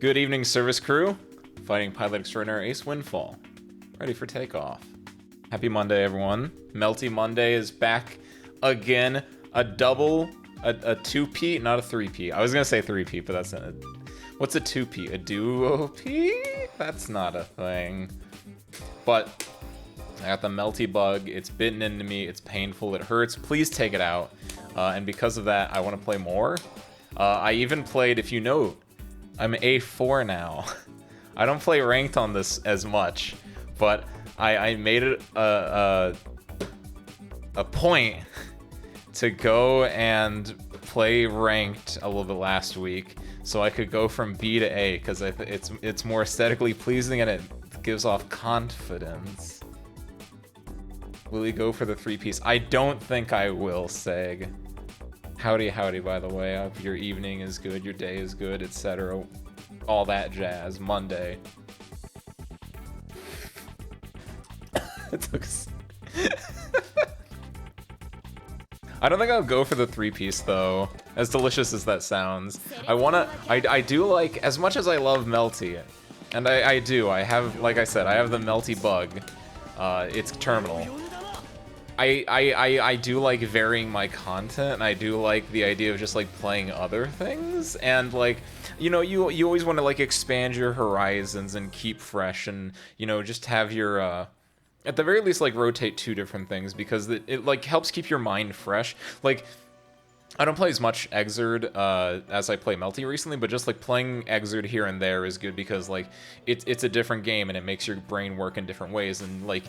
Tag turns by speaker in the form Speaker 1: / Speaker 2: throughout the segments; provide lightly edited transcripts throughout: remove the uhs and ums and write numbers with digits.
Speaker 1: Good evening, service crew. Fighting pilot extraordinary Ace Windfall. Ready for takeoff. Happy Monday, everyone. Melty Monday is back again. A double, a 2P, not a 3P. I was gonna say 3P, but that's not a... What's a 2P? A duo-P? That's not a thing. But I got the Melty bug. It's bitten into me. It's painful. It hurts. Please take it out. And because of that, I want to play more. I even played, if you know, I'm A4 now. I don't play ranked on this as much, but I made it a point to go and play ranked a little bit last week, so I could go from B to A because it's more aesthetically pleasing and it gives off confidence. Will you go for the 3-piece? I don't think I will, Seg. Howdy, howdy, by the way. I hope your evening is good, your day is good, etc. All that jazz. Monday. It took... I don't think I'll go for the 3-piece, though. As delicious as that sounds. I do like, as much as I love Melty, and I do, I have, like I said, I have the Melty bug. It's terminal. I do like varying my content, and I do like the idea of just like playing other things, and like, you know, you always want to like expand your horizons and keep fresh, and you know, just have your at the very least like rotate 2 different things, because it like helps keep your mind fresh. Like, I don't play as much Exerd as I play Melty recently, but just like playing Exerd here and there is good because like it's a different game and it makes your brain work in different ways, and like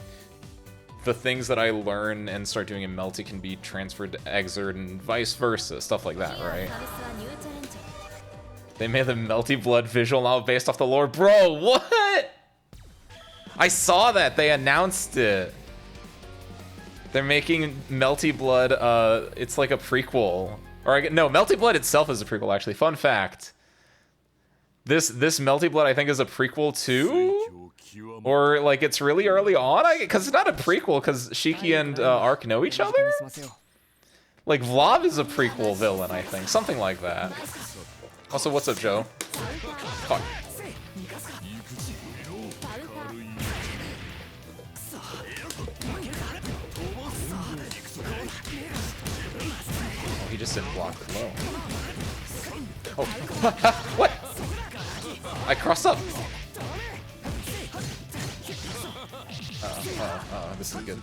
Speaker 1: the things that I learn and start doing in Melty can be transferred to Exerd and vice versa, stuff like that, right? They made the Melty Blood visual now based off the lore. Bro, what? I saw that, they announced it. They're making Melty Blood, it's like a prequel. Or no, Melty Blood itself is a prequel, actually. Fun fact. This Melty Blood, I think, is a prequel too? Or, like, it's really early on? Because it's not a prequel, because Shiki and Ark know each other? Like, Vlav is a prequel villain, I think. Something like that. Also, what's up, Joe? Fuck. Oh, he just didn't block the low. Oh, what? I crossed up. This is good.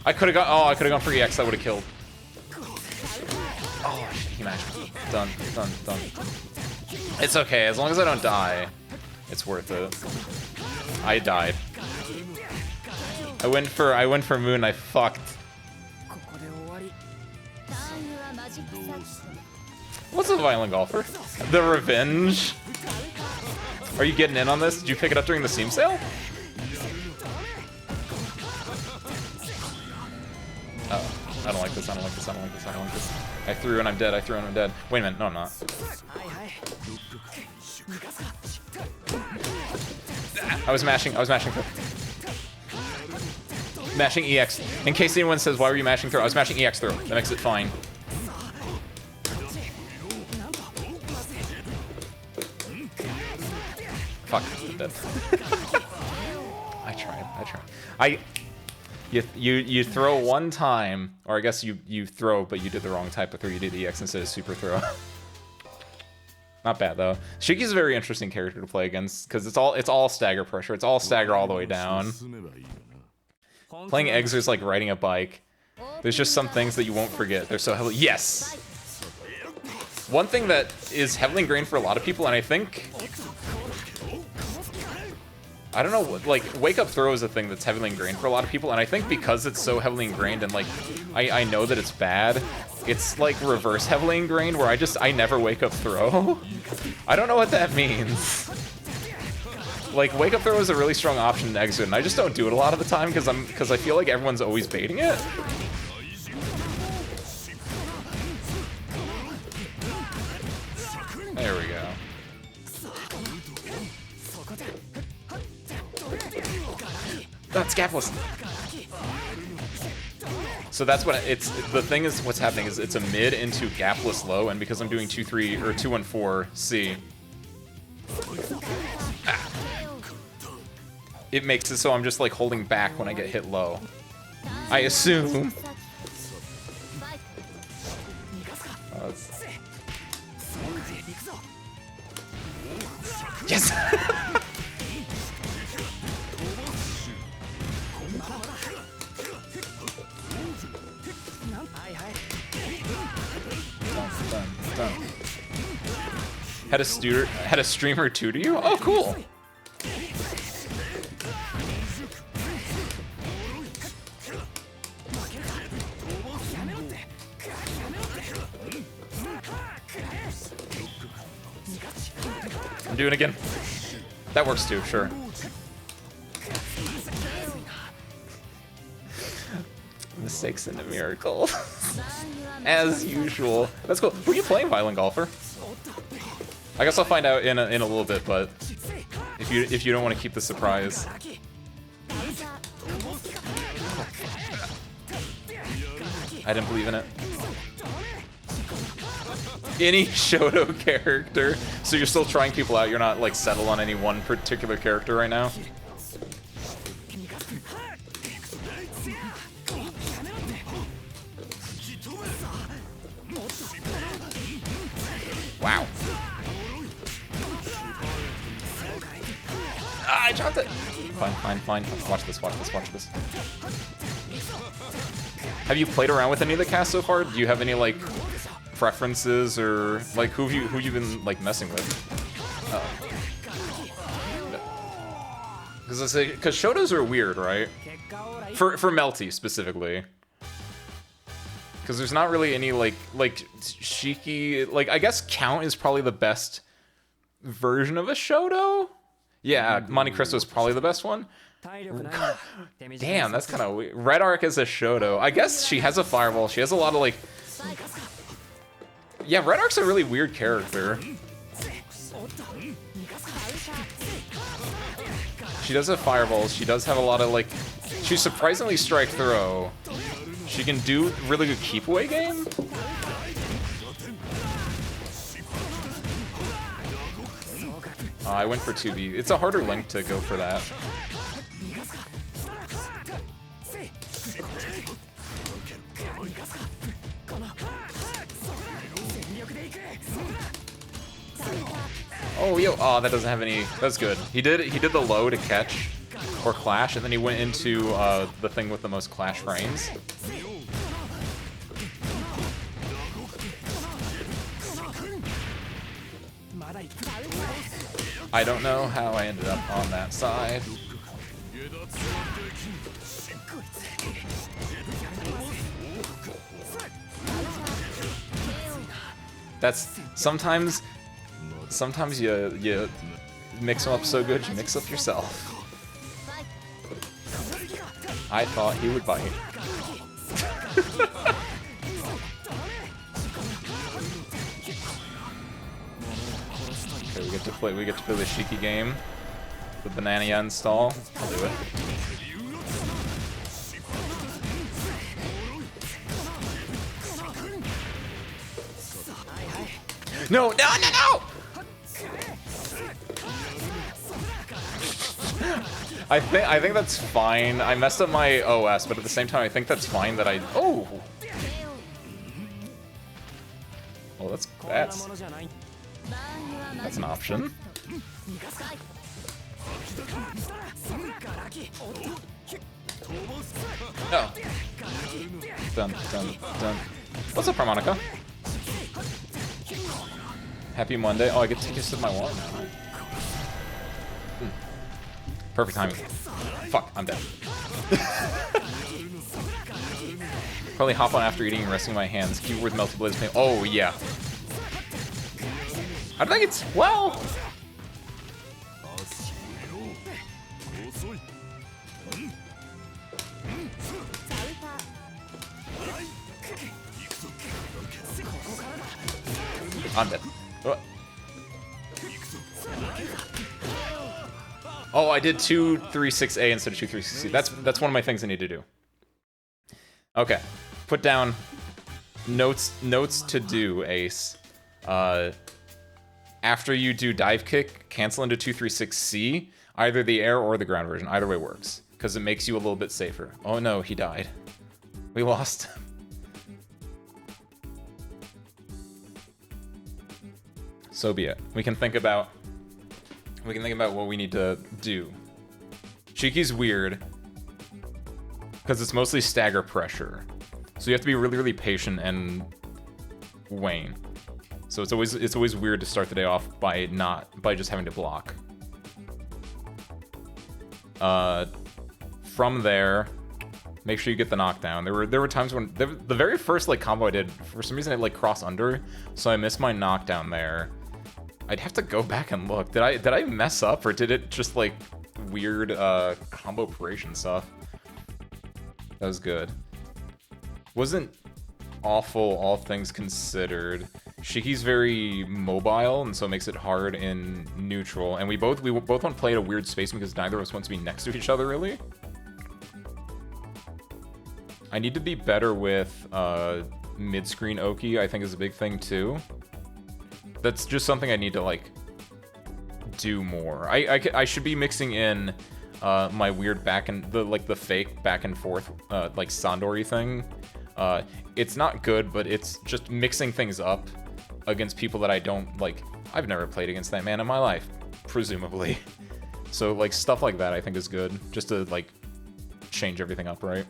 Speaker 1: I could have gone for EX, that would have killed. Oh, he matched me. Done. It's okay, as long as I don't die, it's worth it. I died. I went for Moon, I fucked. What's a violent golfer? The Revenge? Are you getting in on this? Did you pick it up during the Steam sale? Oh, I don't like this, I don't like this. I threw and I'm dead, Wait a minute, no I'm not. I was mashing through. Mashing EX. In case anyone says, why were you mashing through? I was mashing EX through. That makes it fine. Fuck, I'm dead. I tried. You throw one time, or I guess you throw, but you did the wrong type of throw. You did EX instead of super throw. Not bad though. Shiki's a very interesting character to play against because it's all stagger pressure. It's all stagger all the way down. Playing Eggs is like riding a bike. There's just some things that you won't forget. They're so heavily... Yes! One thing that is heavily ingrained for a lot of people, and I think... I don't know, like, wake up throw is a thing that's heavily ingrained for a lot of people, and I think because it's so heavily ingrained and, like, I know that it's bad, it's, like, reverse heavily ingrained, where I never wake up throw. I don't know what that means. Like, wake up throw is a really strong option in Exit, and I just don't do it a lot of the time because I feel like everyone's always baiting it. That's gapless. So that's what it's. The thing is, what's happening is it's a mid into gapless low, and because I'm doing 2-3 or 2-1-4 C, it makes it so I'm just like holding back when I get hit low. I assume. Yes. Done. Had a streamer tutor you? Oh, cool. I'm doing it again. That works too, sure. Mistakes into miracles. As usual. That's cool. Were you playing Violent Golfer? I guess I'll find out in a little bit, but if you don't want to keep the surprise. I didn't believe in it. Any Shoto character. So you're still trying people out, you're not like settled on any one particular character right now? Wow. Ah, I dropped it! Fine. Watch this. Have you played around with any of the cast so far? Do you have any, like, preferences or, like, who you've been, like, messing with? Because Shotos are weird, right? For Melty, specifically. Because there's not really any, like Shiki... Like, I guess Count is probably the best version of a Shoto? Yeah, Monte Cristo is probably the best one. Damn, that's kind of weird. Red Arc is a Shoto. I guess she has a Fireball. She has a lot of, like... Yeah, Red Arc's a really weird character. She does have Fireballs. She does have a lot of, like... She's surprisingly strike throw. She can do really good keep away game. I went for 2B. It's a harder link to go for that. Oh, yo, oh, that doesn't have any. That's good. He did the low to catch or clash, and then he went into the thing with the most clash frames. I don't know how I ended up on that side. That's sometimes you mix them up so good you mix up yourself. I thought he would bite. Okay, we get to play the Shiki game. The Banana install. I'll do it. No! I think that's fine. I messed up my OS, but at the same time, I think that's fine that I... Oh! Well, that's an option. Oh. Done. What's up, Harmonica? Happy Monday. Oh, I get to take a sip of my water now. Perfect timing. Fuck, I'm dead. Probably hop on after eating and resting my hands. Keyword Melty Blaze pain. Oh, yeah. I think it's... Well... I'm dead. Oh, I did 236A instead of 236C. That's one of my things I need to do. Okay, put down notes to do, Ace. After you do dive kick, cancel into 236C, either the air or the ground version. Either way works, because it makes you a little bit safer. Oh no, he died. We lost him. So be it. We can think about what we need to do. Cheeky's weird because it's mostly stagger pressure. So you have to be really, really patient and wane. So it's always weird to start the day off by just having to block. From there, make sure you get the knockdown. There were times when the very first like combo I did, for some reason it like crossed under, so I missed my knockdown there. I'd have to go back and look. Did I mess up, or did it just like weird combo paration stuff? That was good. Wasn't awful, all things considered. Shiki's very mobile, and so it makes it hard in neutral. And we both want to play at a weird space because neither of us wants to be next to each other, really. I need to be better with mid-screen Oki, I think is a big thing too. That's just something I need to like do more. I should be mixing in my weird the fake back and forth like Sandori thing. It's not good, but it's just mixing things up against people that I don't like. I've never played against that man in my life, presumably. So like stuff like that I think is good, just to like change everything up, right?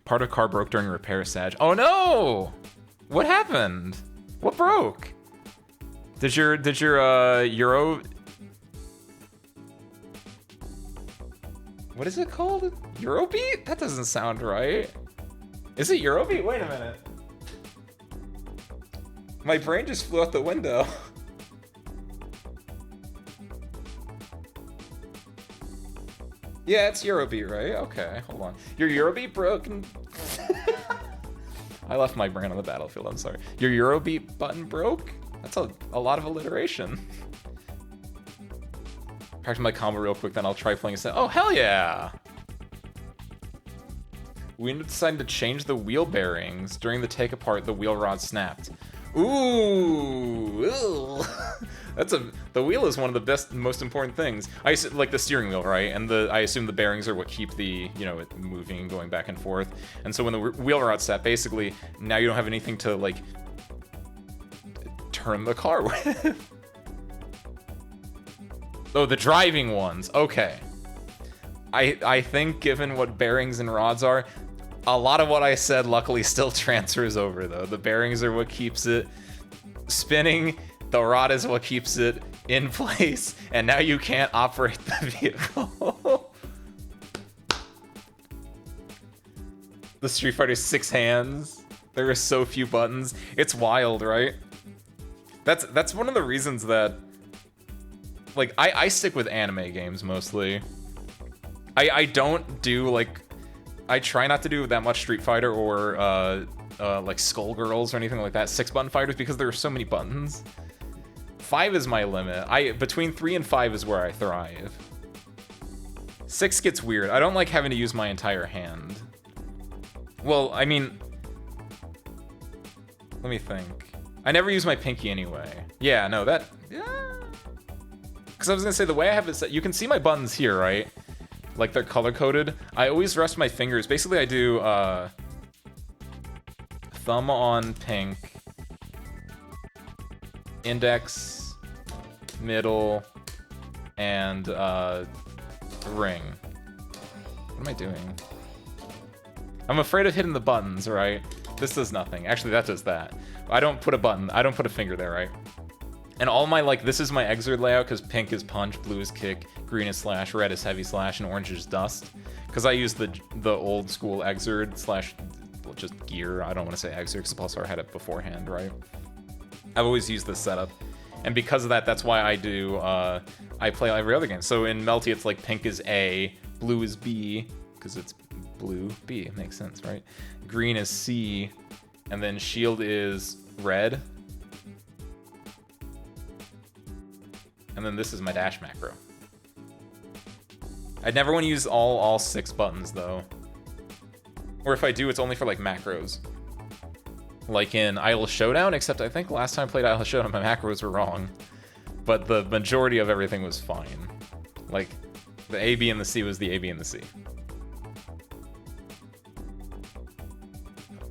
Speaker 1: Part of car broke during repair, Sag. Oh no! What happened? What broke? Did your Euro... What is it called? Eurobeat? That doesn't sound right. Is it Eurobeat? Wait a minute. My brain just flew out the window. Yeah, it's Eurobeat, right? Okay, hold on. Your Eurobeat broken? I left my brain on the battlefield, I'm sorry. Your Eurobeat button broke? That's a lot of alliteration. Practice my combo real quick, then I'll try playing a set. Oh, hell yeah! We ended up deciding to change the wheel bearings. During the take apart, the wheel rod snapped. Ooh! The wheel is one of the best, most important things. Like the steering wheel, right? And I assume the bearings are what keep the, it moving and going back and forth. And so when the wheel rod snap, basically, now you don't have anything to, like, turn the car with. Oh, the driving ones. Okay. I think given what bearings and rods are, a lot of what I said luckily still transfers over, though. The bearings are what keeps it spinning. The rod is what keeps it in place. And now you can't operate the vehicle. The Street Fighter 6 hands. There are so few buttons. It's wild, right? That's one of the reasons that... Like, I stick with anime games, mostly. I don't do, like... I try not to do that much Street Fighter or, like, Skullgirls or anything like that. 6-button fighters, because there are so many buttons. 5 is my limit. Between 3 and 5 is where I thrive. 6 gets weird. I don't like having to use my entire hand. Well, I mean... Let me think. I never use my pinky anyway. Yeah, no, that... Yeah. Because I was going to say, the way I have it set... You can see my buttons here, right? Like, they're color-coded. I always rest my fingers. Basically, I do, thumb on pink, index, middle, and, ring. What am I doing? I'm afraid of hitting the buttons, right? This does nothing. Actually, that does that. I don't put a finger there, right? And all my, like, this is my exert layout, because pink is punch, blue is kick, green is slash, red is heavy slash, and orange is dust. Because I use the old school exert slash just gear. I don't want to say exert, because Pulsar had it beforehand, right? I've always used this setup. And because of that, that's why I do, I play every other game. So in Melty, it's like pink is A, blue is B, because it's blue, B. It makes sense, right? Green is C, and then shield is red. And then this is my dash macro. I'd never want to use all 6 buttons though. Or if I do, it's only for like macros. Like in Idle Showdown, except I think last time I played Idle Showdown, my macros were wrong. But the majority of everything was fine. Like, the A, B, and the C was the A, B, and the C.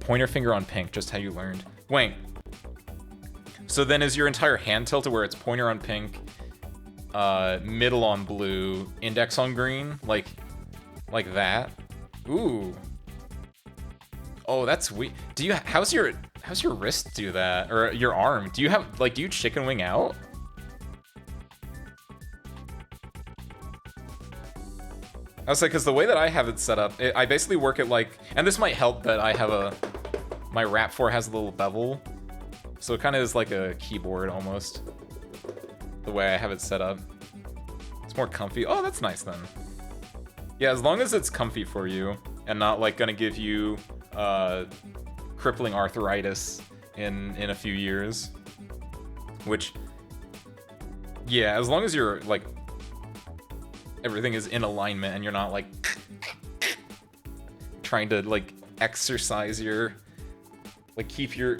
Speaker 1: Pointer finger on pink, just how you learned. Wait. So then is your entire hand tilted where it's pointer on pink, middle on blue, index on green? Like that? Ooh. Oh, that's weak. Do you? How's your wrist do that, or your arm? Do you have do you chicken wing out? I was like, because the way that I have it set up, I basically work it like, and this might help that I have my Rap 4 has a little bevel, so it kind of is like a keyboard almost. The way I have it set up, it's more comfy. Oh, that's nice then. Yeah, as long as it's comfy for you and not like gonna give you crippling arthritis in a few years, which, yeah, as long as you're like everything is in alignment and you're not like trying to like exercise your, like, keep your,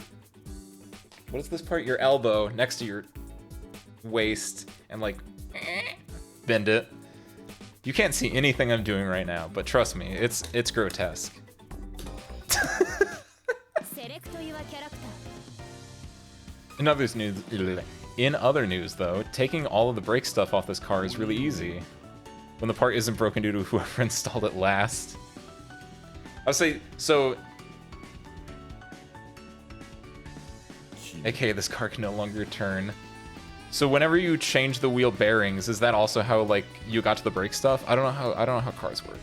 Speaker 1: what is this part, your elbow next to your waist and like bend it. You can't see anything I'm doing right now, but trust me, it's grotesque. In other news, though, taking all of the brake stuff off this car is really easy. When the part isn't broken due to whoever installed it last. I'll say, so... AKA, this car can no longer turn. So whenever you change the wheel bearings, is that also how, like, you got to the brake stuff? I don't know how cars work.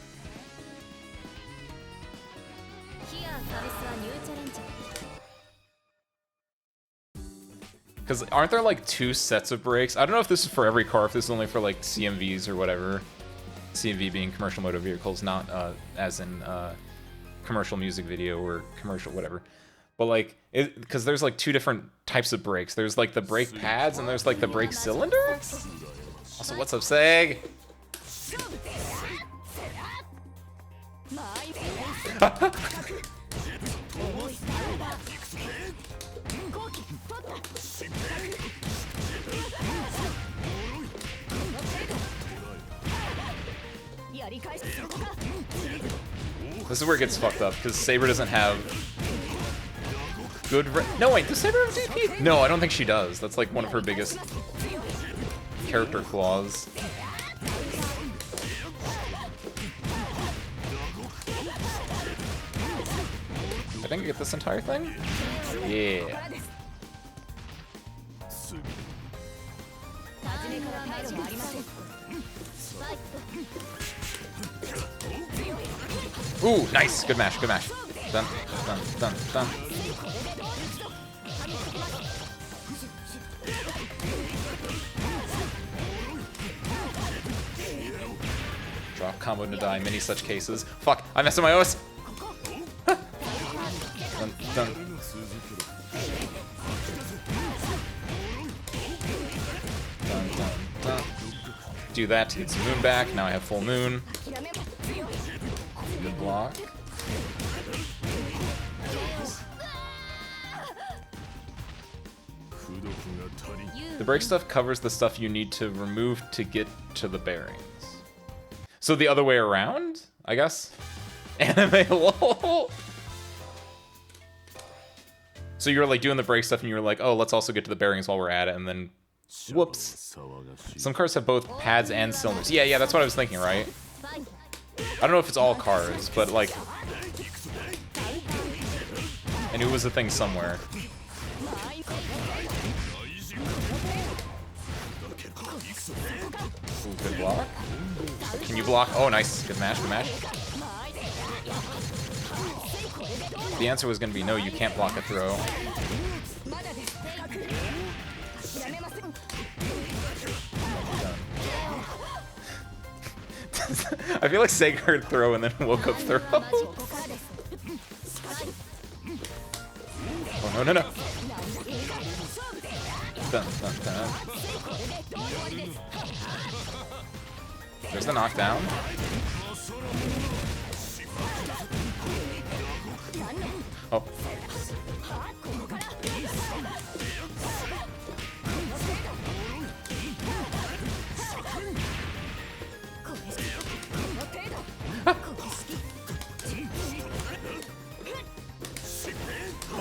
Speaker 1: Because aren't there like 2 sets of brakes? I don't know if this is for every car, if this is only for like CMVs or whatever. CMV being commercial motor vehicles, not as in commercial music video or commercial whatever. But like, because there's like 2 different types of brakes. There's like the brake pads and there's like the brake cylinder. Also, what's up, Seg? This is where it gets fucked up, because Saber doesn't have good no, wait, does Saber have DP? No, I don't think she does. That's like one of her biggest character flaws. I think I get this entire thing? Yeah. Ooh, nice. Good mash, good mash. Done, done, done, done. Drop combo to die, many such cases. Fuck, I messed up my OS. Done, done. Dun, dun, dun. Do that to get some moon back. Now I have full moon. Good block. The brake stuff covers the stuff you need to remove to get to the bearings. So the other way around, I guess? Anime lol. So you're like doing the brake stuff and you're like, oh, let's also get to the bearings while we're at it, and then whoops. Some cars have both pads and cylinders. Yeah, that's what I was thinking, right? I don't know if it's all cars, but like, I knew it was a thing somewhere. Ooh, good block. Can you block? Oh, nice. Good mash, good mash. The answer was going to be no, you can't block a throw. I feel like Sega heard throw and then woke up throw. Oh, no. Dun, dun, dun. There's the knockdown. Oh.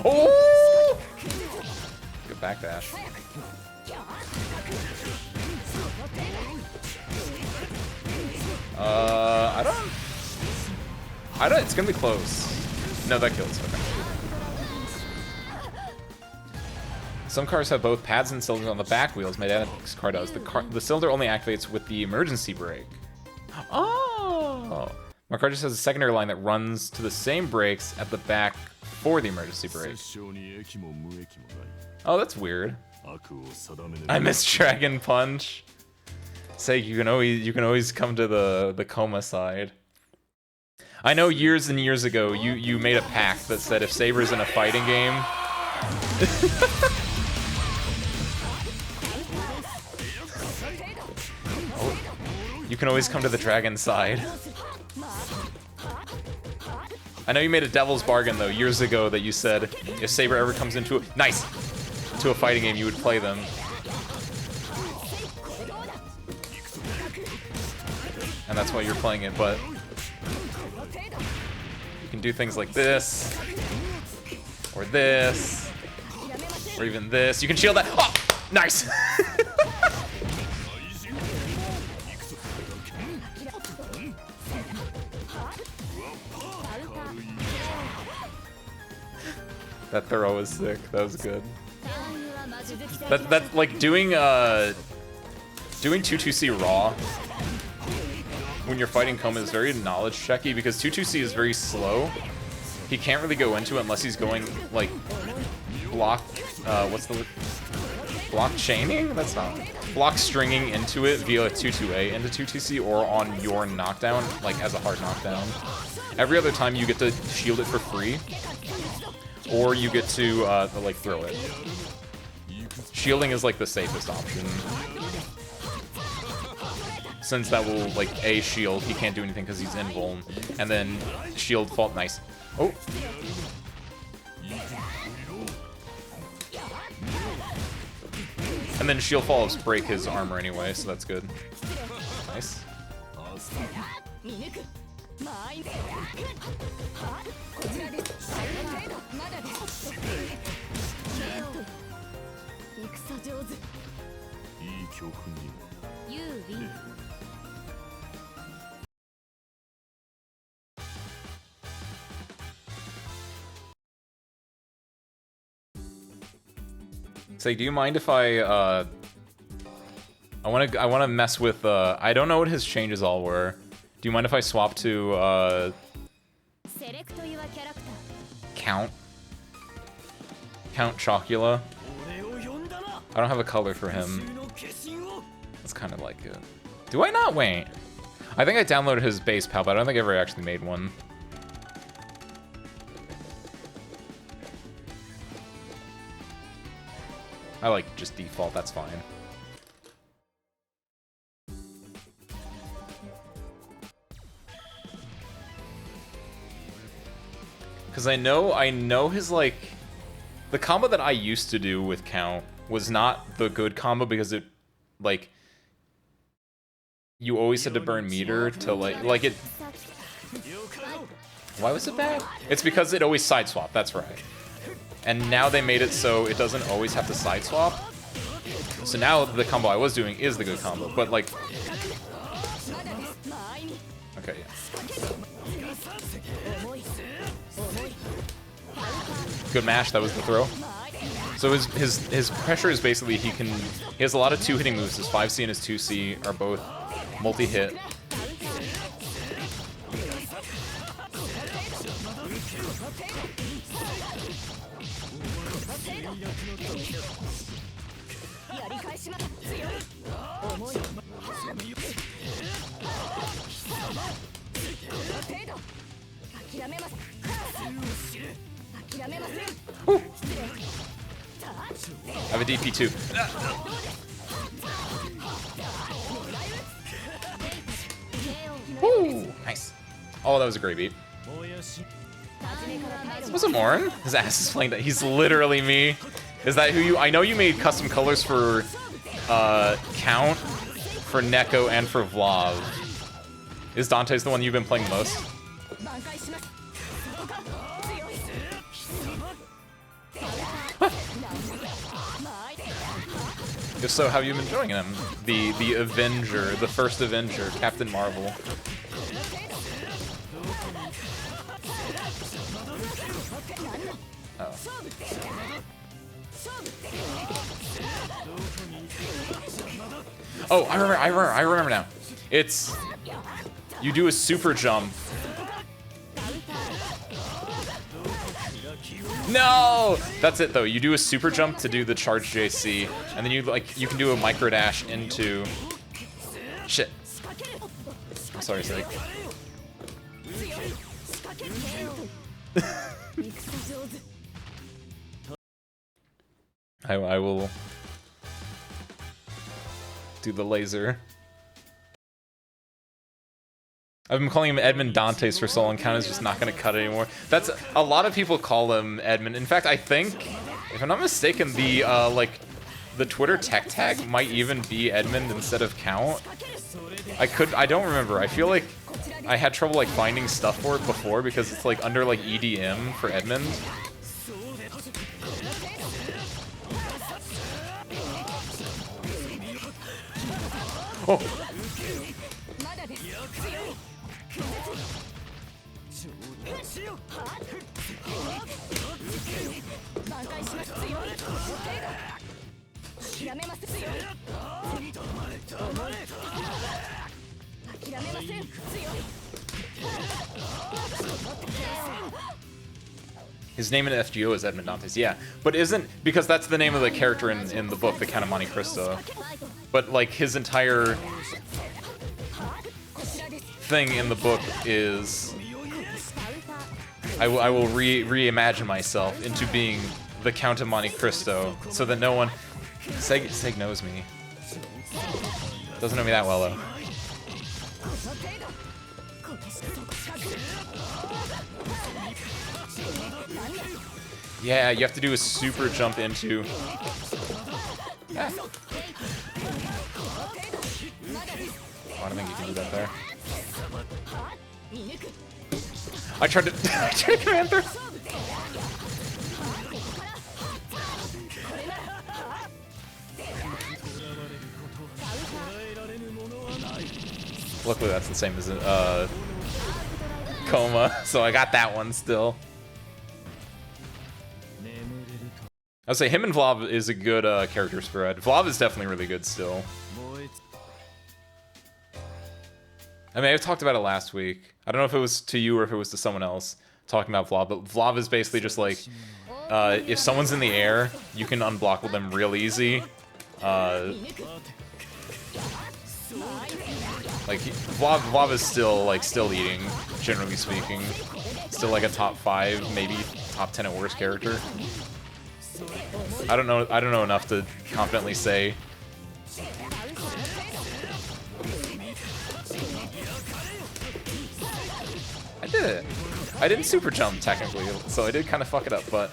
Speaker 1: Oh! Good backdash. I don't. It's gonna be close. No, that kills. Okay. Some cars have both pads and cylinders on the back wheels. My dad's car does. The cylinder only activates with the emergency brake. Oh. My car just has a secondary line that runs to the same brakes at the back for the emergency brake. Oh, that's weird. I miss Dragon Punch. Say you can always come to the coma side. I know years and years ago you made a pact that said if Saber's in a fighting game. You can always come to the dragon side. I know you made a devil's bargain though years ago that you said if Saber ever comes into a to a fighting game you would play them. And that's why you're playing it, but you can do things like this, or this, or even this. You can shield that. Oh, nice. That throw was sick. That was good. That like doing 2-2C raw when you're fighting Koma is very knowledge checky because 2-2C is very slow. He can't really go into it unless he's going like block what's the block chaining? That's not block stringing into it via 2-2A into 2-2C or on your knockdown, like as a hard knockdown. Every other time you get to shield it for free. Or you get to like throw it. Shielding is like the safest option. Since that will like A shield, he can't do anything because he's invuln. And then shield fault, nice. Oh. And then shield falls break his armor anyway, so that's good. Nice. Say, do you mind if I wanna mess with I don't know what his changes all were. Do you mind if I swap to Count Chocula? I don't have a color for him. That's kind of like it. Do I not? Wait. I think I downloaded his base pal, but I don't think I ever actually made one. I like just default, that's fine. Because I know his, like... The combo that I used to do with Count was not the good combo because it, like... You always had to burn meter to, like it... Why was it bad? It's because it always side swap, that's right. And now they made it so it doesn't always have to side swap. So now the combo I was doing is the good combo, but like... Okay, yeah. Good mash, that was the throw. So his pressure is basically he has a lot of two-hitting moves. His 5C and his 2C are both multi-hit. Woo. I have a DP too. Nice. Oh, that was a great beat. Was it Morin? His ass is playing that. He's literally me. Is that who you... I know you made custom colors for Count, for Neko, and for Vlav. Is Dante's the one you've been playing most? If so, how have you been enjoying him? The Avenger, the first Avenger, Captain Marvel. Oh. Oh, I remember now. It's... You do a super jump. No! That's it though. You do a super jump to do the charge JC, and then you can do a micro dash into... Shit. I'm sorry, Sig. I will do the laser. I've been calling him Edmund Dantes for so long, Count is just not going to cut it anymore. That's a lot of people call him Edmund. In fact, I think, if I'm not mistaken, the the Twitter tech tag might even be Edmund instead of Count. I don't remember. I feel like I had trouble like finding stuff for it before because it's like under like EDM for Edmund. Oh. His name in FGO is Edmund Dantes, yeah. But isn't... Because that's the name of the character in the book, the Count of Monte Cristo. But, like, his entire thing in the book is... I will reimagine myself into being the Count of Monte Cristo, so that no one... Seg knows me. Doesn't know me that well, though. Yeah, you have to do a super jump into... Ah. Oh, I don't think you can do that there. I tried to command through. Luckily that's the same as Coma, so I got that one still. I'd say him and Vlav is a good character spread. Vlav is definitely really good still. I mean, I talked about it last week. I don't know if it was to you or if it was to someone else talking about Vlav, but Vlav is basically just like, if someone's in the air, you can unblock with them real easy. Like, Vlav is still eating, generally speaking. Still like a top 5, maybe top 10 at worst character. I don't know enough to confidently say. I did it. I didn't super jump technically, so I did kind of fuck it up, but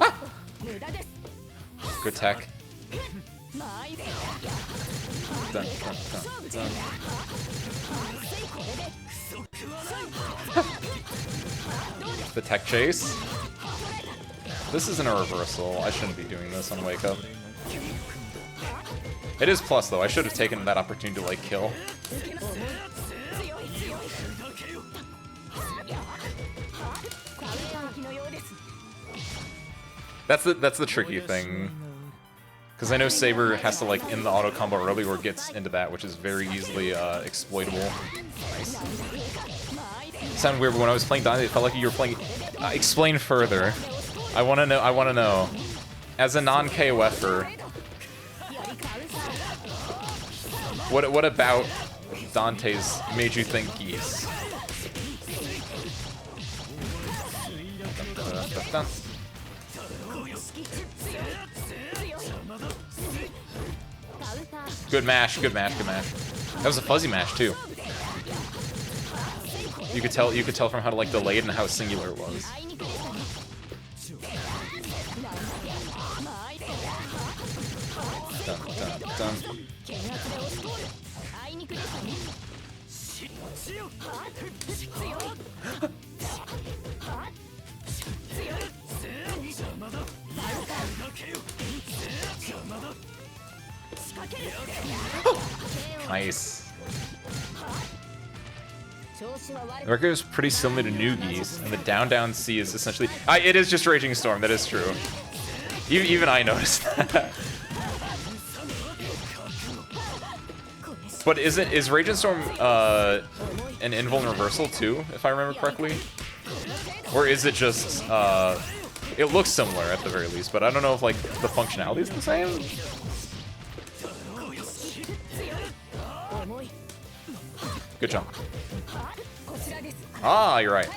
Speaker 1: ah! Good tech. Dun, dun, dun, dun. The tech chase. This isn't a reversal. I shouldn't be doing this on Wake Up. It is plus though. I should have taken that opportunity to like kill. That's the tricky thing. Because I know Saber has to like end the auto combo early or gets into that, which is very easily exploitable. Nice. It sounded weird, but when I was playing Dante, it felt like you were playing... explain further. I want to know. As a non-KOFer, What about Dante's made you think geese? Good mash, good mash, good mash. That was a fuzzy mash too. You could tell from how to like delay it and how singular it was. Dun, dun, dun. Nice. The record is pretty similar to New Geese, and the down C is essentially... it is just Raging Storm, that is true. Even I noticed that. But is Raging Storm an invuln reversal too, if I remember correctly? Or is it just... it looks similar at the very least, but I don't know if like the functionality is the same? Good jump. Ah, you're right.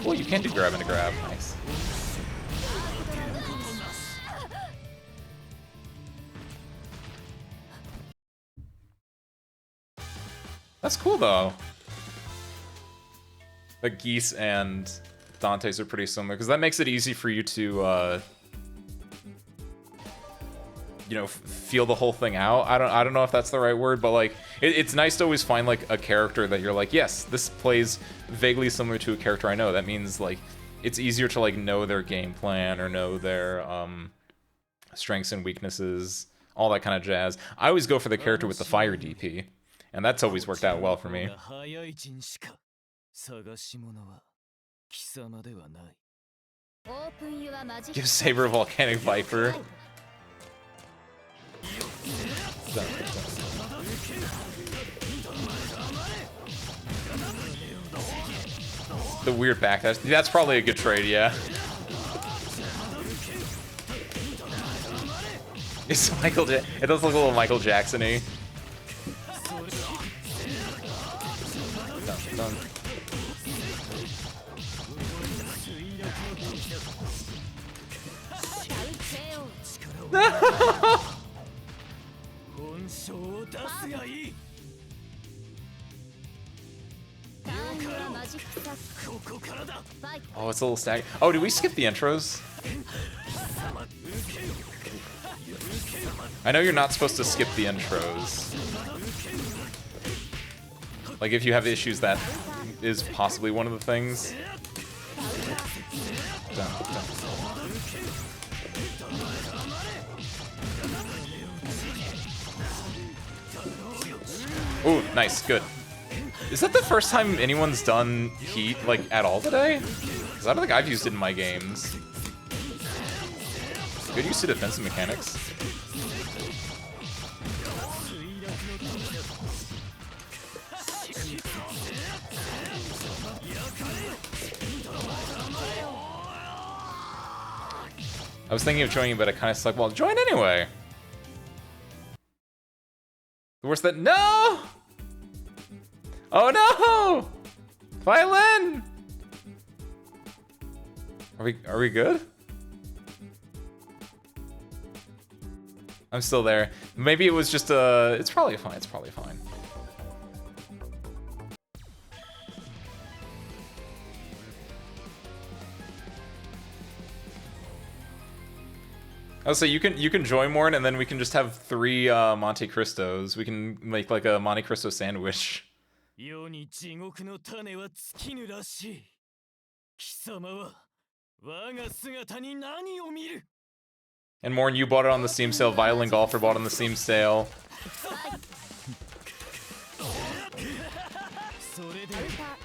Speaker 1: Oh, you can do grab and a grab. Nice. That's cool though. The Geese and Dante's are pretty similar because that makes it easy for you to, you know, feel the whole thing out. I don't know if that's the right word, but like it's nice to always find like a character that you're like, yes, this plays vaguely similar to a character I know. That means like it's easier to like know their game plan or know their strengths and weaknesses, all that kind of jazz. I always go for the character with the fire DP, and that's always worked out well for me. Give Saber a Volcanic Viper. The weird backdash. That's probably a good trade, yeah. It's Michael. It does look a little Michael Jackson-y. Dun, dun. Oh, it's a little stag. Oh, did we skip the intros? I know you're not supposed to skip the intros. Like, if you have issues, that is possibly one of the things. Dun, dun. Ooh, nice, good. Is that the first time anyone's done heat, like, at all today? Because I don't think I've used it in my games. Good use of defensive mechanics. I was thinking of joining, but I kind of suck. Well, join anyway. The worst that no. Oh no! Violin. Are we good? I'm still there. Maybe it was just a. It's probably fine. It's probably fine. Oh, so you can join more, and then we can just have 3 Monte Cristos. We can make like a Monte Cristo sandwich. And Morn, you bought it on the Steam sale. Violin Golfer bought on the Steam sale.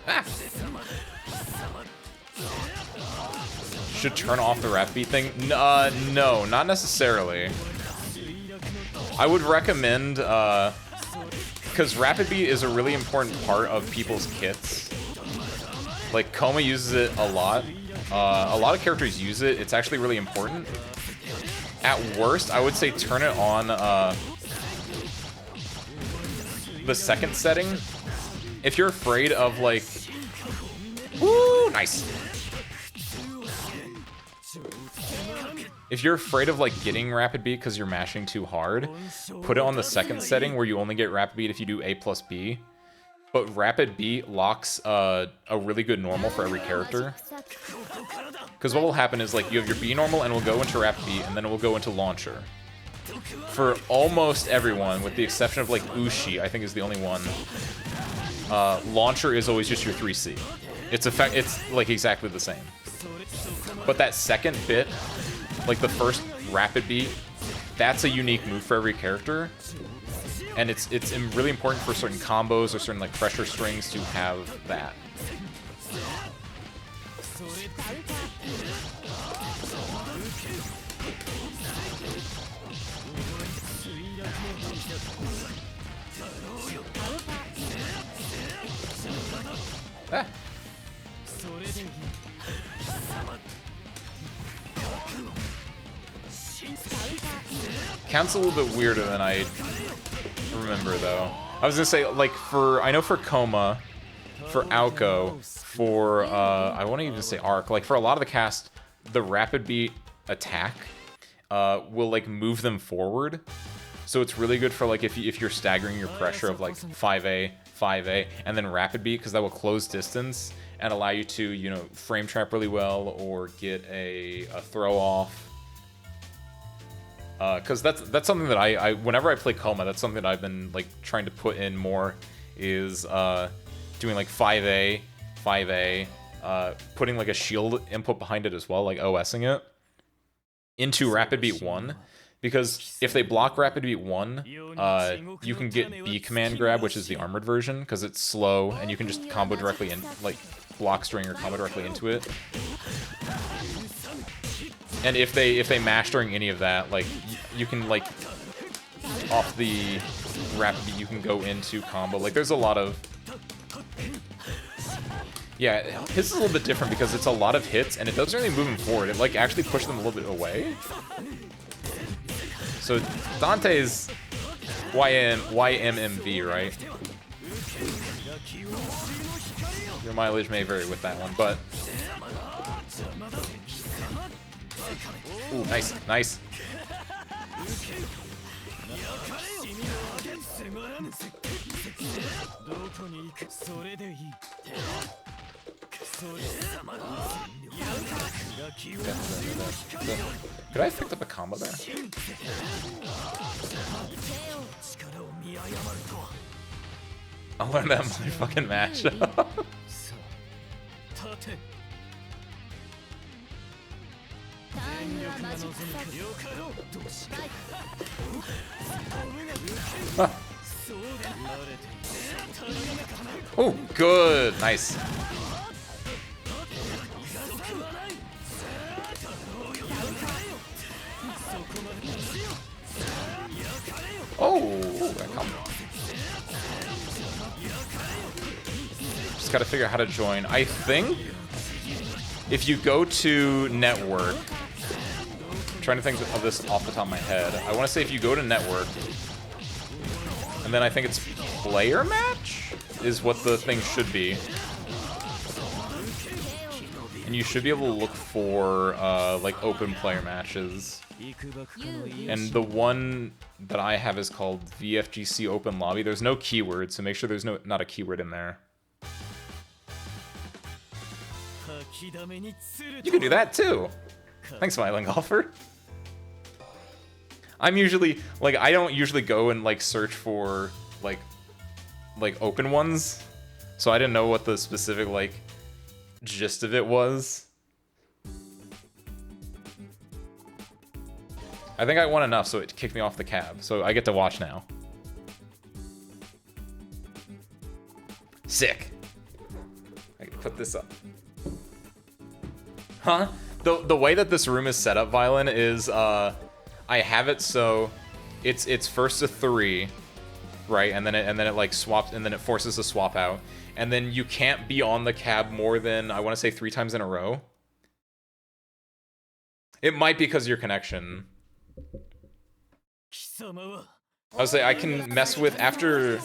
Speaker 1: Ah. Should turn off the rap beat thing? No, not necessarily. I would recommend because Rapid Beat is a really important part of people's kits. Like, Coma uses it a lot. A lot of characters use it. It's actually really important. At worst, I would say turn it on the second setting. If you're afraid of, like... Woo! Nice! If you're afraid of, like, getting Rapid Beat because you're mashing too hard, put it on the second setting where you only get Rapid Beat if you do A plus B. But Rapid Beat locks a really good normal for every character. Because what will happen is, like, you have your B normal and it will go into Rapid Beat, and then it will go into Launcher. For almost everyone, with the exception of, like, Ushi, I think is the only one, Launcher is always just your 3C. It's like, exactly the same. But that second bit, like the first Rapid Beat, that's a unique move for every character. And it's really important for certain combos or certain, like, pressure strings to have that. Ah. Counts a little bit weirder than I remember, though. I was gonna say, like, I know for Coma, for Aoko, for, I won't even say Arc, like, for a lot of the cast, the Rapid Beat attack will, like, move them forward. So it's really good for, like, if you're staggering your pressure of, like, 5A, 5A, and then Rapid Beat, because that will close distance and allow you to, you know, frame trap really well or get a throw off. Because that's something that I whenever I play Coma, that's something that I've been, like, trying to put in more, is doing, like, 5A, 5A, putting, like, a shield input behind it as well, like OSing it into Rapid Beat 1. Because if they block Rapid Beat 1, you can get B command grab, which is the armored version, because it's slow, and you can just combo directly in, like, block string or combo directly into it. And if they mash during any of that, like, you can, like, off the Rapid Beat, you can go into combo. Like, there's a lot of... Yeah, his is a little bit different because it's a lot of hits, and it doesn't really move them forward. It, like, actually pushes them a little bit away. So Dante's YMMV, right? Your mileage may vary with that one, but... Ooh, nice, nice. Could I have picked up a combo there? I learned that my fucking match. Oh, good, nice. Oh, that combo. Just gotta figure out how to join. I think if you go to network, I'm trying to think of this off the top of my head. I want to say if you go to network, and then I think it's player match is what the thing should be. And you should be able to look for like open player matches. And the one that I have is called VFGC Open Lobby. There's no keyword, so make sure there's not a keyword in there. You can do that too. Thanks, Smiling Golfer. I'm usually like I don't usually go and like search for like open ones, so I didn't know what the specific like gist of it was. I think I won enough, so it kicked me off the cab, so I get to watch now. Sick. I can put this up. Huh? The way that this room is set up, Violin, is I have it so it's first to 3, right? And then it like swaps, and then it forces a swap out, and then you can't be on the cab more than, I want to say, 3 times in a row. It might be because of your connection. I would say I can mess with, after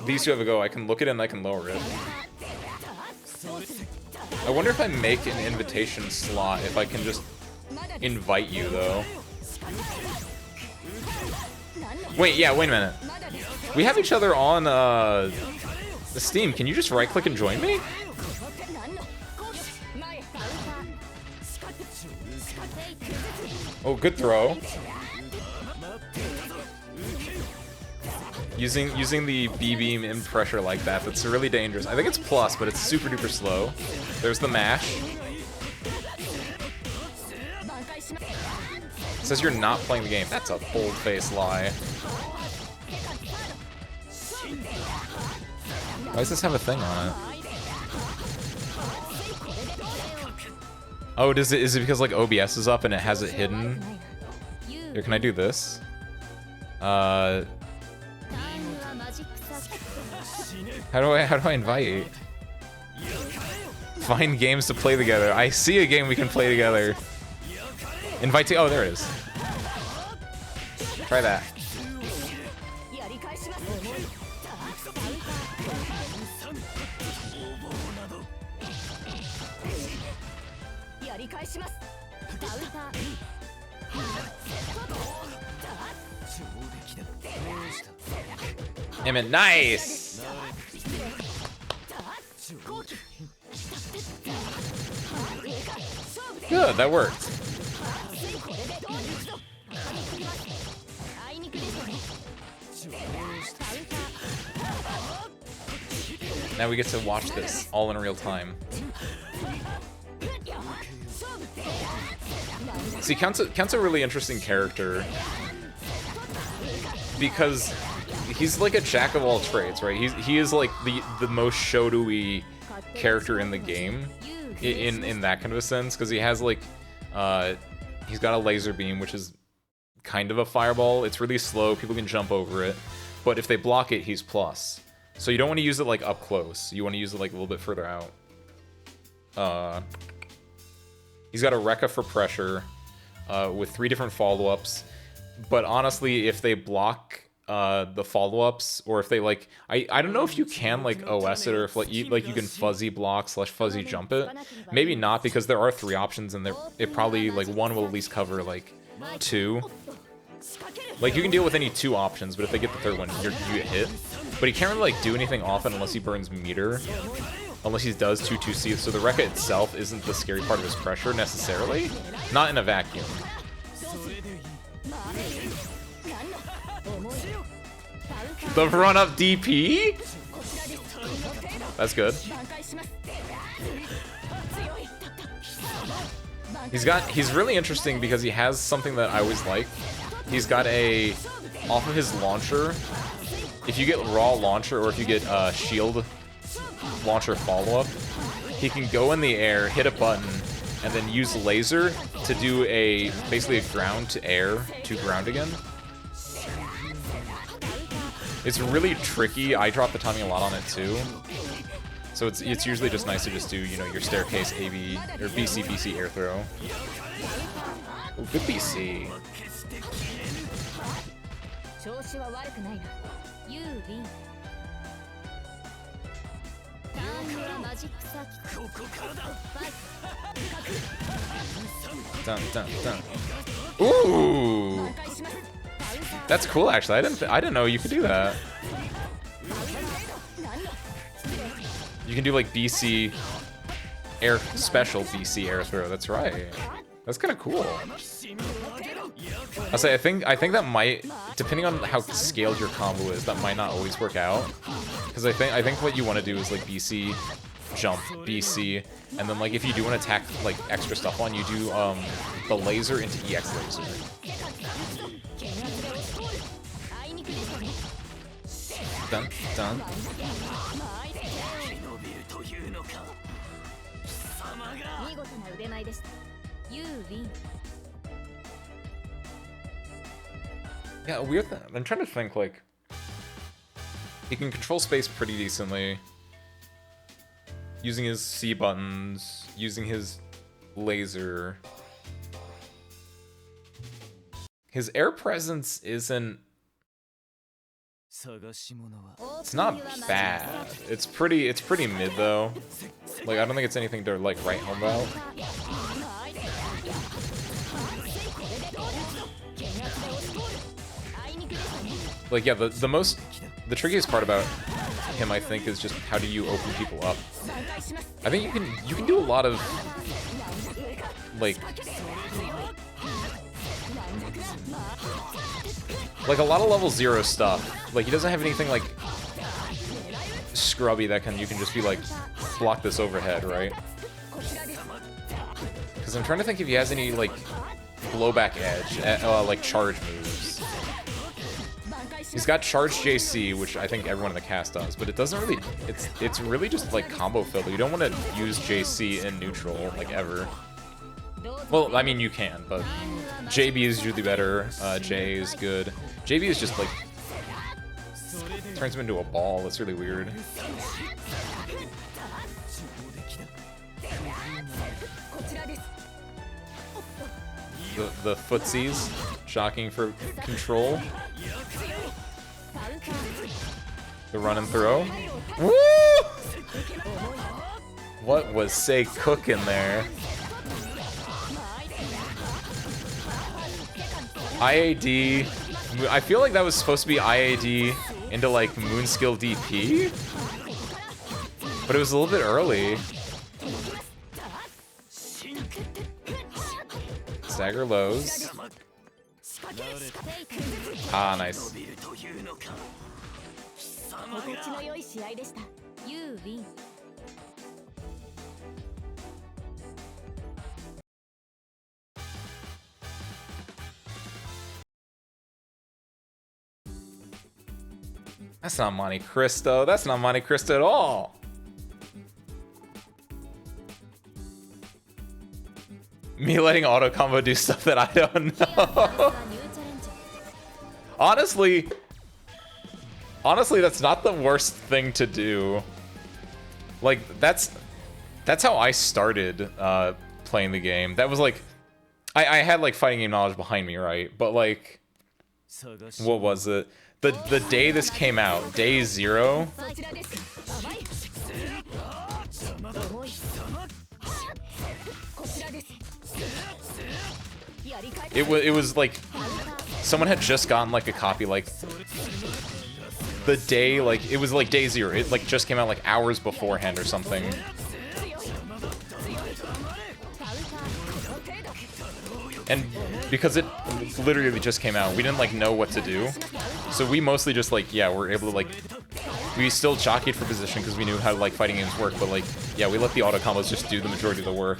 Speaker 1: these two have a go, I can look at it and I can lower it. I wonder if I make an invitation slot, if I can just invite you, though. Wait, yeah, wait a minute. We have each other on the Steam. Can you just right-click and join me? Oh, good throw. Using the B-beam in pressure like that, that's really dangerous. I think it's plus, but it's super duper slow. There's the mash. It says you're not playing the game. That's a bold-faced lie. Why does this have a thing on it? Oh, is it because like OBS is up and it has it hidden? Here, can I do this? How do I invite? Find games to play together. I see a game we can play together. Invite to, oh, there it is. Try that. Amen. Nice. Good, that worked. Now we get to watch this all in real time. See, Count's a really interesting character because he's like a jack of all trades, right? He is like the most Shoto-y character in the game, in that kind of a sense, because he has like he's got a laser beam, which is kind of a fireball. It's really slow, people can jump over it, but if they block it, he's plus. So you don't want to use it like up close, you want to use it like a little bit further out. He's got a Rekka for pressure with 3 different follow-ups, but honestly, if they block the follow-ups, or if they like, I don't know if you can like OS it, or if like you can fuzzy block / fuzzy jump it. Maybe not, because there are 3 options, and it probably like 1 will at least cover like 2. Like you can deal with any 2 options, but if they get the 3rd one, you get hit. But he can't really like do anything often unless he burns meter, unless he does 2-2C. So the Rekka itself isn't the scary part of his pressure necessarily, not in a vacuum. The run-up DP? That's good. He's really interesting because he has something that I always like. He's got a, off of his launcher, if you get raw launcher, or if you get shield launcher follow-up, he can go in the air, hit a button, and then use laser to do basically a ground to air to ground again. It's really tricky. I drop the timing a lot on it too. So it's usually just nice to just do, you know, your staircase AB or BC air throw. Oh, good BC. Dun, dun, dun. Ooh! That's cool, actually. I didn't know you could do that. You can do like BC air, special BC air throw. That's right. That's kind of cool. I'll say I think that might, depending on how scaled your combo is, that might not always work out. Because I think what you want to do is like BC jump, BC, and then like if you do want to attack like extra stuff on, you do the laser into EX laser. Dun, dun. Yeah, a weird thing. I'm trying to think, like, He can control space pretty decently. Using his C buttons, using his laser. His air presence isn't... It's not bad. It's pretty mid though. Like, I don't think it's anything to like write home about. Like, yeah, the trickiest part about him, I think, is just how do you open people up. I think you can do a lot of like a lot of level 0 stuff. Like, he doesn't have anything like scrubby that you can just be like, block this overhead, right? Because I'm trying to think if he has any like blowback edge, like charge moves. He's got charge JC, which I think everyone in the cast does, but it doesn't really. It's really just like combo filler. You don't want to use JC in neutral like ever. Well, I mean you can, but JB is usually better. J is good. JB is just like turns him into a ball. That's really weird. The footsies, shocking for control. The run and throw. Woo! What was Say cooking there? IAD. I feel like that was supposed to be IAD into like moon skill DP, but it was a little bit early. Stagger lows. Ah, nice. That's not Monte Cristo. That's not Monte Cristo at all. Me letting auto combo do stuff that I don't know. Honestly, that's not the worst thing to do. Like, that's how I started playing the game. That was like, I had like fighting game knowledge behind me, right? But like, what was it? The day this came out, day 0. It was like someone had just gotten like a copy like the day, like it was like day 0. It like just came out like hours beforehand or something. And because it literally just came out, we didn't like know what to do. So we mostly just like, yeah, we're able to like, we still jockeyed for position because we knew how like fighting games work, but like, yeah, we let the auto combos just do the majority of the work.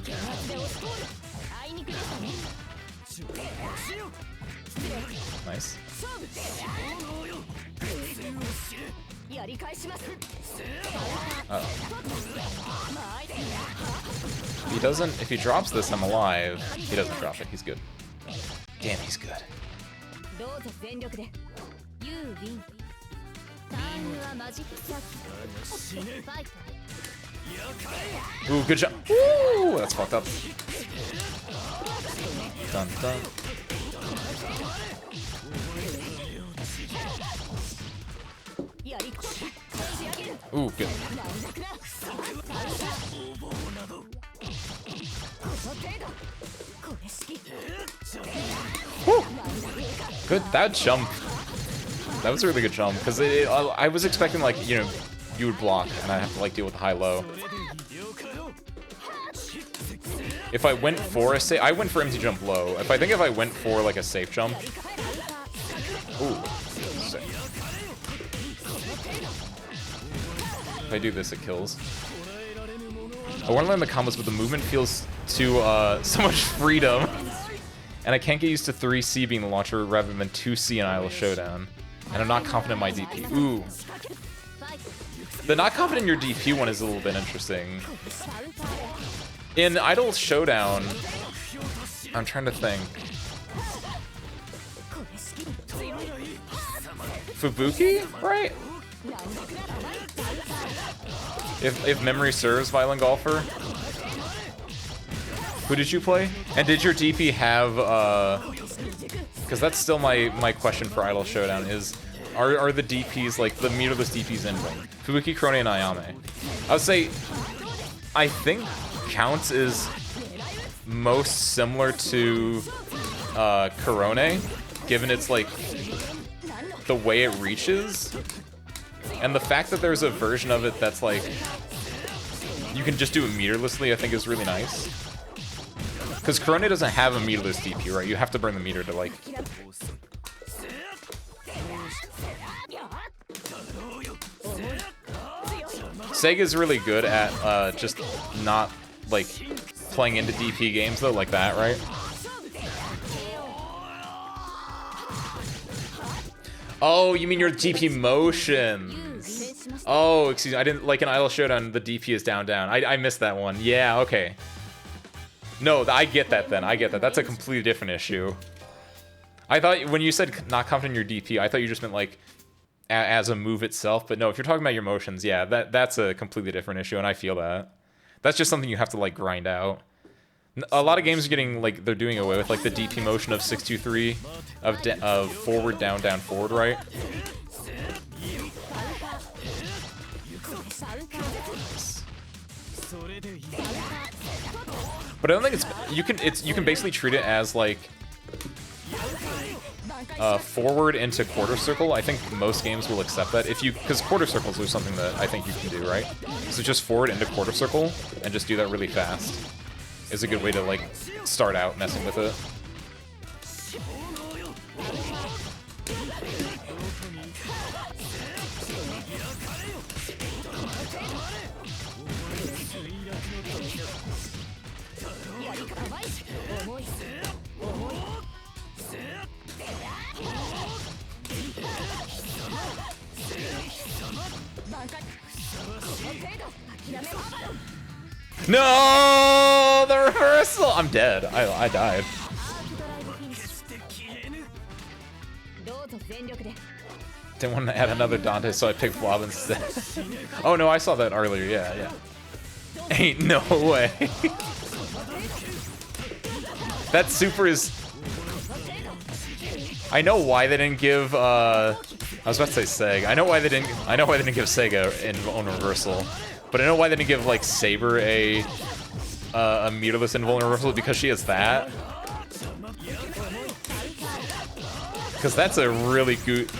Speaker 1: Nice. He doesn't, if he drops this, I'm alive. He doesn't drop it, he's good. Damn, he's good. Ooh, good job. Ooh, that's fucked up. Dun, dun. Ooh, good. Woo. Good, that jump. That was a really good jump, because I was expecting, like, you know, you would block, and I'd have to, like, deal with the high-low. If I went for a safe... I went for him to jump low. If I went for, like, a safe jump... Ooh. Sick. If I do this, it kills. I want to learn the combos, but the movement feels too, so much freedom. And I can't get used to 3C being the launcher rather than 2C in Idle Showdown. And I'm not confident in my DP. Ooh. The not confident in your DP one is a little bit interesting. In Idle Showdown, I'm trying to think. Fubuki, right? If memory serves, Violent Golfer. Who did you play? And did your DP have, because that's still my question for Idol Showdown is, are the DPs, like, the meterless DPs in ring? Fubuki, Krone, and Ayame. I would say, I think Counts is most similar to Korone, given it's, like, the way it reaches. And the fact that there's a version of it that's, like, you can just do it meterlessly, I think is really nice. Because Korone doesn't have a meterless DP, right? You have to burn the meter to, like... Sega's really good at just not, like, playing into DP games, though, like that, right? Oh, you mean your DP motions. Oh, excuse me, I didn't, like in Idol Showdown, the DP is down, down. I missed that one. Yeah, okay. No, I get that then. I get that. That's a completely different issue. I thought when you said not confident in your DP, I thought you just meant like as a move itself. But no, if you're talking about your motions, yeah, that's a completely different issue, and I feel that. That's just something you have to like grind out. A lot of games are getting like they're doing away with like the DP motion of 623 of forward down down forward, right? But I don't think you can basically treat it as like forward into quarter circle. I think most games will accept that because quarter circles are something that I think you can do, right? So just forward into quarter circle and just do that really fast is a good way to like start out messing with it. No, the reversal! I'm dead. I died. Didn't want to add another Dante, so I picked Blob instead. Oh no, I saw that earlier. Yeah. Ain't no way. That super is. I know why they didn't give. I was about to say Seg. I know why they didn't give Sega invulnerable reversal, but I know why they didn't give like Saber a meterless invulnerable reversal because she has that. Because that's a really good.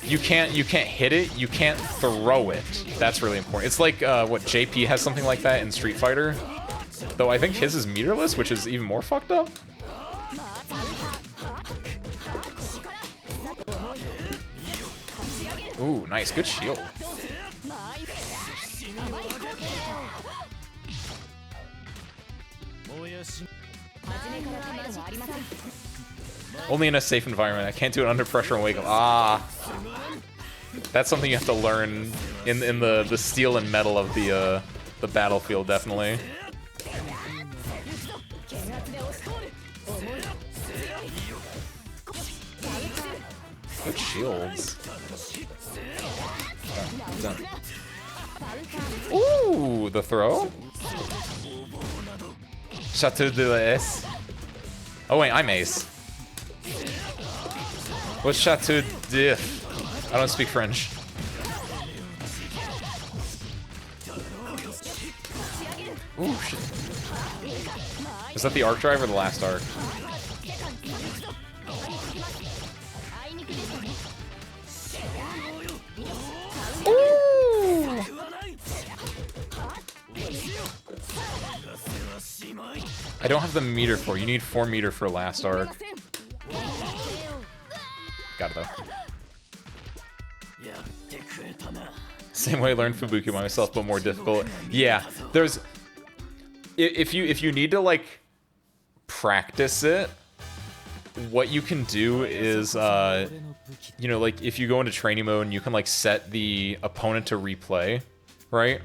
Speaker 1: You can't hit it. You can't throw it. That's really important. It's like what JP has something like that in Street Fighter, though I think his is meterless, which is even more fucked up. Ooh, nice. Good shield. Only in a safe environment. I can't do it under pressure and wake up. Ah. That's something you have to learn in the steel and metal of the battlefield, definitely. Good shields. Done. Ooh, the throw? Chateau de l'Ace. Oh wait, I'm Ace. What's Chateau de? I don't speak French. Ooh, shit. Is that the arc drive or the last arc? Ooh! I don't have the meter for. You need 4 meter for last arc. Got it though. Same way I learned Fubuki by myself, but more difficult. Yeah, there's. If you need to like practice it, what you can do is you know, like if you go into training mode and you can like set the opponent to replay, right?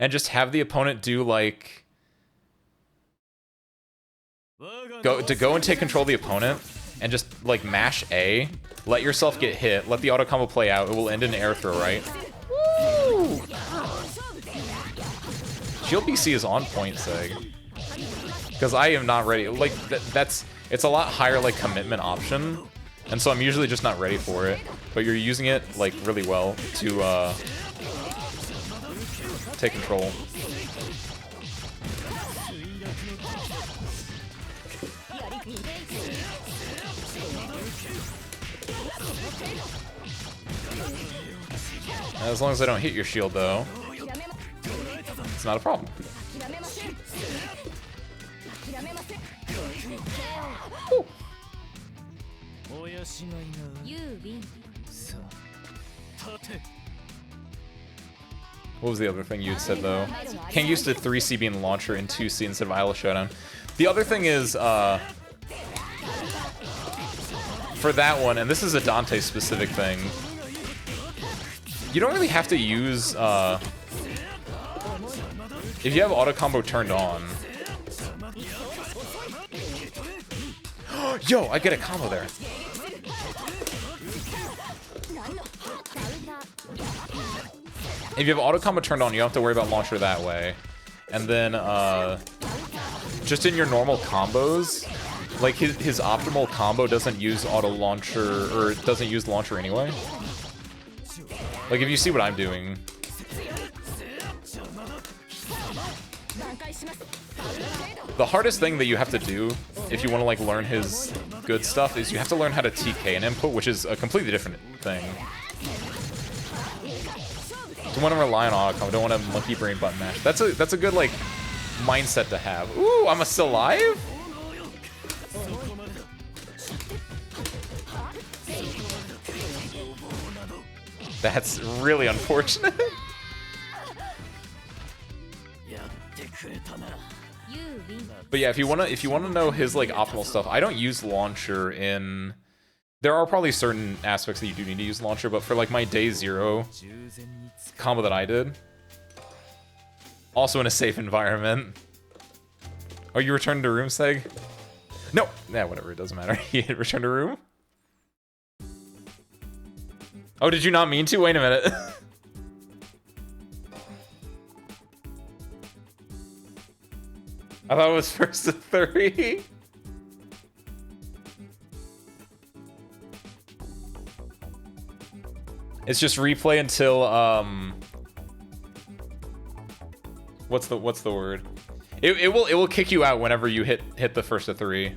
Speaker 1: And just have the opponent do like go and take control of the opponent and just like mash A, let yourself get hit, let the auto combo play out, it will end in an air throw, right? Woo! Shield BC is on point, Seg. Because I am not ready. Like, it's a lot higher, like, commitment option. And so I'm usually just not ready for it. But you're using it, like, really well to, take control. As long as I don't hit your shield, though, it's not a problem. Ooh. What was the other thing you had said, though? Can't use the 3C being launcher in 2C instead of Isle Showdown. The other thing is, for that one, and this is a Dante specific thing, you don't really have to use, if you have auto combo turned on. Yo, I get a combo there. If you have auto combo turned on, you don't have to worry about launcher that way. And then, just in your normal combos, like his optimal combo doesn't use auto launcher, or doesn't use launcher anyway. Like, if you see what I'm doing. The hardest thing that you have to do if you want to, like, learn his good stuff is you have to learn how to TK an input, which is a completely different thing. You want to rely on auto combo, don't want to monkey brain button mash. That's a good, like, mindset to have. Ooh, I'm still alive? That's really unfortunate. But yeah, if you wanna know his like optimal stuff, I don't use launcher in. There are probably certain aspects that you do need to use launcher, but for like my day 0 combo that I did, also in a safe environment. Oh, you returned to room, Seg? No, yeah, whatever, it doesn't matter. You returned to room. Oh, did you not mean to? Wait a minute. I thought it was first to 3. It's just replay until what's the word? It will kick you out whenever you hit the first to 3.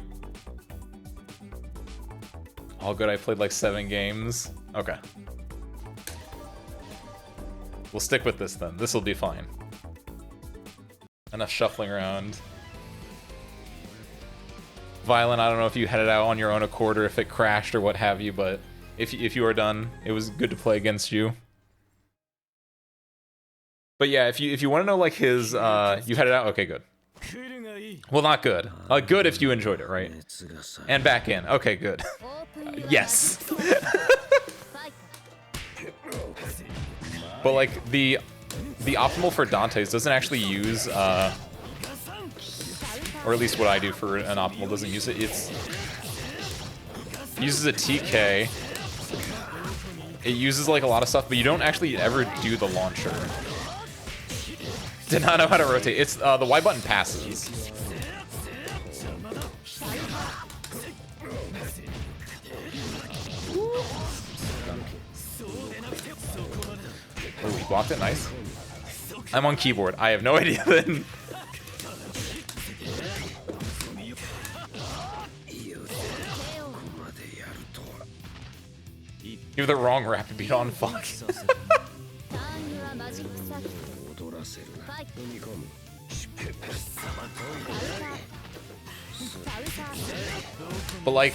Speaker 1: All good. I played like 7 games. Okay. We'll stick with this then. This will be fine. Enough shuffling around. Violent, I don't know if you headed out on your own accord or if it crashed or what have you, but if you are done, it was good to play against you. But yeah, if you want to know like his, you headed out? Okay, good. Well, not good. Good if you enjoyed it, right? And back in. Okay, good. Yes. But like the optimal for Dante's doesn't actually use or at least what I do for an optimal doesn't use it. It uses a TK. It uses like a lot of stuff, but you don't actually ever do the launcher. Did not know how to rotate. It's the Y button passes. Oh, he blocked it. Nice. I'm on keyboard. I have no idea then. You have the wrong rapid beat on. Fuck. But like,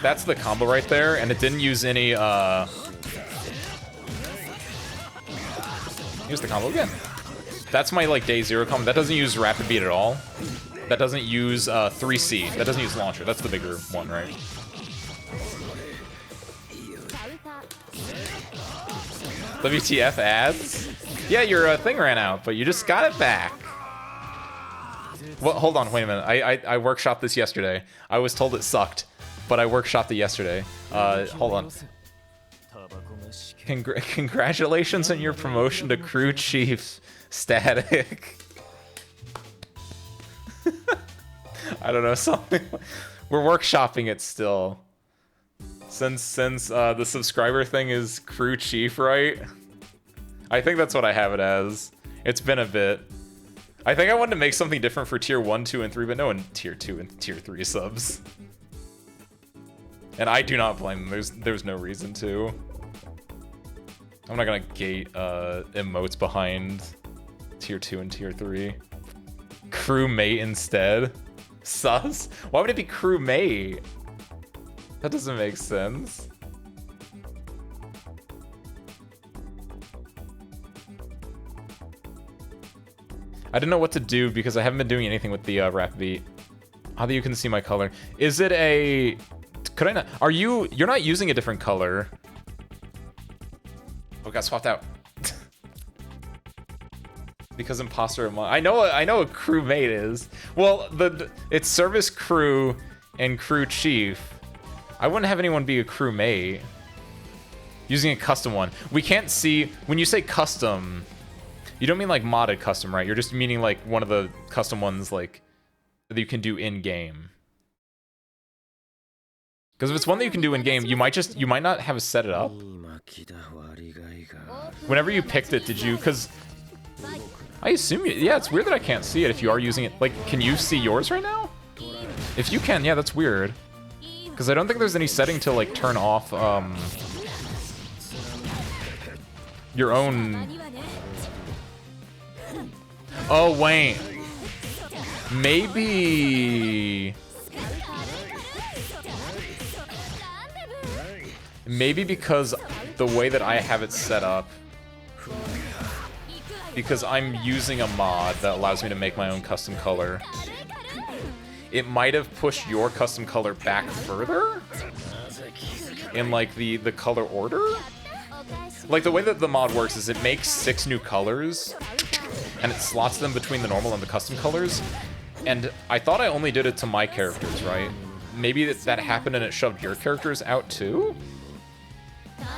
Speaker 1: that's the combo right there, and it didn't use any, here's the combo again. That's my, like, day 0 combo. That doesn't use rapid beat at all. That doesn't use, 3C. That doesn't use launcher. That's the bigger one, right? WTF ads? Yeah, your thing ran out, but you just got it back. Well, hold on, wait a minute. I workshopped this yesterday. I was told it sucked, but I workshopped it yesterday. Hold on. Congratulations on your promotion to crew chief. Static. I don't know, something. We're workshopping it still. Since the subscriber thing is crew chief, right? I think that's what I have it as. It's been a bit. I think I wanted to make something different for tier 1, 2, and 3, but no one tier 2 and tier 3 subs. And I do not blame them. There's no reason to. I'm not gonna gate emotes behind tier 2 and tier 3. Crewmate instead. Sus? Why would it be crewmate? That doesn't make sense. I didn't know what to do because I haven't been doing anything with the rap beat. How that you can see my color. Is it a... Could I not... Are you... You're not using a different color. Oh, got swapped out. Because imposter among... I know what crewmate is. Well, it's service crew and crew chief. I wouldn't have anyone be a crewmate. Using a custom one. We can't see... When you say custom... You don't mean like modded custom, right? You're just meaning like one of the custom ones like that you can do in game. Because if it's one that you can do in game, you might not have set it up. Whenever you picked it, did you? Because I assume yeah, it's weird that I can't see it if you are using it. Like, can you see yours right now? If you can, yeah, that's weird. Because I don't think there's any setting to like turn off your own. Oh, wait. Maybe because the way that I have it set up, because I'm using a mod that allows me to make my own custom color, it might have pushed your custom color back further in like the color order. Like the way that the mod works is it makes 6 new colors and it slots them between the normal and the custom colors. And I thought I only did it to my characters, right? Maybe that happened and it shoved your characters out too?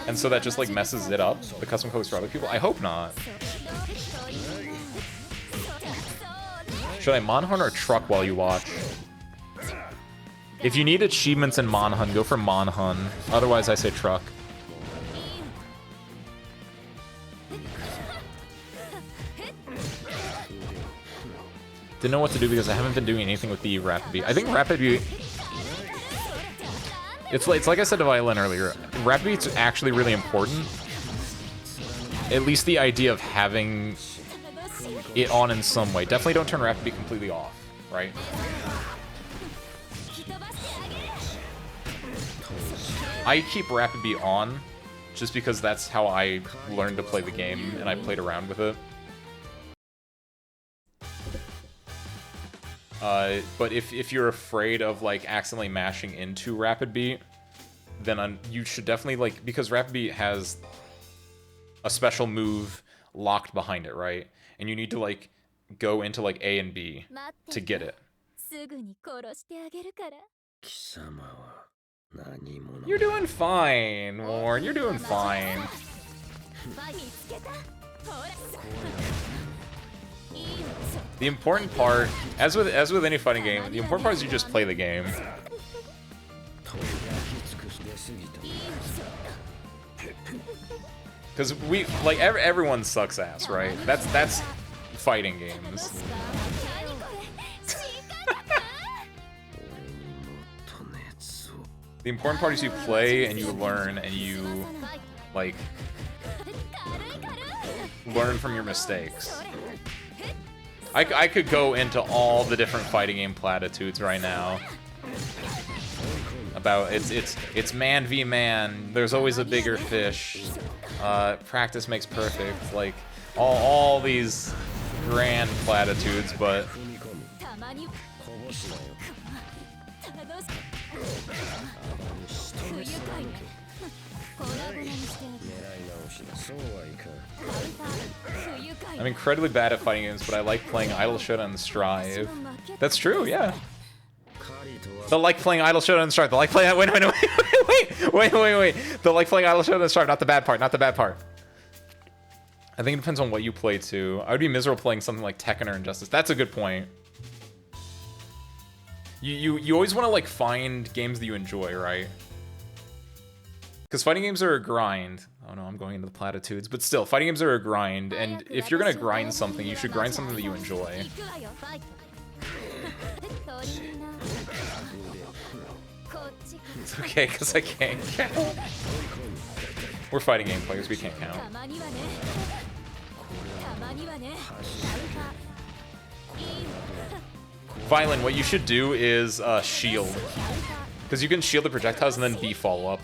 Speaker 1: And so that just like messes it up, the custom colors for other people? I hope not. Should I Monhun or Truck while you watch? If you need achievements in Monhun, go for Monhun. Otherwise I say Truck. Didn't know what to do because I haven't been doing anything with the Rapid Beat. I think Rapid Beat... It's like I said to Violin earlier. Rapid Beat's actually really important. At least the idea of having it on in some way. Definitely don't turn Rapid Beat completely off, right? I keep Rapid Beat on just because that's how I learned to play the game and I played around with it. But if you're afraid of like accidentally mashing into Rapid Beat, then you should definitely like, because Rapid Beat has a special move locked behind it, right? And you need to like go into like A and B to get it. You're doing fine, Warren. You're doing fine. The important part, as with any fighting game, the important part is you just play the game. Because everyone sucks ass, right? That's fighting games. The important part is you play and you learn and you like learn from your mistakes. I could go into all the different fighting game platitudes right now. About it's man v man. There's always a bigger fish. Practice makes perfect. Like all these grand platitudes, but I'm incredibly bad at fighting games, but I like playing Idle Showdown and Strive. That's true, yeah. They'll like playing Idle Showdown and Strive. They'll like playing... Wait. They'll like playing Idle Showdown and Strive. Not the bad part, not the bad part. I think it depends on what you play, too. I would be miserable playing something like Tekken or Injustice. That's a good point. You always want to, like, find games that you enjoy, right? Because fighting games are a grind. Oh no, I'm going into the platitudes. But still, fighting games are a grind, and if you're gonna grind something, you should grind something that you enjoy. It's okay, because I can't count. We're fighting game players, we can't count. Violin, what you should do is shield. Because you can shield the projectiles and then B follow up.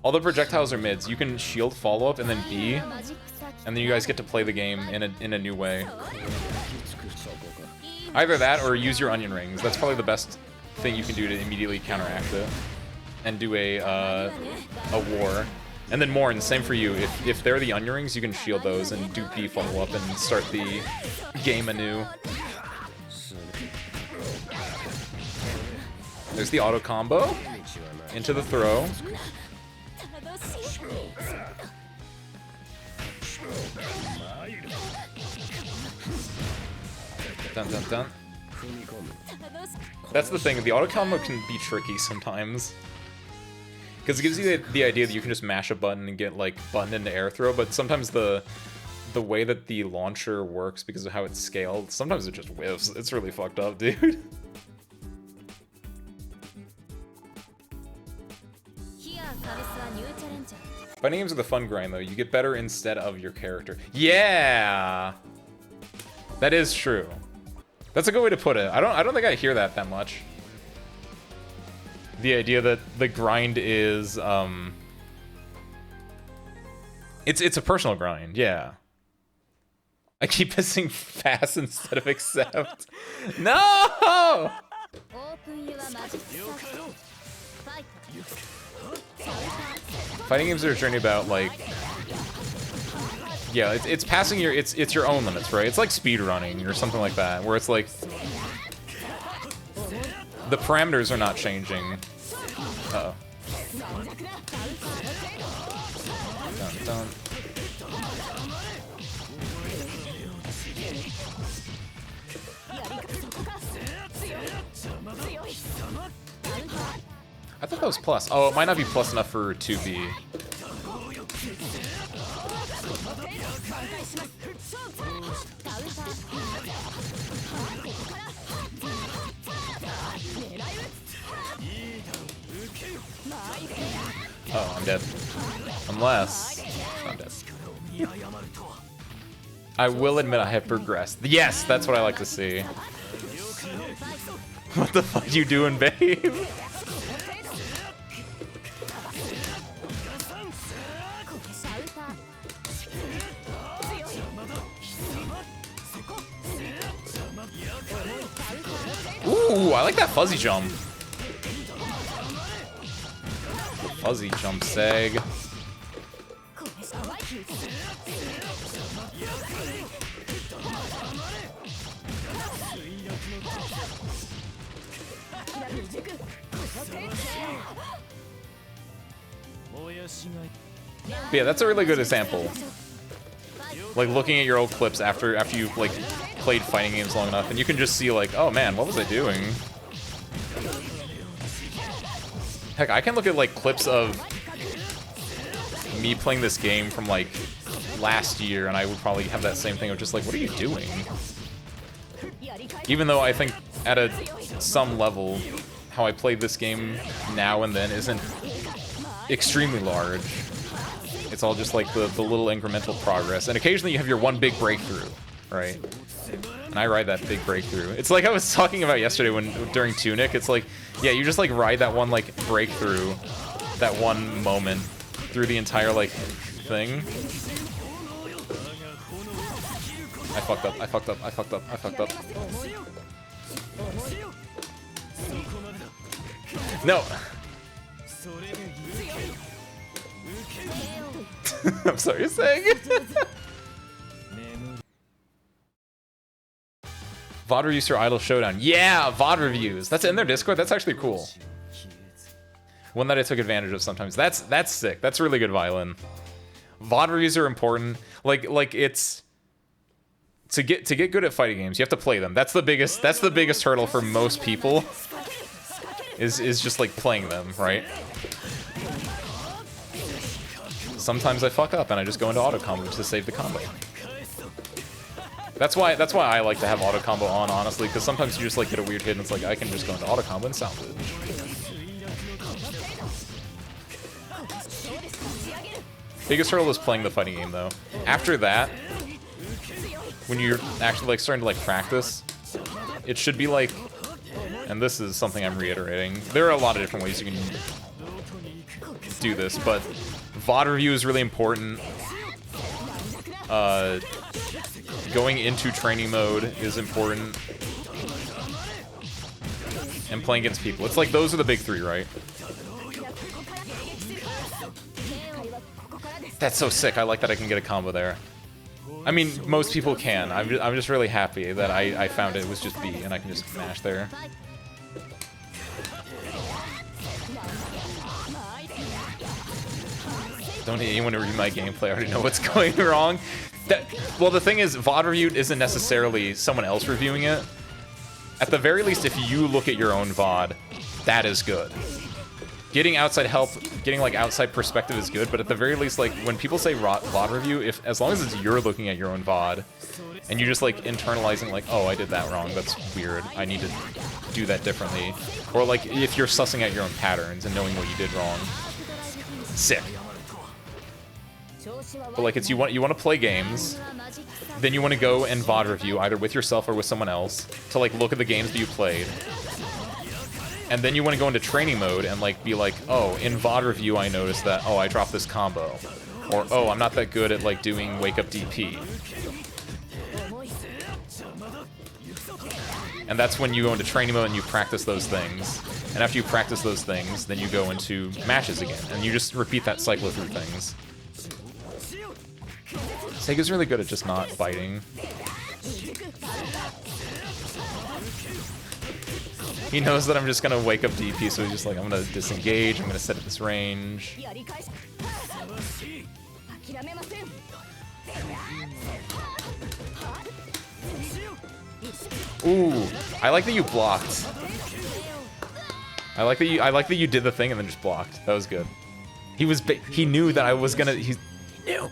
Speaker 1: All the projectiles are mids. You can shield follow up and then B, and then you guys get to play the game in a new way. Either that or use your onion rings. That's probably the best thing you can do to immediately counteract it and do a war. And then more, and same for you. If they're the onion rings, you can shield those and do B follow up and start the game anew. There's the auto combo into the throw. Dun dun dun. That's the thing, the auto combo can be tricky sometimes. Because it gives you the idea that you can just mash a button and get like button into air throw, but sometimes the way that the launcher works because of how it's scaled, sometimes it just whiffs. It's really fucked up, dude. Fighting games are the fun grind, though. You get better instead of your character. Yeah! That is true. That's a good way to put it. I don't think I hear that much. The idea that the grind is, it's a personal grind, yeah. I keep missing fast instead of accept. No! Fighting games are a journey about, like, yeah, it's passing your, it's your own limits, right? It's like speed running or something like that, where it's like, the parameters are not changing. Uh-oh. Dun, dun. I thought that was plus. Oh, it might not be plus enough for 2B. Oh, I'm dead. Unless... I'm dead. I will admit I have progressed. Yes, that's what I like to see. What the fuck you doing, babe? Ooh, I like that fuzzy jump. Fuzzy jump seg. But yeah, that's a really good example. Like looking at your old clips after you've like played fighting games long enough, and you can just see like, oh man, what was I doing? Heck, I can look at like clips of me playing this game from like last year, and I would probably have that same thing of just like, what are you doing? Even though I think at some level, how I played this game now and then isn't extremely large. It's all just like the little incremental progress, and occasionally you have your one big breakthrough, right? And I ride that big breakthrough. It's like I was talking about yesterday during Tunic. It's like, yeah, you just like ride that one like breakthrough, that one moment through the entire like thing. I fucked up. I fucked up. I fucked up. I fucked up. No. I'm sorry, you're saying. VOD reviews for Idol Showdown. Yeah, VOD reviews. That's in their Discord. That's actually cool. One that I took advantage of sometimes. That's sick. That's really good violin. VOD reviews are important. Like it's to get good at fighting games, you have to play them. That's the biggest hurdle for most people. Is just like playing them, right? Sometimes I fuck up and I just go into auto combo to save the combo. That's why I like to have auto combo on, honestly, because sometimes you just like get a weird hit and it's like I can just go into auto combo and sound good. Biggest hurdle is playing the fighting game though. After that, when you're actually like starting to like practice, it should be like, and this is something I'm reiterating, there are a lot of different ways you can do this, but VOD review is really important. Going into training mode is important. And playing against people. It's like those are the big three, right? That's so sick. I like that I can get a combo there. I mean, most people can. I'm just really happy that I found it was just B and I can just mash there. Don't need anyone to read my gameplay. I already know what's going wrong. Well, the thing is, VOD review isn't necessarily someone else reviewing it. At the very least, if you look at your own VOD, that is good. Getting outside help, getting like outside perspective is good, but at the very least, like when people say VOD review, as long as it's you're looking at your own VOD, and you're just like internalizing like, oh, I did that wrong, that's weird, I need to do that differently. Or like if you're sussing out your own patterns and knowing what you did wrong. Sick. But like it's you want to play games, then you want to go and VOD review either with yourself or with someone else to like look at the games that you played. And then you want to go into training mode and like be like, oh, in VOD review I noticed that, oh, I dropped this combo. Or, oh, I'm not that good at like doing wake up DP. And that's when you go into training mode and you practice those things. And after you practice those things, then you go into matches again. And you just repeat that cycle through things. Sega's really good at just not fighting. He knows that I'm just gonna wake up DP, so he's just like, I'm gonna disengage, I'm gonna set at this range. Ooh, I like that you blocked. I like that you did the thing and then just blocked. That was good. He knew that I was gonna. He knew.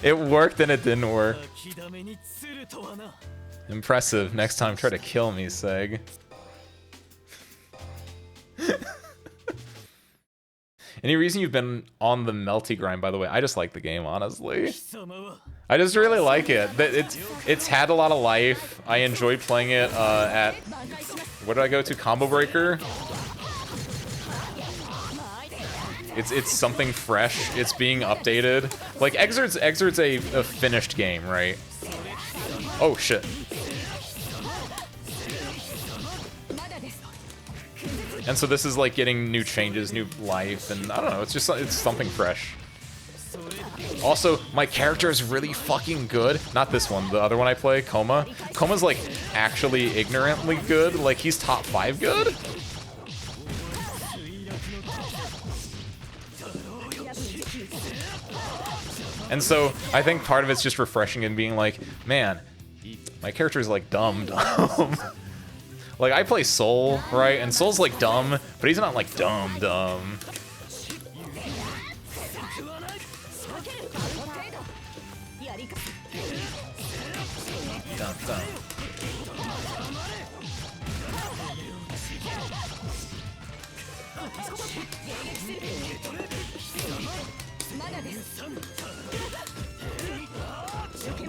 Speaker 1: It worked and it didn't work. Impressive. Next time, try to kill me, Seg. Any reason you've been on the Melty grind, by the way? I just like the game, honestly. I just really like it. It's had a lot of life. I enjoyed playing it at... Where did I go to? Combo Breaker? It's something fresh. It's being updated. Like, Exert's a finished game, right? Oh, shit. And so this is like getting new changes, new life, and I don't know, it's something fresh. Also, my character is really fucking good. Not this one, the other one I play, Coma. Coma's like actually ignorantly good. Like, he's top 5 good. And so I think part of it's just refreshing and being like, man, my character is like dumb. Like, I play Soul, right? And Soul's like dumb, but he's not like dumb. Dumb.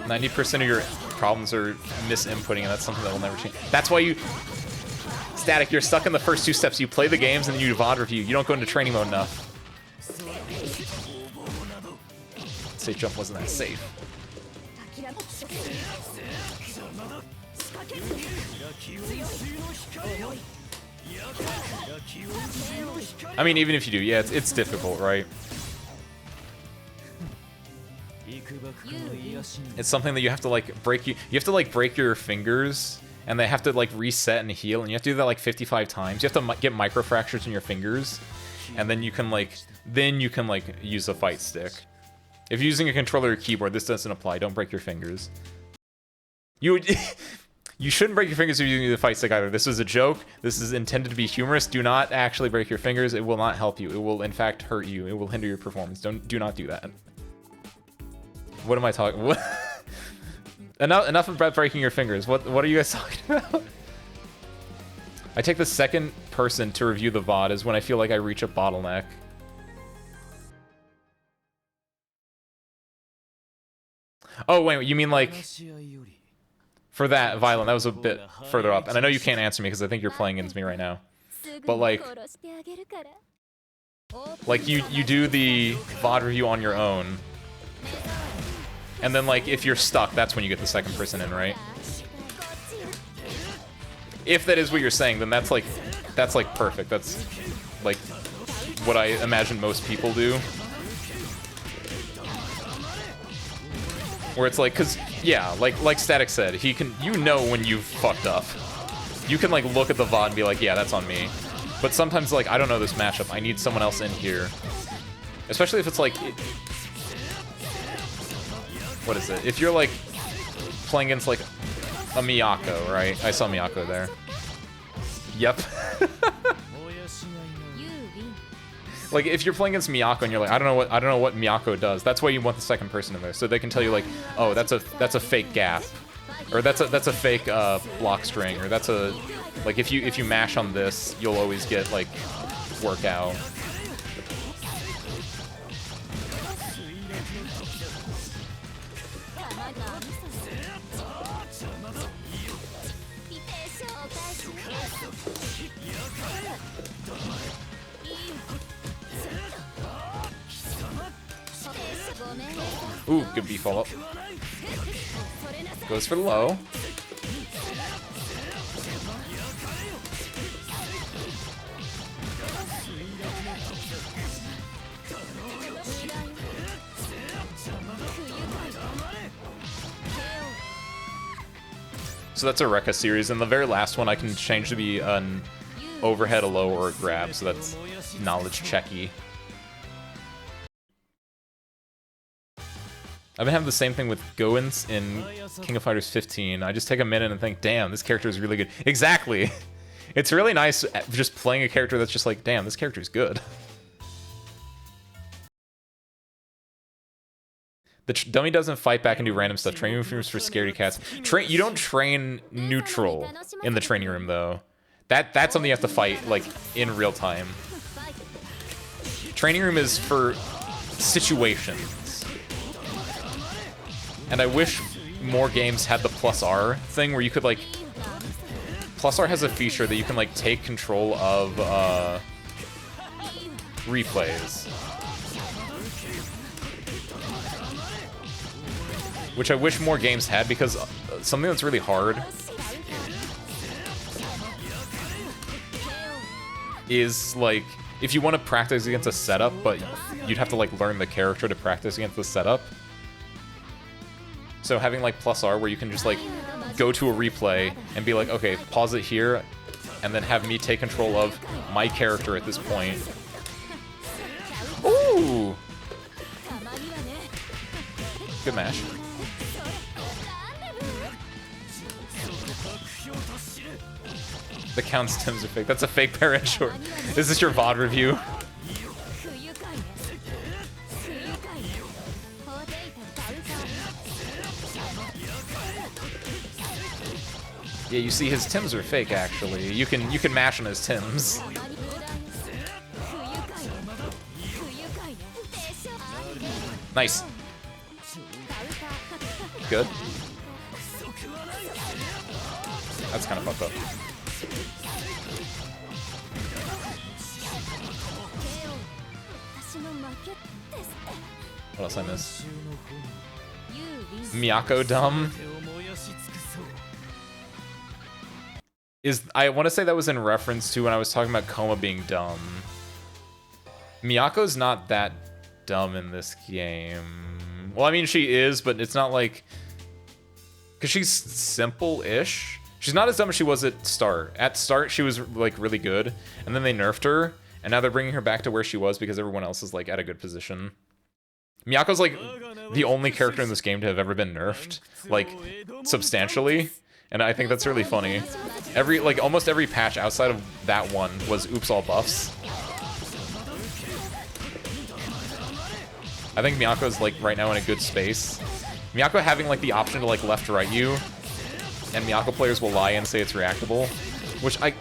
Speaker 1: 90% of your problems are misinputting, and that's something that will never change. That's why you... Static, you're stuck in the first 2 steps. You play the games, and then you VOD review. You don't go into training mode enough. Safe jump wasn't that safe. I mean, even if you do, yeah, it's difficult, right? It's something that you have to like break. You have to like break your fingers, and they have to like reset and heal, and you have to do that like 55 times. You have to get microfractures in your fingers, and then you can like use a fight stick. If you're using a controller or keyboard, this doesn't apply. Don't break your fingers. You shouldn't break your fingers if you're using the fight stick either. This is a joke. This is intended to be humorous. Do not actually break your fingers. It will not help you. It will in fact hurt you. It will hinder your performance. Do not do that. What am I talking? What? Enough about breaking your fingers. What are you guys talking about? I take the second person to review the VOD is when I feel like I reach a bottleneck. Oh wait, you mean like for that Violent? That was a bit further up, and I know you can't answer me because I think you're playing against me right now. But like you do the VOD review on your own. And then, like, if you're stuck, that's when you get the second person in, right? If that is what you're saying, then that's like perfect. That's like what I imagine most people do. Where it's like, cause yeah, like Static said, you know when you've fucked up. You can like look at the VOD and be like, yeah, that's on me. But sometimes like I don't know this matchup. I need someone else in here, especially if it's like. What is it? If you're like playing against like a Miyako, right? I saw Miyako there. Yep. Like if you're playing against Miyako and you're like, I don't know what Miyako does. That's why you want the second person in there, so they can tell you like, oh, that's a fake gap, or that's a fake block string, or that's a like if you mash on this, you'll always get like workout. Ooh, good B follow-up. Goes for the low. So that's a Rekka series, and the very last one I can change to be an overhead, a low, or a grab, so that's knowledge checky. I've been having the same thing with Goins in King of Fighters 15. I just take a minute and think, damn, this character is really good. Exactly! It's really nice just playing a character that's just like, damn, this character is good. The dummy doesn't fight back and do random stuff. Training rooms for scaredy cats. You don't train neutral in the training room, though. That's something you have to fight, like, in real time. Training room is for situations. And I wish more games had the plus R thing where you could, like... Plus R has a feature that you can, like, take control of, replays. Which I wish more games had, because something that's really hard is, like, if you want to practice against a setup, but you'd have to, like, learn the character to practice against the setup. So having, like, plus R where you can just, like, go to a replay and be like, okay, pause it here, and then have me take control of my character at this point. Ooh! Good mash. The counts Tim's are fake. That's a fake parent short. Is this your VOD review? Yeah, you see his Tims are fake actually. You can mash on his Tims. Nice. Good. That's kind of fucked up. What else I miss? Miyako dumb. I want to say that was in reference to when I was talking about Coma being dumb. Miyako's not that dumb in this game. Well, I mean, she is, but it's not like... Because she's simple-ish. She's not as dumb as she was at start. At start, she was, like, really good. And then they nerfed her. And now they're bringing her back to where she was because everyone else is, like, at a good position. Miyako's, like, the only character in this game to have ever been nerfed. Like, substantially. And I think that's really funny. Almost every patch outside of that one was oops all buffs. I think Miyako's, like, right now in a good space. Miyako having, like, the option to, like, left to right you, and Miyako players will lie and say it's reactable, which I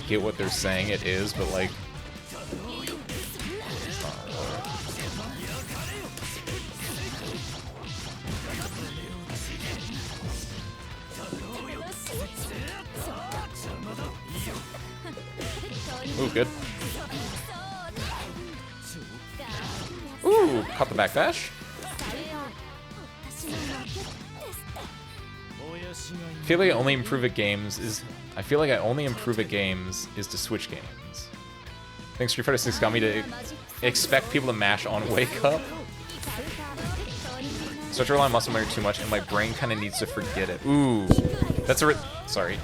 Speaker 1: get what they're saying it is, but, like... Ooh, good. Ooh, caught the backdash. I feel like I only improve at games is to switch games. I think Street Fighter 6 got me to expect people to mash on wake up. Start to rely on muscle memory too much, and my brain kind of needs to forget it. Ooh, that's sorry.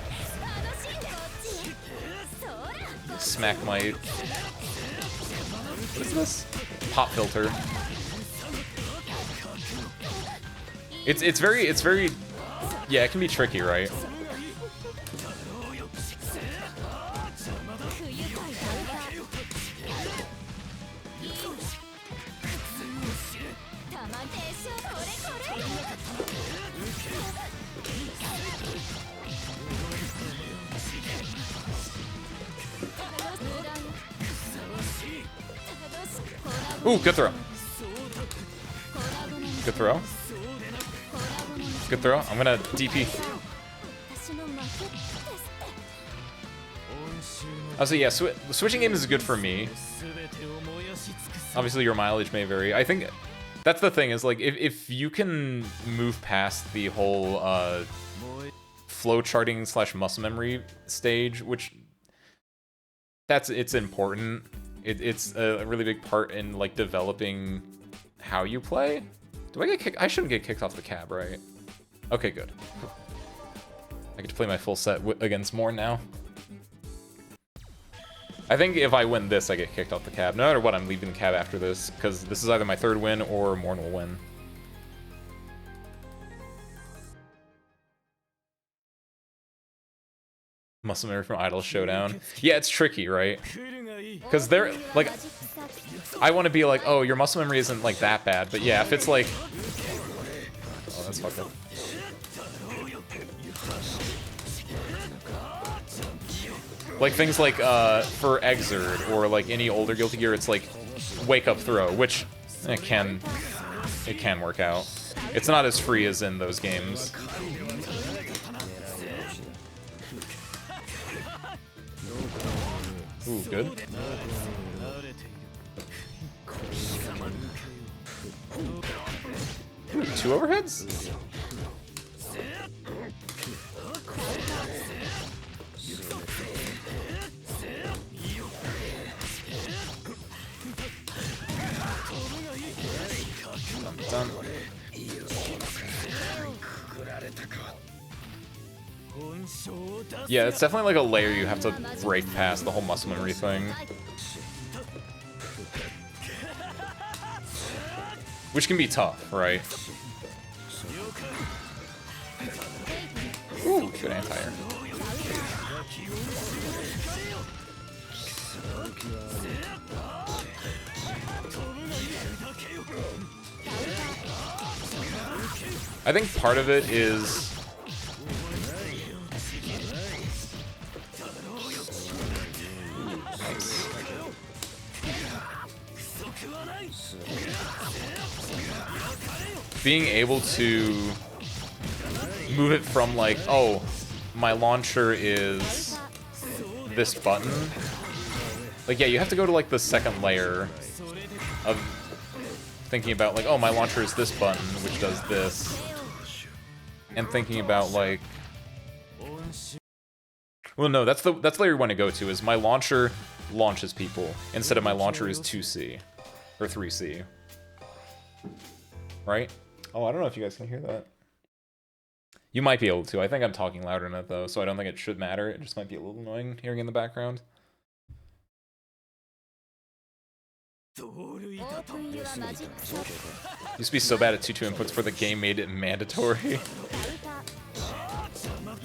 Speaker 1: Smack my... What is this? Pop filter. It's very... Yeah, it can be tricky, right? Ooh, good throw. Good throw. Good throw. I'm gonna DP. So yeah, switching games is good for me. Obviously, your mileage may vary. I think that's the thing is like if you can move past the whole flow charting / muscle memory stage, which it's important. It's a really big part in like developing how you play. Do I get kicked? I shouldn't get kicked off the cab, right? Okay, good. I get to play my full set against Morn now. I think if I win this, I get kicked off the cab. No matter what, I'm leaving the cab after this, because this is either my third win or Morn will win. Muscle memory from Idol Showdown. Yeah, it's tricky, right? Because they're, like... I want to be like, oh, your muscle memory isn't, like, that bad. But yeah, if it's like... Oh, that's fucked up. Like things like for Exert or like any older Guilty Gear, it's like wake up throw, which it can work out. It's not as free as in those games. Ooh, good. Ooh, 2 overheads? Done. Yeah, it's definitely like a layer you have to break past, the whole muscle memory thing. Which can be tough, right? Ooh, good anti-air. I think part of it is being able to move it from like, oh, my launcher is this button. Like, yeah, you have to go to like the second layer of thinking about like, oh, my launcher is this button, which does this. And thinking about like Well, no, that's the layer you want to go to, is my launcher launches people, instead of my launcher is 2C. Or 3C. Right? Oh, I don't know if you guys can hear that. You might be able to. I think I'm talking louder than that, though, so I don't think it should matter. It just might be a little annoying hearing in the background. Used to be so bad at 2-2 inputs for the game made it mandatory.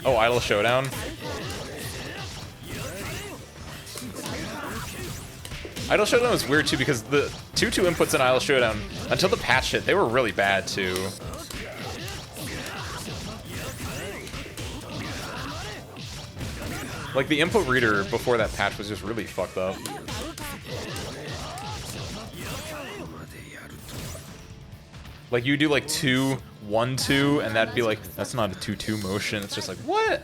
Speaker 1: Oh, Idle Showdown. Idle Showdown was weird too because the 2-2 inputs in Idle Showdown, until the patch hit, they were really bad too. Like the input reader before that patch was just really fucked up. Like you do like 2-1-2 and that'd be like, that's not a 2-2 motion. It's just like, what?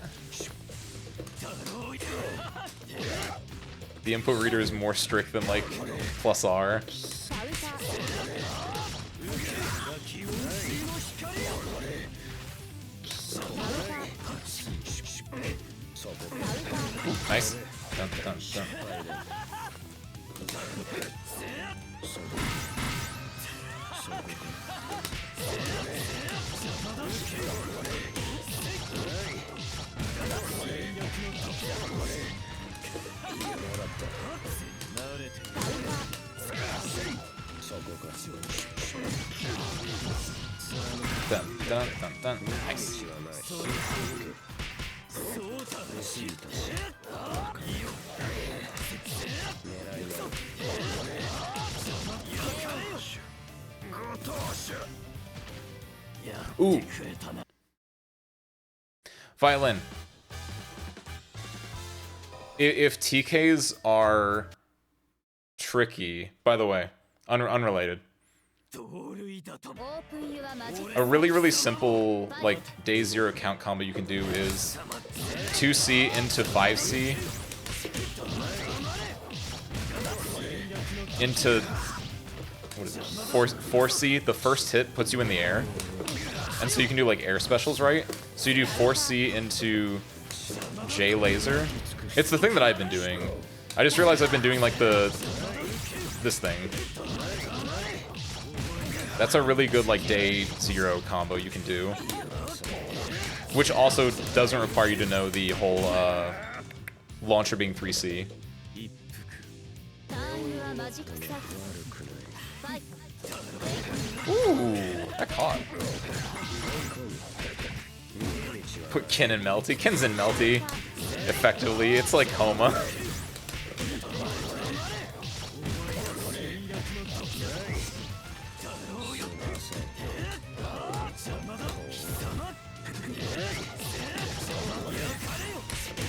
Speaker 1: The input reader is more strict than like plus R. Ooh, nice. Dun, dun, dun. Dun, dun, dun, dun. Nice. Ooh. Violin. If TKs are tricky, by the way, unrelated. A really simple like day 0 count combo you can do is 2C into 5C into what is it? 4C. The first hit puts you in the air, and so you can do like air specials, right? So you do 4C into J laser. It's the thing that I've been doing. I just realized I've been doing like this thing. That's a really good like day 0 combo you can do, which also doesn't require you to know the whole launcher being 3C. Ooh, that caught. Put Ken in Melty. Ken's in Melty. Effectively, it's like Coma.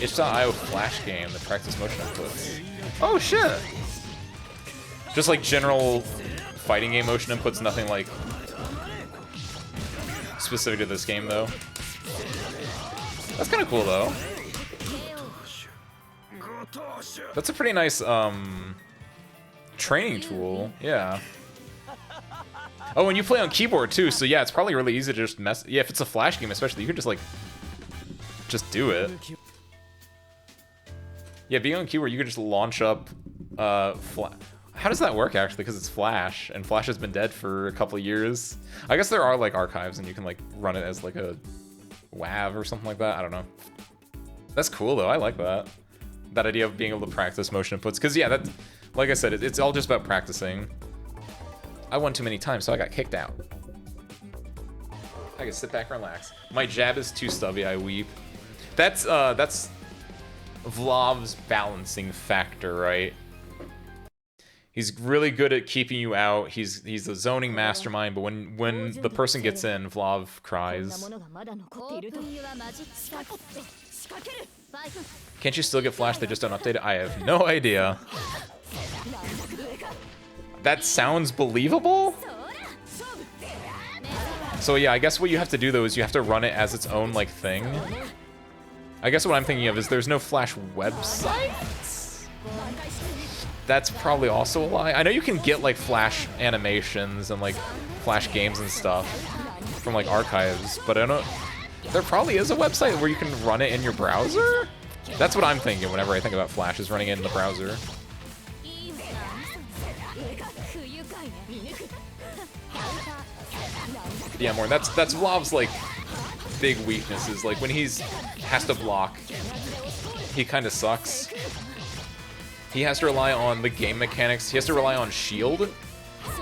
Speaker 1: itch.io flash game that practice motion inputs. Oh shit! Just like general fighting game motion inputs, nothing like specific to this game though. That's kind of cool though. That's a pretty nice training tool, yeah. Oh, and you play on keyboard too, so yeah, it's probably really easy to just mess. Yeah, if it's a flash game especially, you can just like do it. Yeah, being on keyboard, you can just launch up how does that work actually? Because it's Flash, and Flash has been dead for a couple of years. I guess there are like archives, and you can like run it as like a WAV or something like that. I don't know. That's cool though. I like that. That idea of being able to practice motion inputs. Because yeah, that, like I said, it's all just about practicing. I won too many times, so I got kicked out. I can sit back and relax. My jab is too stubby. I weep. That's Vlov's balancing factor, right? He's really good at keeping you out. He's a zoning mastermind, but when the person gets in, Vlov cries. Can't you still get Flash? They just don't update it? I have no idea. That sounds believable? So yeah, I guess what you have to do though is you have to run it as its own like thing. I guess what I'm thinking of is there's no Flash websites? That's probably also a lie. I know you can get like Flash animations and like Flash games and stuff from like archives, but I don't know. There probably is a website where you can run it in your browser? That's what I'm thinking whenever I think about flashes running it in the browser. Yeah, more. That's Vlov's like big weaknesses. Like when has to block, he kind of sucks. He has to rely on the game mechanics. He has to rely on shield,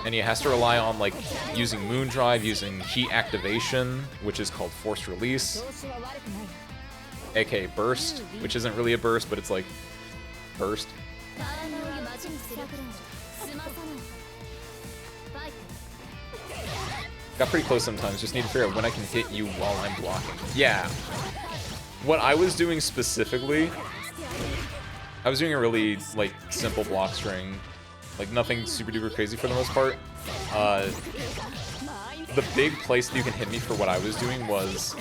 Speaker 1: and he has to rely on like using Moondrive, using heat activation, which is called forced release, aka burst, which isn't really a burst, but it's like burst. Got pretty close sometimes, just need to figure out when I can hit you while I'm blocking. Yeah. What I was doing specifically, I was doing a really, like, simple block string. Like, nothing super duper crazy for the most part. The big place that you can hit me for what I was doing was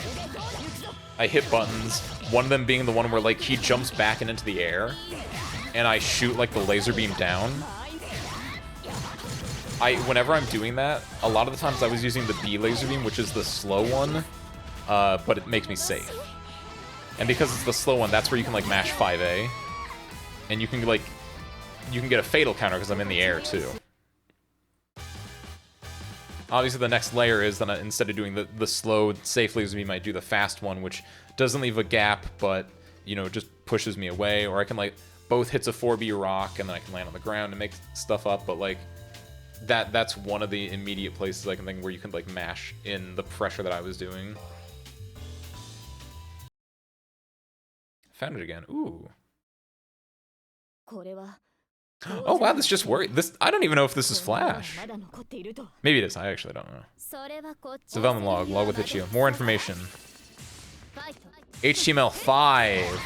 Speaker 1: I hit buttons, one of them being the one where, like, he jumps back and into the air, and I shoot, like, the laser beam down. Whenever I'm doing that, a lot of the times I was using the B laser beam, which is the slow one, but it makes me safe. And because it's the slow one, that's where you can, like, mash 5A. And you can, like, you can get a fatal counter because I'm in the air, too. Obviously, the next layer is that instead of doing the slow, safe laser beam, I do the fast one, which doesn't leave a gap, but, you know, just pushes me away. Or I can, like, both hits a 4B rock, and then I can land on the ground and make stuff up, but, like, that's one of the immediate places I can think where you can, like, mash in the pressure that I was doing. Found it again. Ooh. Oh wow, this just worked. I don't even know if this is Flash. Maybe it is. I actually don't know. Development log with Ichio. More information. HTML5.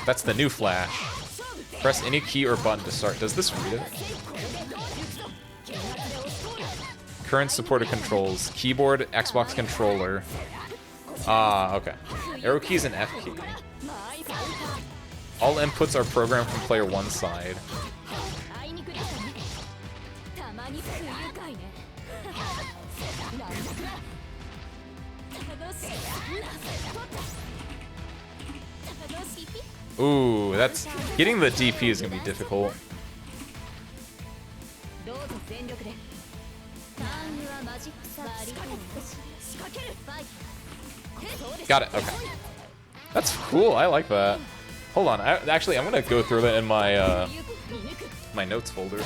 Speaker 1: That's the new Flash. Press any key or button to start. Does this read it? Current supported controls. Keyboard, Xbox controller. Ah, okay. Arrow keys and F key. All inputs are programmed from player 1's side. Ooh, that's... Getting the DP is gonna be difficult. Got it, okay. That's cool, I like that. Hold on, actually, I'm gonna go through that in my my notes folder.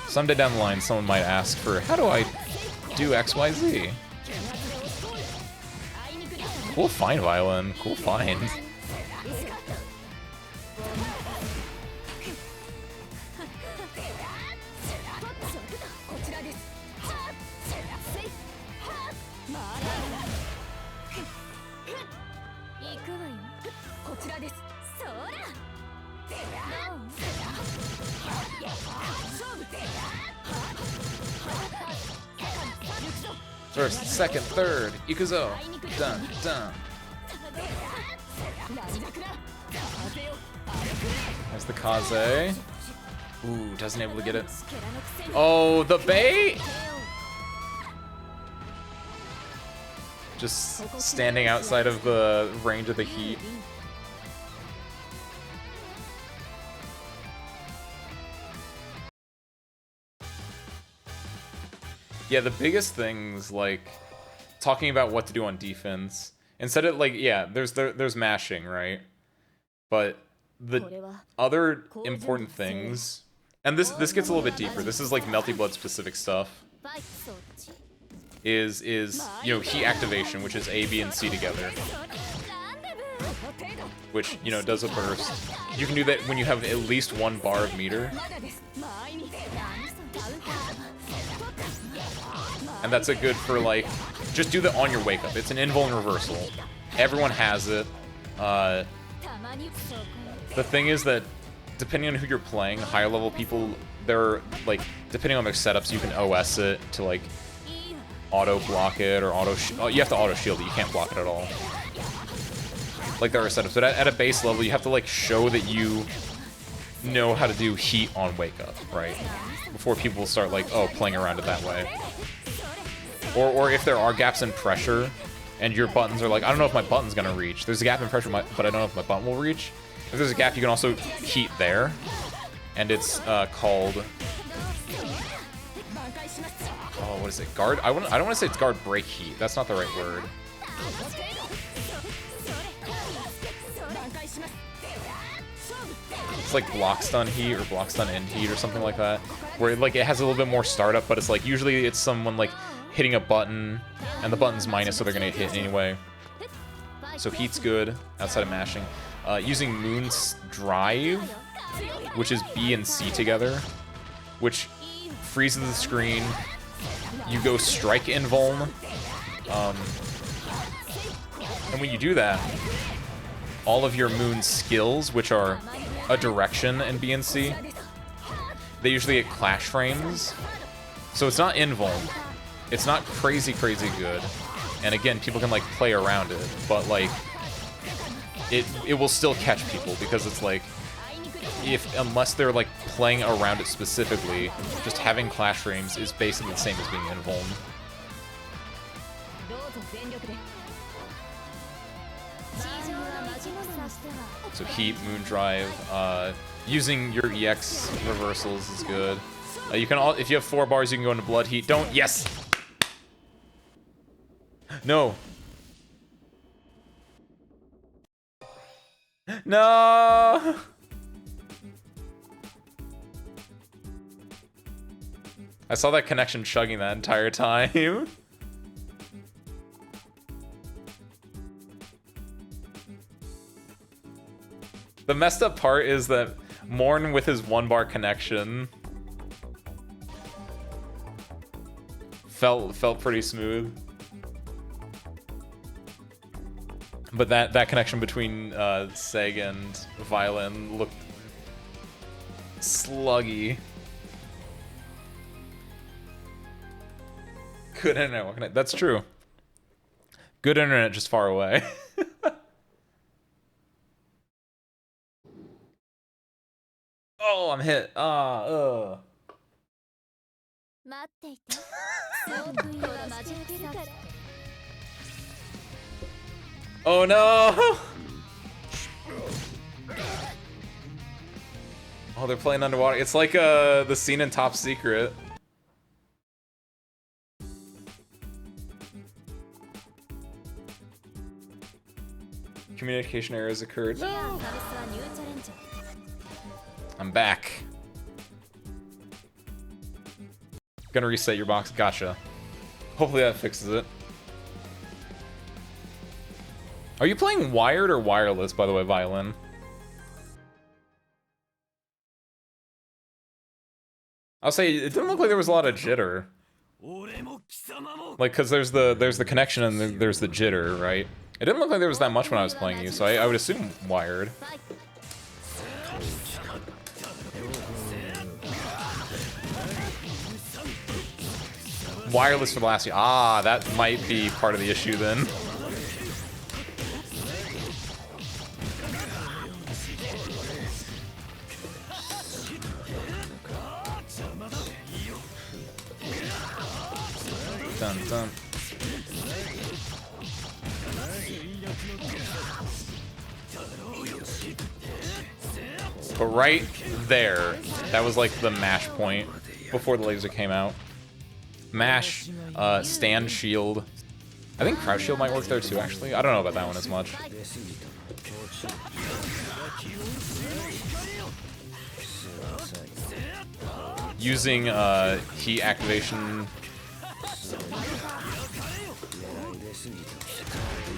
Speaker 1: Someday down the line, someone might ask for, how do I do XYZ? Cool find, Violin. Cool find. First, second, third, Ikuzo. Dun, dun. There's the Kaze. Ooh, doesn't able to get it. Oh, the bait! Just standing outside of the range of the heat. Yeah, the biggest things, like, talking about what to do on defense. Instead of, like, yeah, there's mashing, right? But the other important things, and this gets a little bit deeper. This is, like, Melty Blood specific stuff. Is you know, heat activation, which is A, B, and C together. Which, you know, does a burst. You can do that when you have at least 1 bar of meter. And that's a good for, like, just do that on your wake up. It's an invuln reversal. Everyone has it. The thing is that depending on who you're playing, higher level people, they're, like, depending on their setups, you can OS it to, like, auto block it or you have to auto shield it. You can't block it at all. Like, there are setups, but at a base level, you have to, like, show that you know how to do heat on wake up, right? Before people start, like, oh, playing around it that way. Or if there are gaps in pressure, and your buttons are like, I don't know if my button's gonna reach. There's a gap in pressure, but I don't know if my button will reach. If there's a gap, you can also heat there, and it's called... Oh, what is it? Guard? I don't want to say it's guard break heat. That's not the right word. It's like block stun heat or block stun end heat or something like that, where like it has a little bit more startup, but it's like usually it's someone like hitting a button, and the button's minus, so they're gonna hit anyway. So heat's good outside of mashing. Using Moon's drive, which is B and C together, which freezes the screen. You go strike invuln, and when you do that, all of your Moon skills, which are a direction in B and C, they usually get clash frames. So it's not invuln. It's not crazy good. And again, people can like play around it, but like it will still catch people because it's like unless they're like playing around it specifically, just having clash frames is basically the same as being invuln. So heat, moon drive, using your EX reversals is good. You can if you have 4 bars, you can go into blood heat. Don't yes. No. No. I saw that connection chugging that entire time. The messed up part is that Morn with his 1-bar connection felt pretty smooth. But that connection between Seg and Violin looked sluggy. Good internet, what can I... That's true. Good internet, just far away. Oh, I'm hit. Oh no! Oh, they're playing underwater. It's like the scene in Top Secret. Communication errors occurred. No. I'm back. Gonna reset your box. Gotcha. Hopefully that fixes it. Are you playing wired or wireless, by the way, Violin? I'll say it didn't look like there was a lot of jitter. Like, cause there's the connection and there's the jitter, right? It didn't look like there was that much when I was playing you, so I would assume wired. Wireless for the last year. Ah, that might be part of the issue then. Dun, dun. But right there, that was like the mash point before the laser came out. Mash, stand shield. I think crouch shield might work there too, actually. I don't know about that one as much. Using heat activation.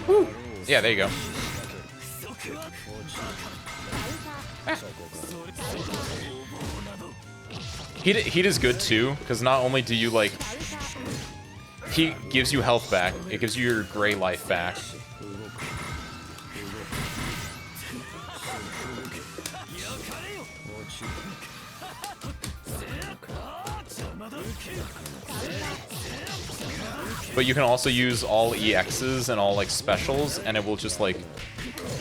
Speaker 1: Woo. Yeah, there you go. Ah. Heat is good too, because not only do you like... Heat gives you health back, it gives you your gray life back. But you can also use all EXs and all like specials, and it will just like,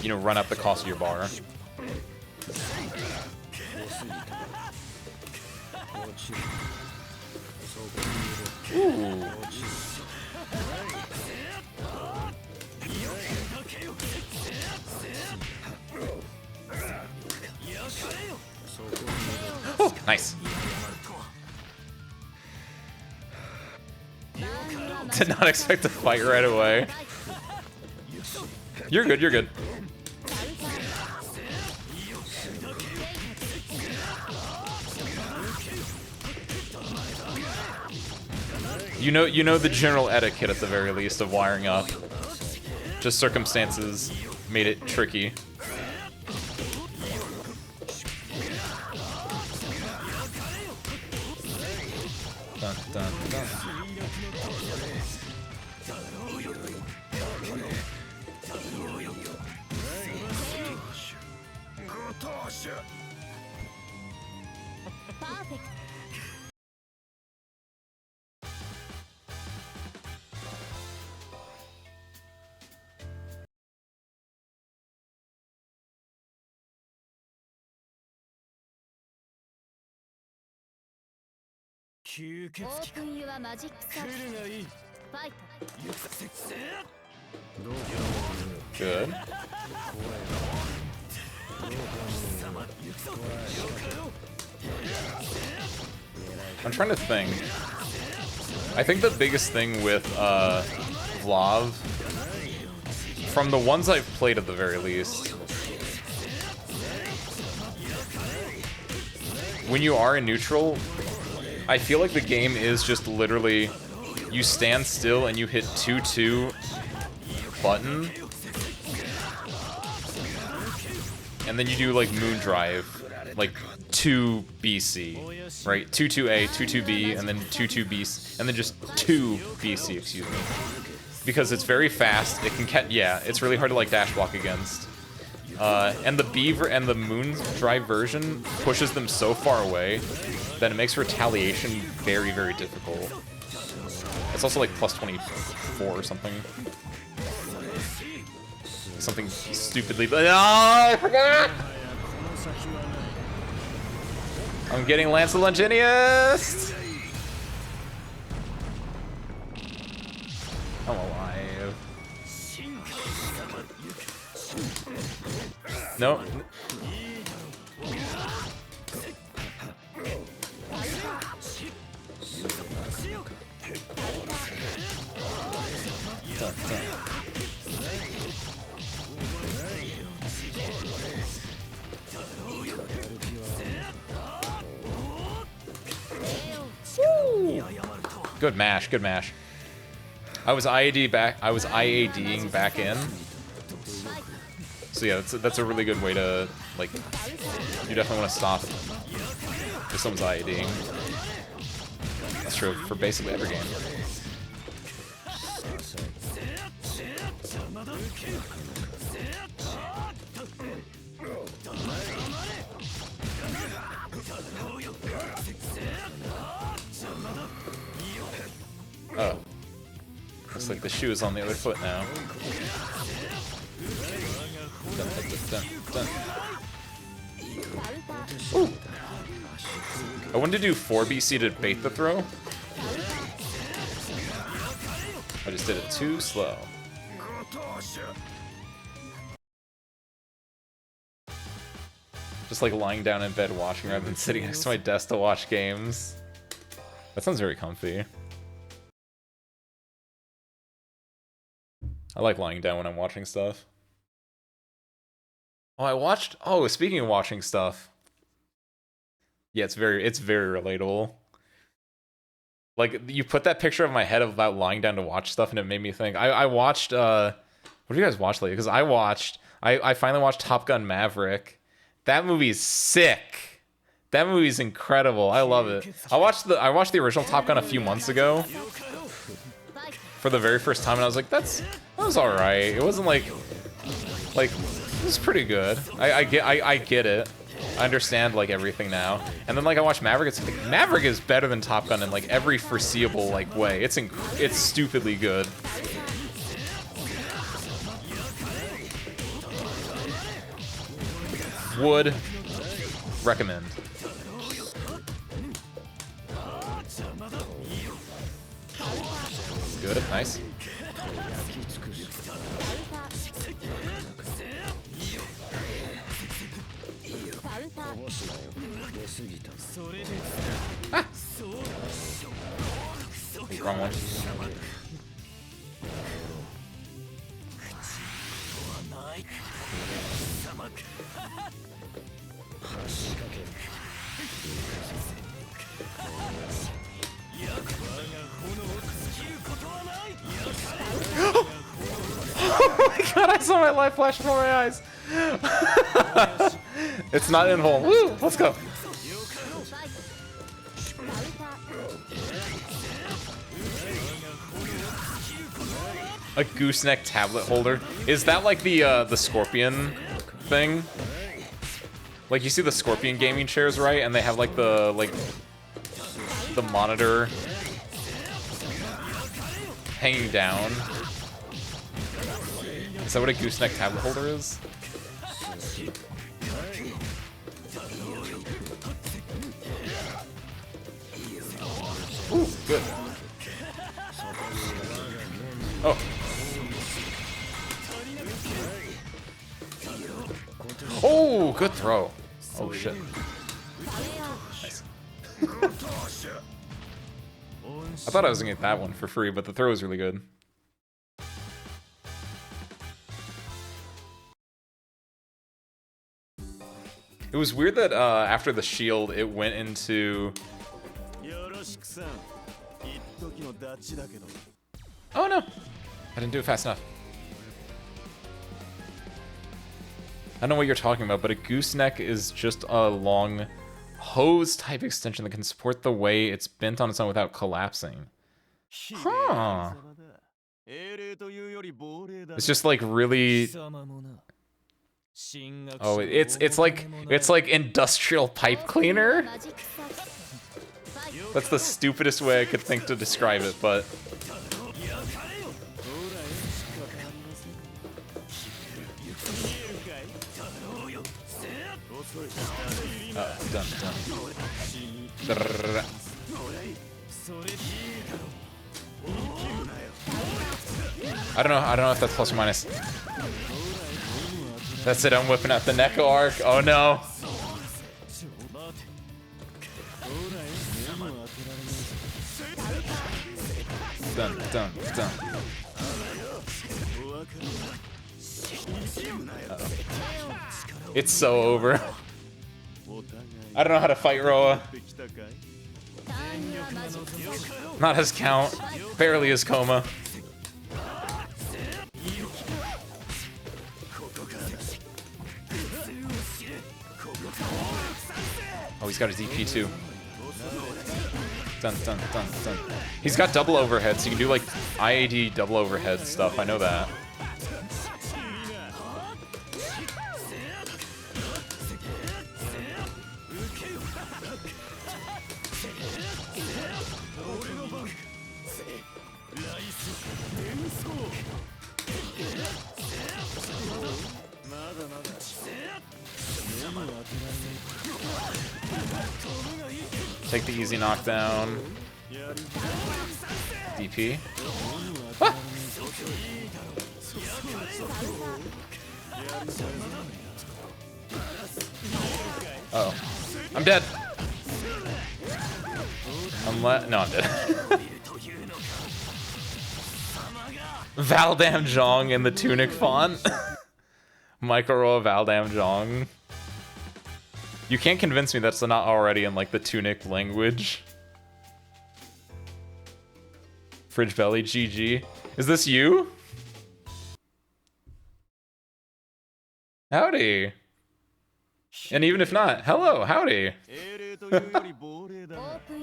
Speaker 1: you know, run up the cost of your bar. Ooh. Nice. Did not expect to fight right away. You're good, you're good. You know the general etiquette at the very least of wiring up. Just circumstances made it tricky. Dun, dun, dun. Good. I'm trying to think. I think the biggest thing with Vlav, from the ones I've played at the very least, when you are in neutral, I feel like the game is just literally you stand still and you hit 2-2 button, and then you do like moon drive, like 2 BC, right? 2-2A, 2-2B, and then 2-2B, and then just 2 BC, excuse me. Because it's very fast, it can catch, yeah, it's really hard to like dash block against. And the Beaver and the Moon Drive version pushes them so far away that it makes retaliation very, very difficult. It's also like plus 24 or something. Something stupidly, but oh, I forgot! I'm getting Lance the Longinius! I'm alive. No. Dun, dun. Good mash, good mash. I was IADing back in. So yeah, that's a really good way to, like, you definitely want to stop if someone's IADing. That's true for basically every game. Oh. Looks like the shoe is on the other foot now. Dun, dun, dun, dun. Ooh. I wanted to do 4 BC to bait the throw. I just did it too slow. Just like lying down in bed watching rather than sitting next to my desk to watch games. That sounds very comfy. I like lying down when I'm watching stuff. Oh, speaking of watching stuff. Yeah, it's very relatable. Like, you put that picture of my head about lying down to watch stuff, and it made me think. I watched, what did you guys watch lately? Because I finally watched Top Gun Maverick. That movie's sick. That movie's incredible. I love it. I watched the original Top Gun a few months ago for the very first time, and I was like, that was all right. It wasn't like it was pretty good. I get it. I understand like everything now. And then like I watched Maverick. It's like, Maverick is better than Top Gun in like every foreseeable like way. It's stupidly good. Would recommend. Good, nice. Ah. Wrong one. Oh my god, I saw my life flash before my eyes. It's not in hole. Woo, let's go. A gooseneck tablet holder. Is that like the Scorpion thing? Like you see the Scorpion gaming chairs, right? And they have like the monitor hanging down. Is that what a gooseneck tablet holder is? Ooh, good. Oh. Oh, good throw. Oh shit. Nice. I thought I was gonna get that one for free, but the throw was really good. It was weird that after the shield, it went into... Oh no! I didn't do it fast enough. I don't know what you're talking about, but a gooseneck is just a long hose type extension that can support the way it's bent on its own without collapsing. Huh. It's just like really... Oh, it's like industrial pipe cleaner. That's the stupidest way I could think to describe it, but done. I don't know if that's plus or minus. That's it, I'm whipping out the Neko arc. Oh no. Done. It's so over. I don't know how to fight Roa. Not his count. Barely his coma. Oh, he's got his EP too. Done. He's got double overhead, so you can do like IAD double overhead stuff. I know that. Take the easy knockdown. DP. Ah! Uh oh. I'm dead. No, I'm dead. Valdam Jong in the Tunic font. Micro Valdam Jong. You can't convince me that's not already in like the Tunic language. Fridge Belly, GG. Is this you? Howdy. And even if not, hello, howdy.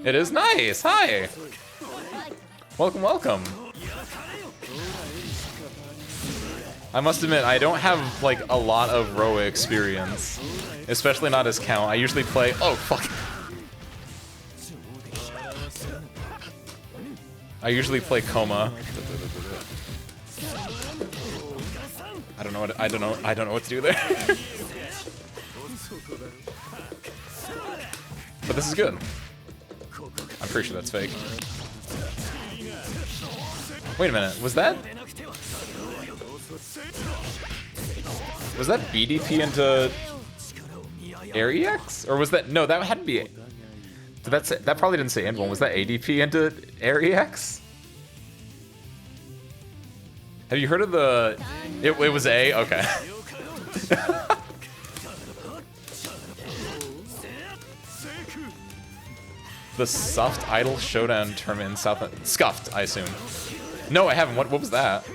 Speaker 1: It is nice, hi. Welcome. I must admit, I don't have like a lot of Roa experience. Especially not as count. I usually play... Oh, fuck. I usually play Coma. I don't know what to do there. But this is good. I'm pretty sure that's fake. Wait a minute, was that BDP into Air EX? Or was that... No, that had to be... That probably didn't say end one. Was that ADP into Air EX? Have you heard of the... It was A? Okay. The Suffed Idol Showdown tournament in South... Scuffed, I assume. No, I haven't. What was that?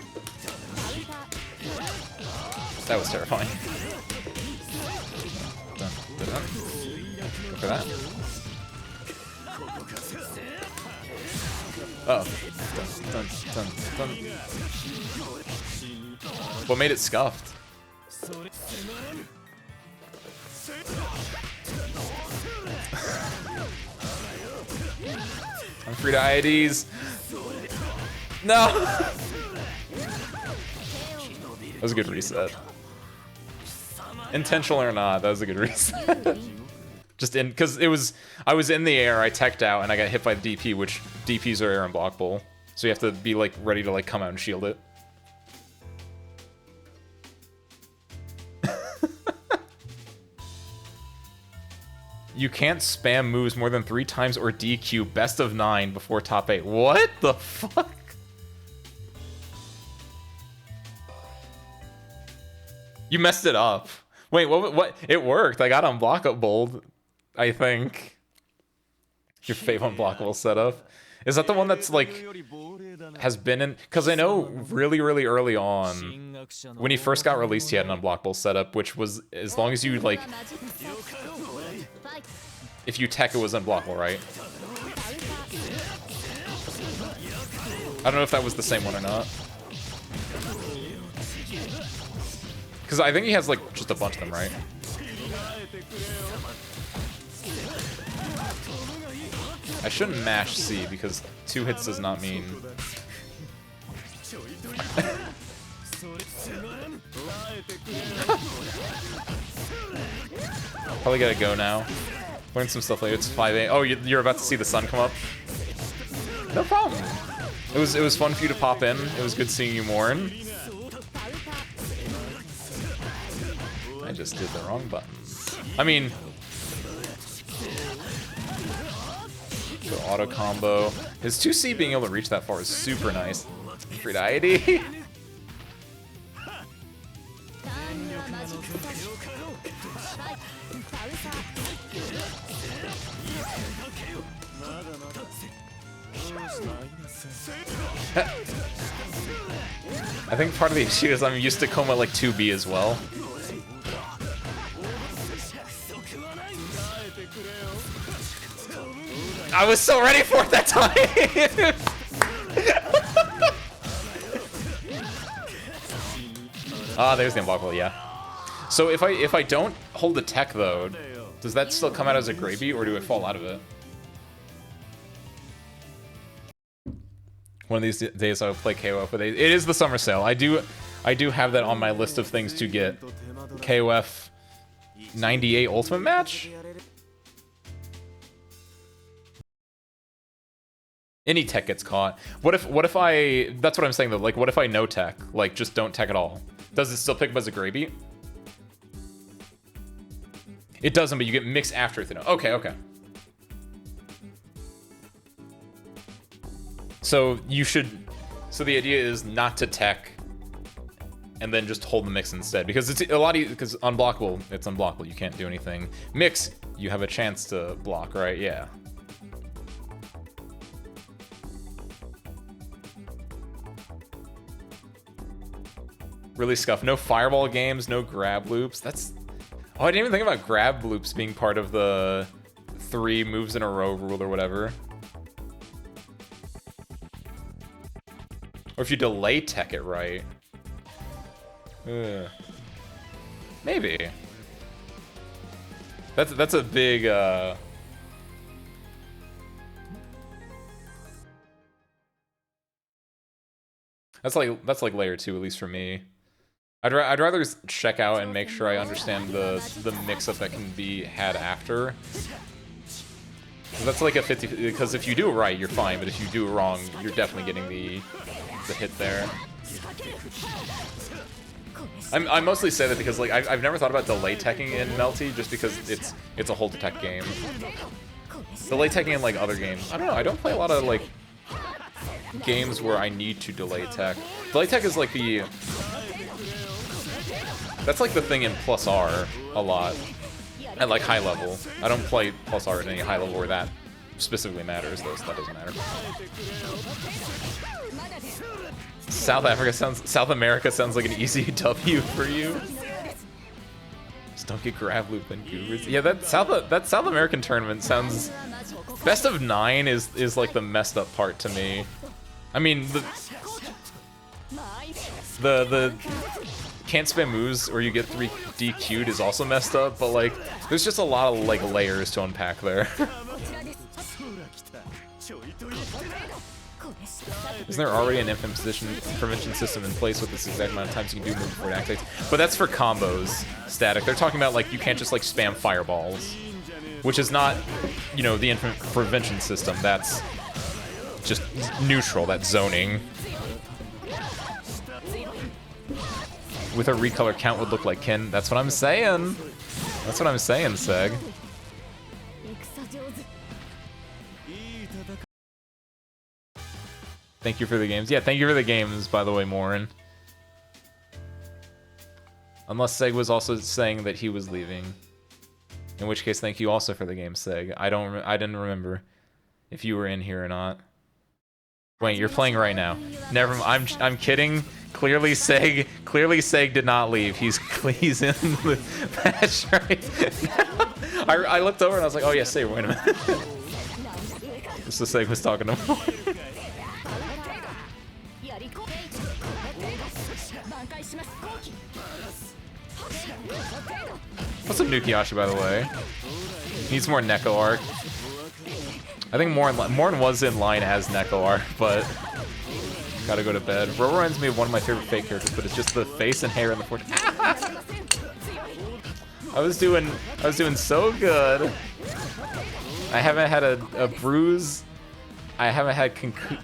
Speaker 1: That was terrifying. Look at that. Oh. Dun, dun, dun, dun. What made it scuffed? I'm free to IDs. No! That was a good reset. Intentional or not, that was a good reset. Just in, because I was in the air, I teched out, and I got hit by the DP, which DPs are air unblockable. So you have to be like ready to like come out and shield it. You can't spam moves more than 3 times or DQ best of 9 before top 8. What the fuck? You messed it up. Wait, what? It worked. I got unblockable, I think. Your fave unblockable setup. Is that the one that's like has been in? Because I know really early on, when he first got released, he had an unblockable setup, which was as long as you like, if you tech, it was unblockable, right? I don't know if that was the same one or not. Because I think he has like just a bunch of them, right? I shouldn't mash C because 2 hits does not mean... Probably gotta go now. Learn some stuff later. It's 5 Oh, you're about to see the sun come up? No problem. It was fun for you to pop in. It was good seeing you, Morin. I just did the wrong button. I mean... Go auto combo. His 2C being able to reach that far is super nice. Free to ID. I think part of the issue is I'm used to Coma like 2B as well. I was so ready for it that time! Ah, there's the unblockable, yeah. So if I don't hold the tech though, does that still come out as a gravy or do it fall out of it? One of these days I'll play KOF with it. It is the summer sale. I do have that on my list of things to get. KOF 98 Ultimate Match? Any tech gets caught. What if I... That's what I'm saying though. Like, what if I no tech? Like, just don't tech at all. Does it still pick up as a gravy? It doesn't, but you get mixed after it. Okay, okay. So you should... So the idea is not to tech and then just hold the mix instead. Because it's a lot easier, because unblockable, it's unblockable. You can't do anything. Mix, you have a chance to block, right? Yeah. Really scuff. No fireball games, no grab loops. That's... Oh, I didn't even think about grab loops being part of the 3 moves in a row rule or whatever. Or if you delay tech it right. Maybe. That's a big That's like layer 2, at least for me. I'd rather check out and make sure I understand the mix-up that can be had after. That's like a 50, because if you do it right, you're fine, but if you do it wrong, you're definitely getting the hit there. I mostly say that because like I've never thought about delay teching in Melty, just because it's a hold to tech game. delay teching in like other games. I don't know. I don't play a lot of like games where I need to delay tech. Delay tech is like the that's like the thing in plus R a lot at like high level. I don't play plus R at any high level where that specifically matters, though, so that doesn't matter. South America sounds like an easy W for you. Just don't get grab loop and goobers. Yeah, that South American tournament sounds. Best of 9 is like the messed up part to me. I mean the can't spam moves or you get 3 DQ'd is also messed up, but like there's just a lot of like layers to unpack there. Isn't there already an infant prevention system in place with this exact amount of times you can do move before it activates? But that's for combos, static. They're talking about like you can't just like spam fireballs, which is not, you know, the infant prevention system. That's just neutral. That's zoning. With a recolor count would look like Ken. That's what I'm saying. That's what I'm saying, Seg. Thank you for the games. Yeah, thank you for the games, by the way, Morin. Unless Seg was also saying that he was leaving. In which case, thank you also for the game, Seg. I didn't remember if you were in here or not. Wait, you're playing right now. Never mind. I'm kidding. Clearly Seg did not leave. He's in the match right now. I looked over and I was like, oh yeah, Seg, wait a minute. Just so Seg was talking to him. What's up, Nukiashi, by the way? Needs more Neko art. I think Morin was in line as Neko art, but gotta go to bed. Ro reminds me of one of my favorite fake characters, but it's just the face and hair in the fortune. I was doing so good. I haven't had a bruise. I haven't had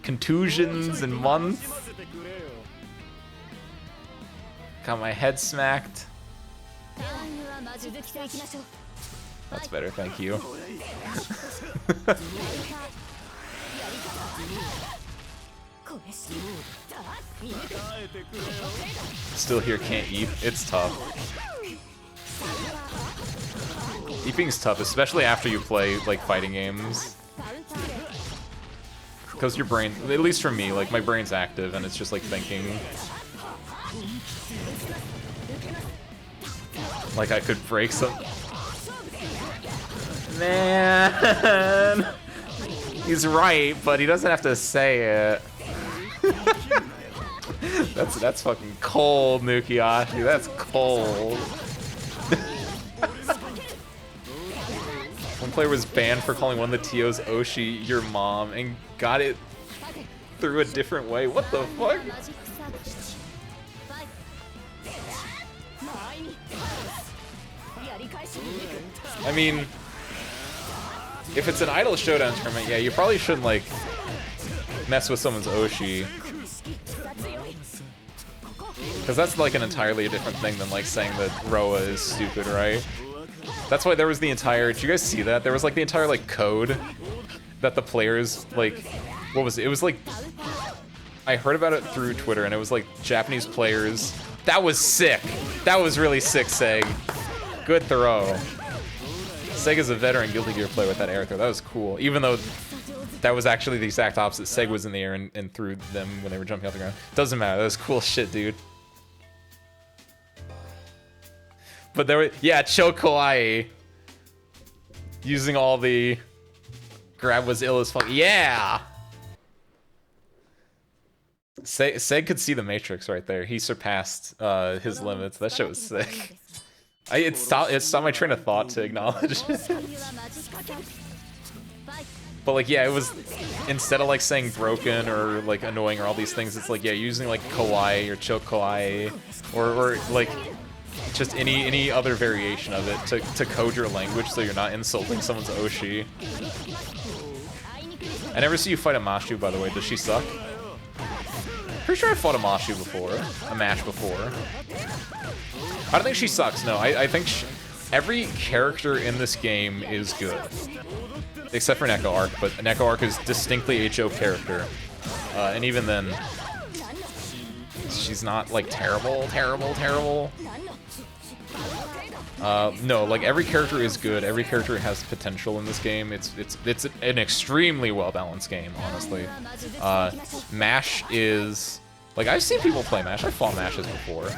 Speaker 1: contusions in months. Got my head smacked. That's better, thank you. Still here, can't eat. It's tough. Eating's tough, especially after you play like fighting games. Because your brain, at least for me, like my brain's active and it's just like thinking. Like I could break some. Man, he's right, but he doesn't have to say it. that's fucking cold, Nukiashi. That's cold. One player was banned for calling one of the TOs Oshi your mom and got it through a different way. What the fuck? I mean, if it's an idol showdown tournament, yeah, you probably shouldn't like mess with someone's Oshi. Because that's like an entirely different thing than like saying that Roa is stupid, right? That's why there was the entire, did you guys see that? There was like the entire like code that the players like, what was it? It was like, I heard about it through Twitter and it was like Japanese players. That was sick. That was really sick, Seg. Good throw. Seg is a veteran Guilty Gear player with that air throw. That was cool. Even though that was actually the exact opposite. Seg was in the air and threw them when they were jumping off the ground. Doesn't matter. That was cool shit, dude. But there were, yeah, Chokoai. Using all the grab was ill as fuck. Yeah! Seg could see the Matrix right there. He surpassed his limits. That shit was sick. It stopped my train of thought to acknowledge it. But like, yeah, it was, instead of like saying broken or like annoying or all these things, it's like, yeah, using like kawaii or chokawaii or like just any other variation of it to code your language so you're not insulting someone's Oshi. I never see you fight a Mashu, by the way. Does she suck? Pretty sure I fought a Mashu before, a match before. I don't think she sucks, no. I think every character in this game is good. Except for Neko Arc, but Neko Arc is distinctly HO character. And even then, she's not like terrible. No, like every character is good. Every character has potential in this game. It's an extremely well balanced game, honestly. Mash is like I've seen people play Mash. I've fought Mashes before.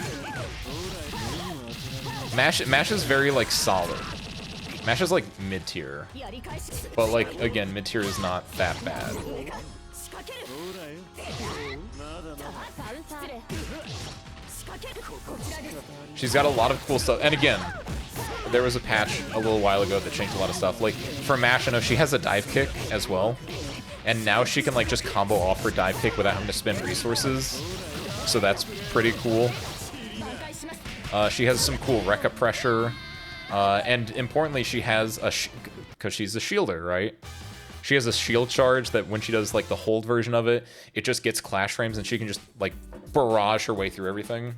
Speaker 1: Mash is very like solid. Mash is like mid tier, but like again, mid tier is not that bad. She's got a lot of cool stuff, and again, there was a patch a little while ago that changed a lot of stuff. Like for Mash, I know she has a dive kick as well, and now she can like just combo off her dive kick without having to spend resources. So that's pretty cool. She has some cool Rekka pressure, and importantly, she has a because she's a shielder, right? She has a shield charge that when she does like the hold version of it, it just gets clash frames, and she can just like barrage her way through everything.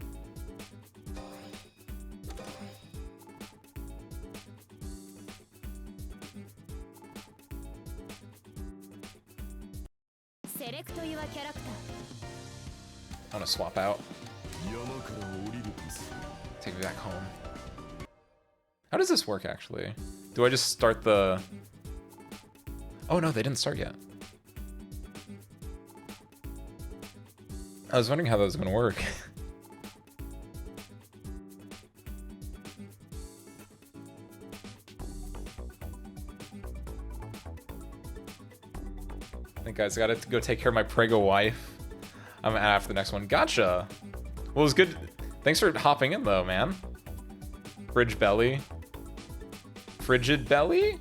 Speaker 1: I want to swap out. Take me back home. How does this work, actually? Do I just start the... Oh, no, they didn't start yet. I was wondering how that was going to work. I think, guys, I gotta go take care of my prego wife. I'm after the next one. Gotcha! Well, it was good. Thanks for hopping in, though, man. Fridge belly. Frigid belly?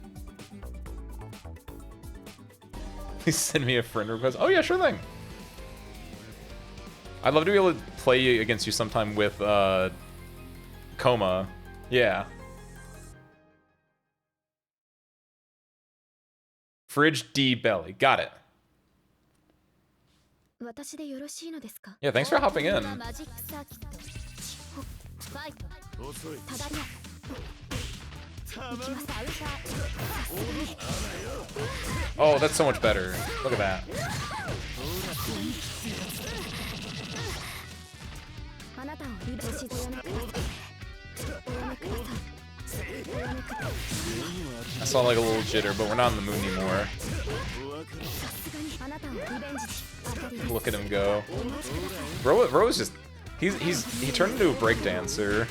Speaker 1: Please send me a friend request. Oh, yeah, sure thing. I'd love to be able to play against you sometime with, Coma. Yeah. Fridge D belly. Got it. Yeah, thanks for hopping in. Oh, that's so much better. Look at that. I saw like a little jitter, but we're not in the mood anymore. Look at him go. Ro is just he turned into a breakdancer.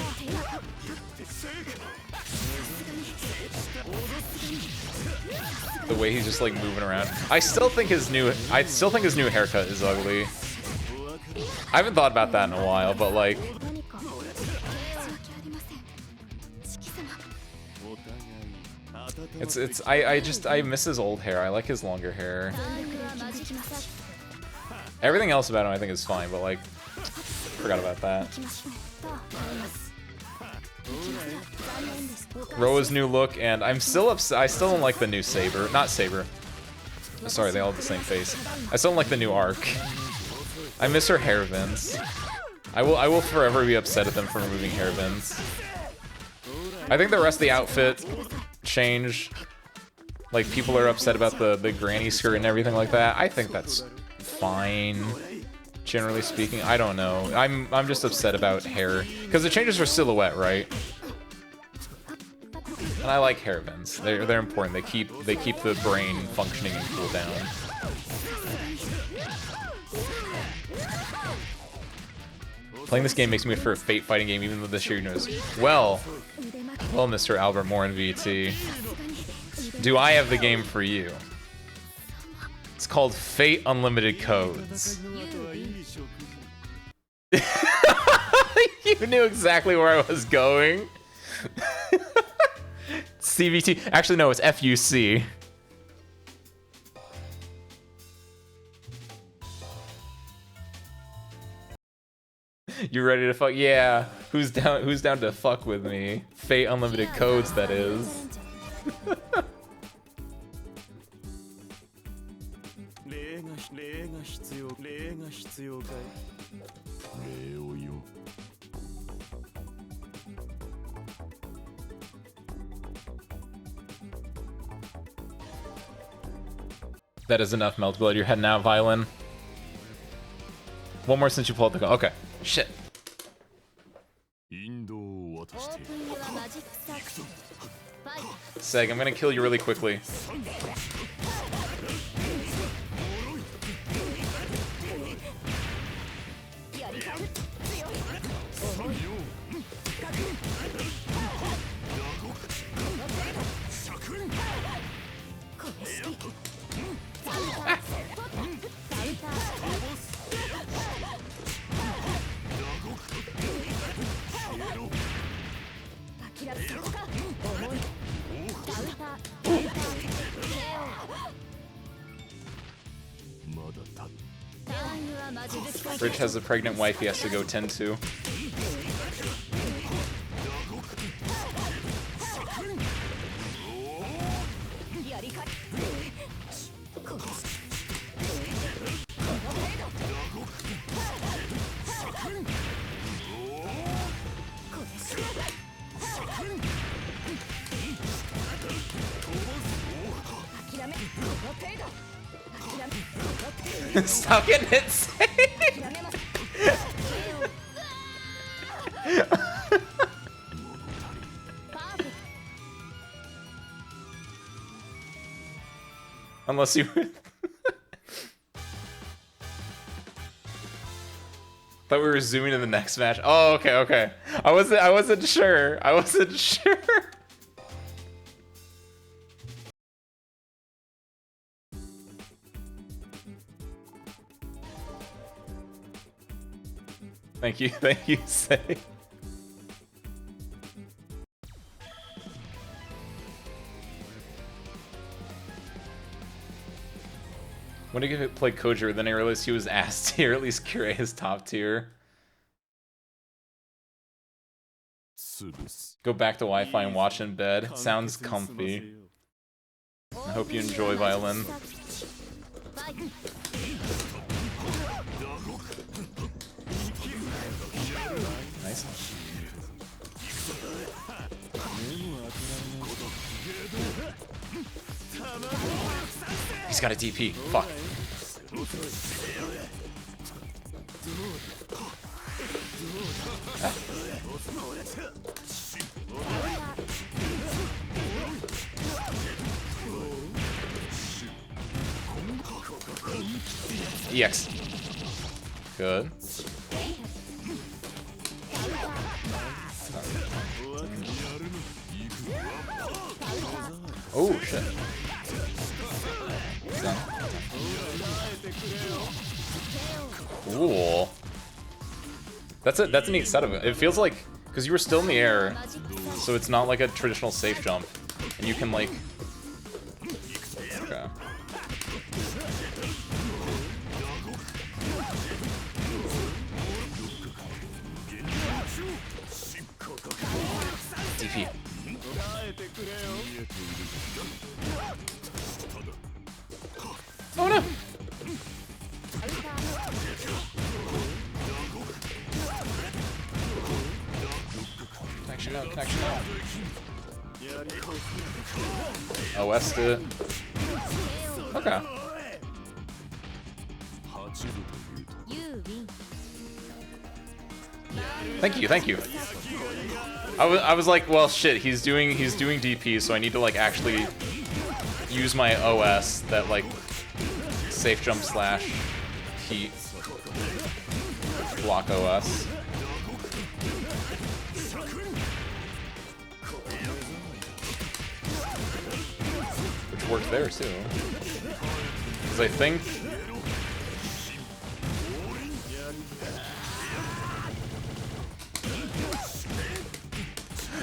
Speaker 1: The way he's just like moving around. I still think his new haircut is ugly. I haven't thought about that in a while, but like I miss his old hair. I like his longer hair. Everything else about him I think is fine, but like forgot about that. Roa's new look, and I'm still upset. I still don't like the new Saber. Not Saber. Sorry, they all have the same face. I still don't like the new arc. I miss her hair vents. I will forever be upset at them for removing hair vents. I think the rest of the outfit changed. Like people are upset about the granny skirt and everything like that. I think that's fine. Generally speaking, I don't know. I'm just upset about hair because it changes her silhouette, right? And I like hair vents. They're important. They keep the brain functioning and cool down. Playing this game makes me for a Fate fighting game, even though this year knows. Well, Mr. Albert Morin VT, do I have the game for you? It's called Fate Unlimited Codes. You knew exactly where I was going. CVT. Actually, no, it's FUC. You ready to fuck? Yeah. Who's down to fuck with me? Fate Unlimited Codes, that is. That is enough, Meltblood. You're heading out, Violin. One more since you pulled the gun. Okay. Shit. Seg, I'm gonna kill you really quickly. Rich has a pregnant wife he has to go tend to. Stop getting hit safe. Unless you thought we were zooming to the next match. Oh, okay, okay. I wasn't sure. I wasn't sure. Thank you, Say. When I played Kojir, then I realized he was ass tier, at least Kure is top tier. Go back to Wi-Fi and watch in bed. Sounds comfy. I hope you enjoy, Violin. Nice. He's got a DP. Fuck. Ah. EX. Good. Oh shit. Cool. That's a neat set of it. It feels like, because you were still in the air, so it's not like a traditional safe jump, and you can like. Okay. DP. Oh no! Connection out, connection out. OS'd it. Okay. Thank you, thank you. I was like, well shit, he's doing DP, so I need to like actually use my OS that like safe jump slash heat block OS. Which worked there too. Because I think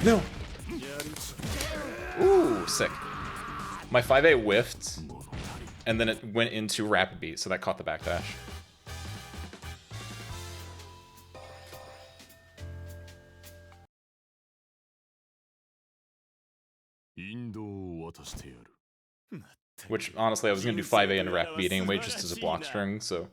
Speaker 1: no! Ooh, sick. My 5A whiffed, and then it went into rapid beat, so that caught the backdash. Which, honestly, I was gonna do 5A into rapid beat anyway, just as a block string, so.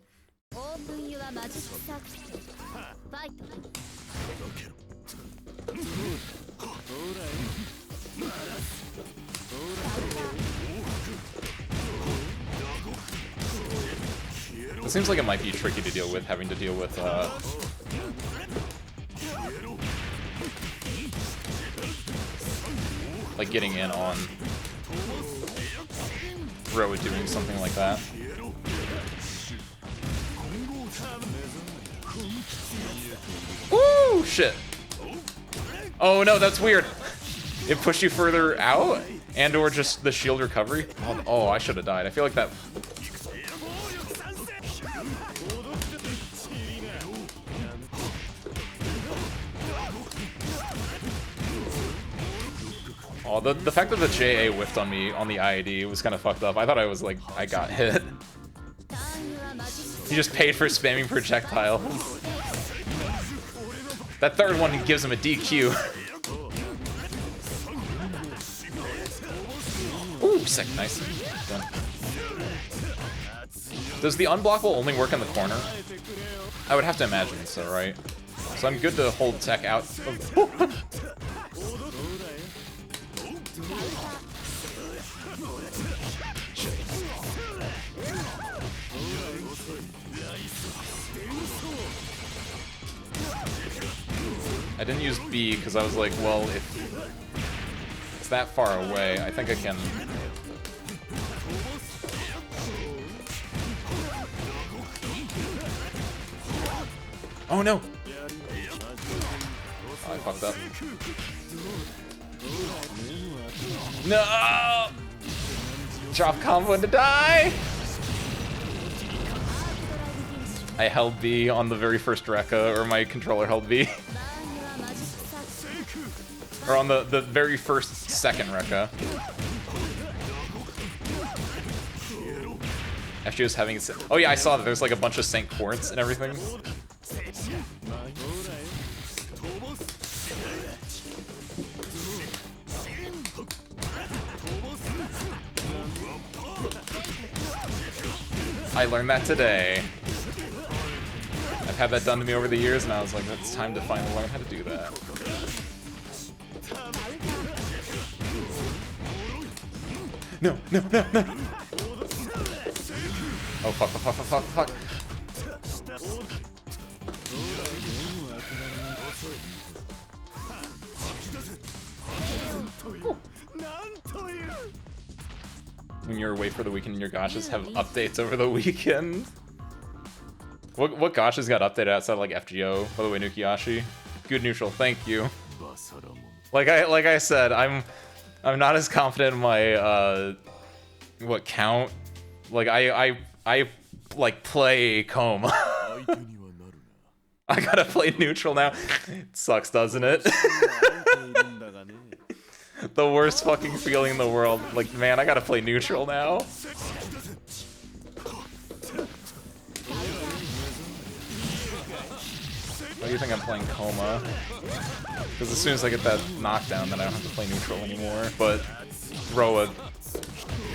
Speaker 1: It seems like it might be tricky to deal with, having to deal with, like getting in on Roa doing something like that. Ooh, shit. Oh no, that's weird. It pushed you further out, and or just the shield recovery. Oh, I should have died. I feel like that. Oh, the fact that the JA whiffed on me on the IAD was kind of fucked up. I thought I was like, I got hit. He just paid for spamming projectile. That third one gives him a DQ. Ooh, sick, nice. Done. Does the unblockable only work in the corner? I would have to imagine so, right? So I'm good to hold tech out. I didn't use B because I was like, well, if it's that far away, I think I can. Oh no! Oh, I fucked up. No! Drop combo to die! I held B on the very first Rekka, or my controller held B. Or on the very first second Rekka. FG was having... Oh yeah, I saw that there's like a bunch of Saint Quartz and everything. I learned that today. I've had that done to me over the years, and I was like, it's time to finally learn how to do that. No, no, no, no! Oh, fuck, fuck, fuck, fuck, fuck. When you're away for the weekend, your gachas have updates over the weekend. What gachas got updated outside like FGO? By the way, Nukiyashi, good neutral, thank you. Like I said, I'm not as confident in my what count. Like I like play Coma. I gotta play neutral now. It sucks, doesn't it? The worst fucking feeling in the world. Like, man, I gotta play neutral now. Why do you think I'm playing Coma? Because as soon as I get that knockdown, then I don't have to play neutral anymore. But Roa,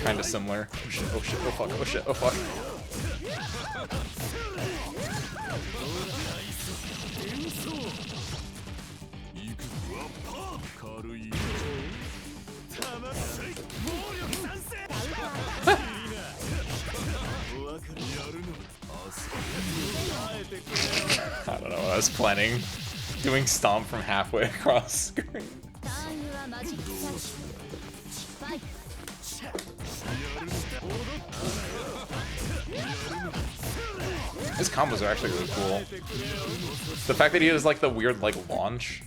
Speaker 1: kind of similar. Oh shit, oh shit, oh fuck, oh shit, oh fuck. I don't know what I was planning. Doing stomp from halfway across screen. His combos are actually really cool. The fact that he has like the weird like launch.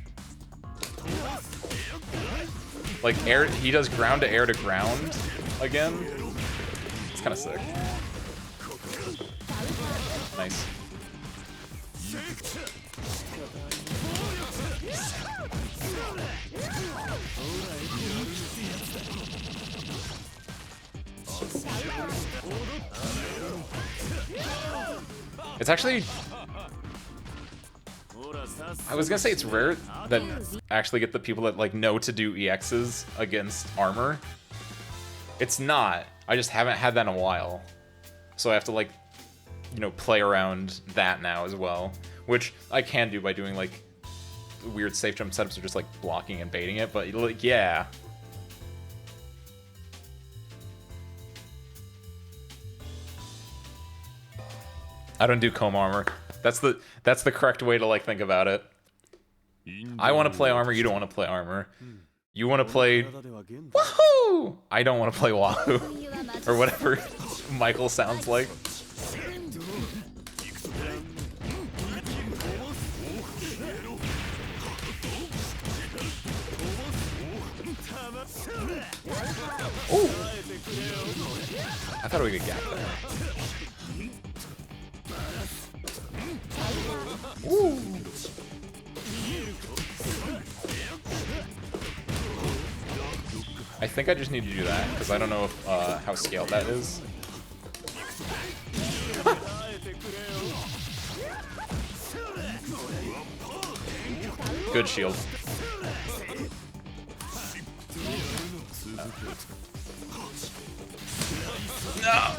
Speaker 1: Like air, he does ground to air to ground again. It's kind of sick. Nice. It's actually... I was gonna say it's rare that actually get the people that like know to do EXs against armor. It's not. I just haven't had that in a while. So I have to like, you know, play around that now as well. Which I can do by doing like weird safe jump setups or just like blocking and baiting it, but like, yeah. I don't do comb armor. That's the correct way to like think about it. I want to play armor, you don't want to play armor. You want to play Wahoo! I don't want to play Wahoo. Or whatever Michael sounds like. Ooh. I thought we could gap there. Ooh. I think I just need to do that because I don't know if, how scaled that is. Good shield. No.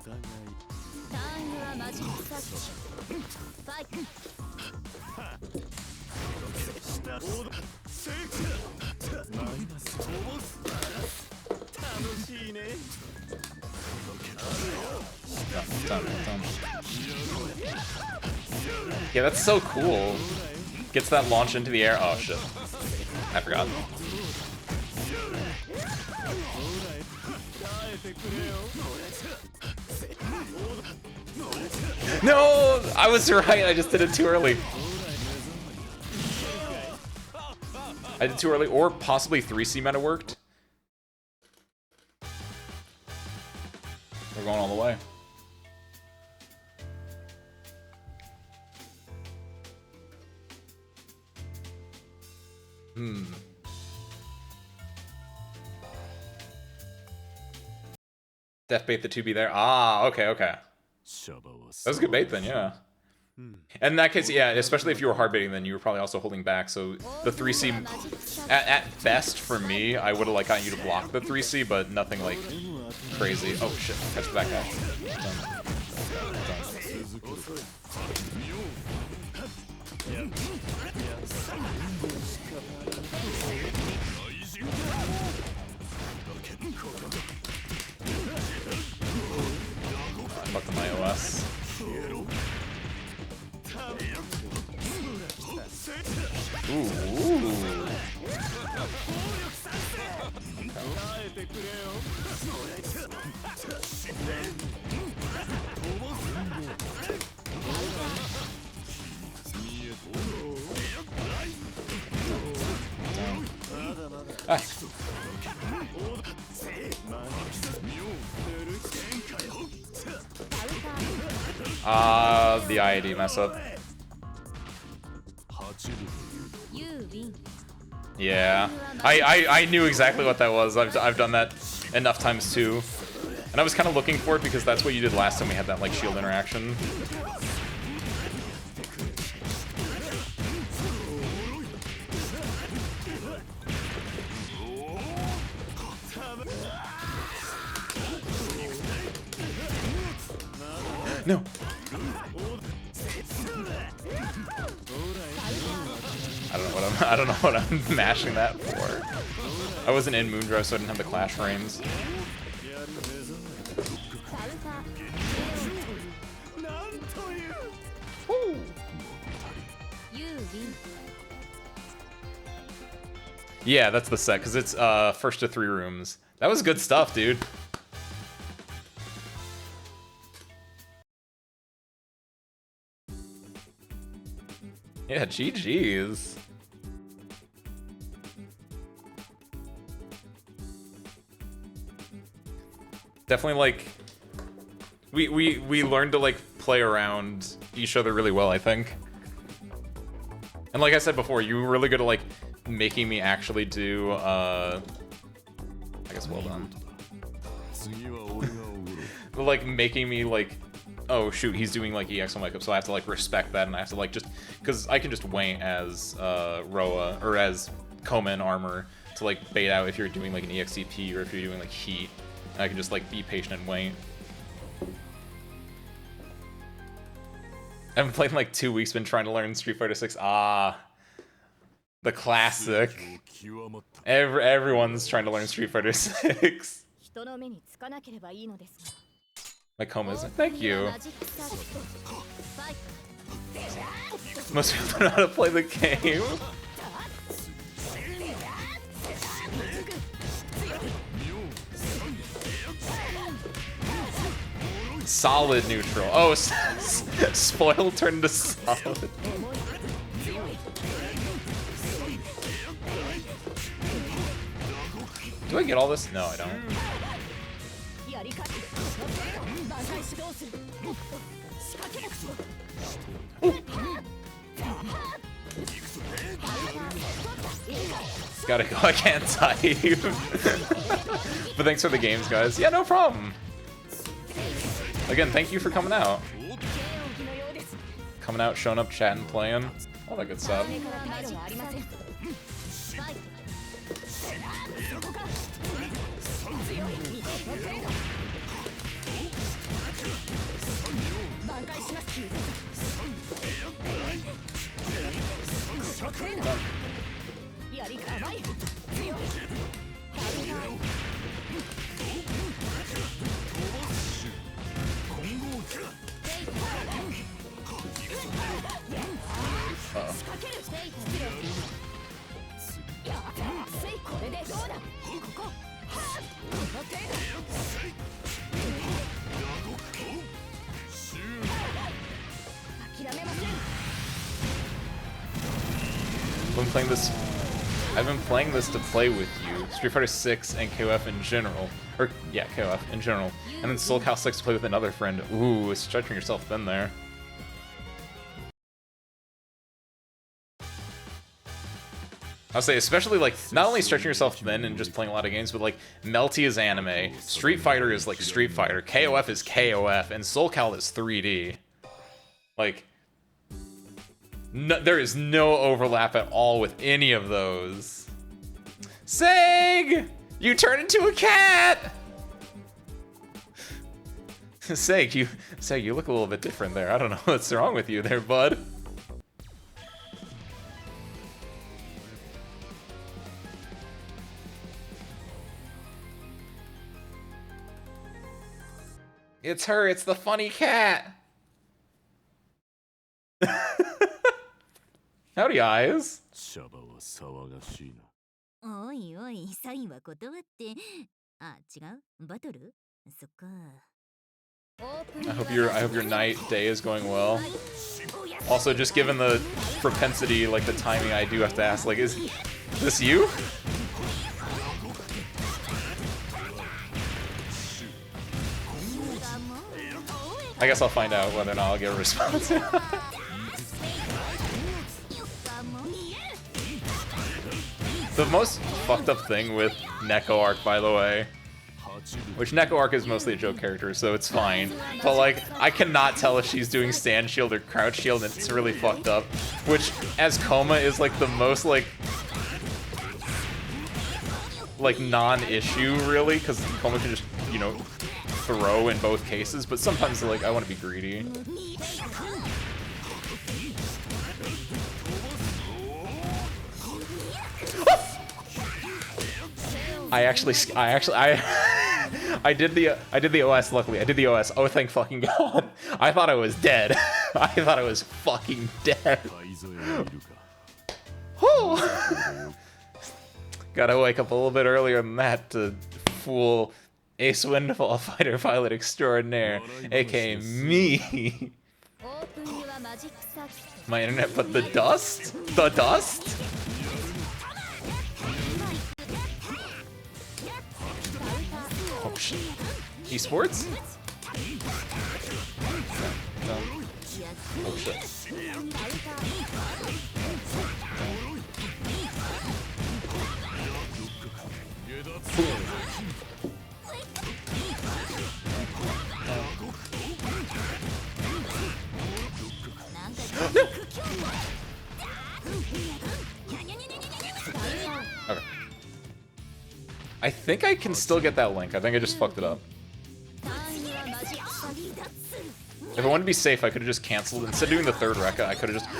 Speaker 1: Done. Yeah, that's so cool. Gets that launch into the air. Oh shit. I forgot. No! I was right, I just did it too early. I did too early, or possibly 3C might have worked. We're going all the way. Death bait the 2B there. Ah, okay. That was a good bait then, yeah. And in that case, yeah, especially if you were hard baiting, then you were probably also holding back. So the 3C, at best for me, I would have like gotten you to block the 3C, but nothing like crazy. Oh shit! Catch the back dash. Fuck the my OS. Ooh. The IAD mess up. Yeah, I knew exactly what that was. I've done that enough times too, and I was kind of looking for it because that's what you did last time we had that like shield interaction. No. I don't know what I'm mashing that for. I wasn't in Moondrive, so I didn't have the clash frames. Woo. Yeah, that's the set, because it's first to 3 rooms. That was good stuff, dude. Yeah, GG's. Definitely, like, we learned to, like, play around each other really well, I think. And like I said before, you were really good at, like, making me actually do, I guess well done. But, like, making me, like, oh shoot, he's doing like EX on Wake Up, so I have to like respect that, and I have to like just, because I can just wait as Roa, or as Koma in armor to like bait out if you're doing like an EXCP or if you're doing like heat, and I can just like be patient and wait. I've been playing like 2 weeks, been trying to learn Street Fighter 6. Ah, the classic. Everyone's trying to learn Street Fighter 6. My coma isn't. Thank you. Most people don't know how to play the game. Solid neutral. Oh, spoiled turned into solid. Do I get all this? No, I don't. Gotta go, I can't type. But thanks for the games, guys. Yeah, no problem. Again, thank you for coming out. Coming out, showing up, chatting, playing. All that good stuff. I've been playing this to play with you. Street Fighter 6 and KOF in general. Or, yeah, KOF in general. And then Soul Cal 6 to play with another friend. Ooh, stretching yourself thin there. I'll say, especially, like, not only stretching yourself thin and just playing a lot of games, but, like, Melty is anime, Street Fighter is, like, Street Fighter, KOF is KOF, and Soul Cal is 3D. Like, no, there is no overlap at all with any of those. Seg! You turned into a cat! Seg, you look a little bit different there. I don't know what's wrong with you there, bud. It's her, it's the funny cat. Howdy, eyes. I hope your day is going well. Also, just given the propensity, like the timing, I do have to ask, like, is this you? I guess I'll find out whether or not I'll get a response. The most fucked up thing with Neko Arc, by the way, which Neko Arc is mostly a joke character, so it's fine, but like, I cannot tell if she's doing stand shield or crouch shield, and it's really fucked up, which, as Coma, is like the most like non-issue, really, because Coma can just, you know, throw in both cases, but sometimes like I want to be greedy. I did the OS. Luckily, I did the OS. Oh, thank fucking God! I thought I was dead. I thought I was fucking dead. Gotta wake up a little bit earlier than that to fool Ace Windfall, fighter pilot extraordinaire, aka me. My internet, but the dust? The dust? Oh shit. Esports? No. Oh shit. Okay. I think I can still get that link. I think I just fucked it up. If I wanted to be safe, I could have just canceled. Instead of doing the third Rekka, I could have just...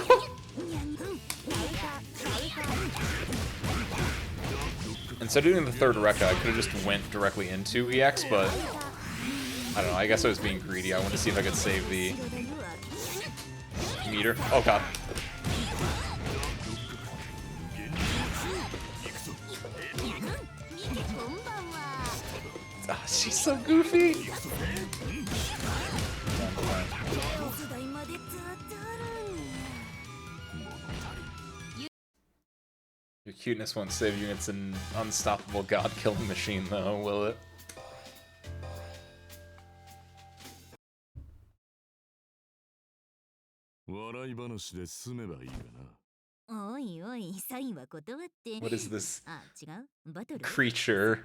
Speaker 1: Instead of doing the third Rekka, I could have just went directly into EX, but I don't know, I guess I was being greedy. I wanted to see if I could save the meter. Oh god. Ah, she's so goofy. Your cuteness won't save you. It's an unstoppable god-killing machine, though, will it? What is this creature?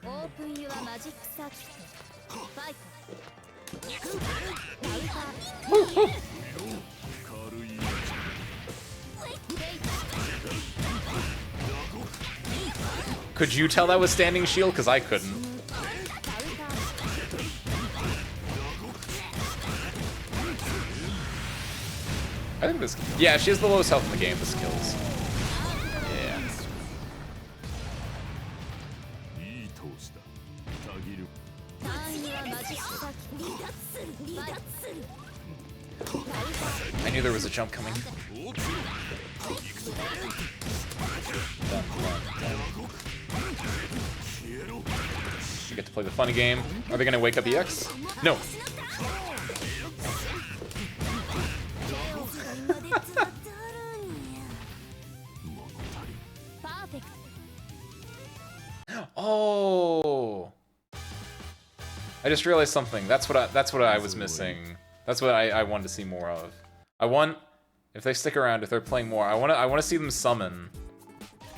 Speaker 1: Could you tell that was standing shield? Because I couldn't. I think this... Yeah, she has the lowest health in the game, this kills. Yeah. I knew there was a jump coming. You get to play the funny game. Are they going to wake up EX? No. Oh. I just realized something. That's what I was missing. That's what I wanted to see more of. I want, if they stick around, if they're playing more, I want to see them summon.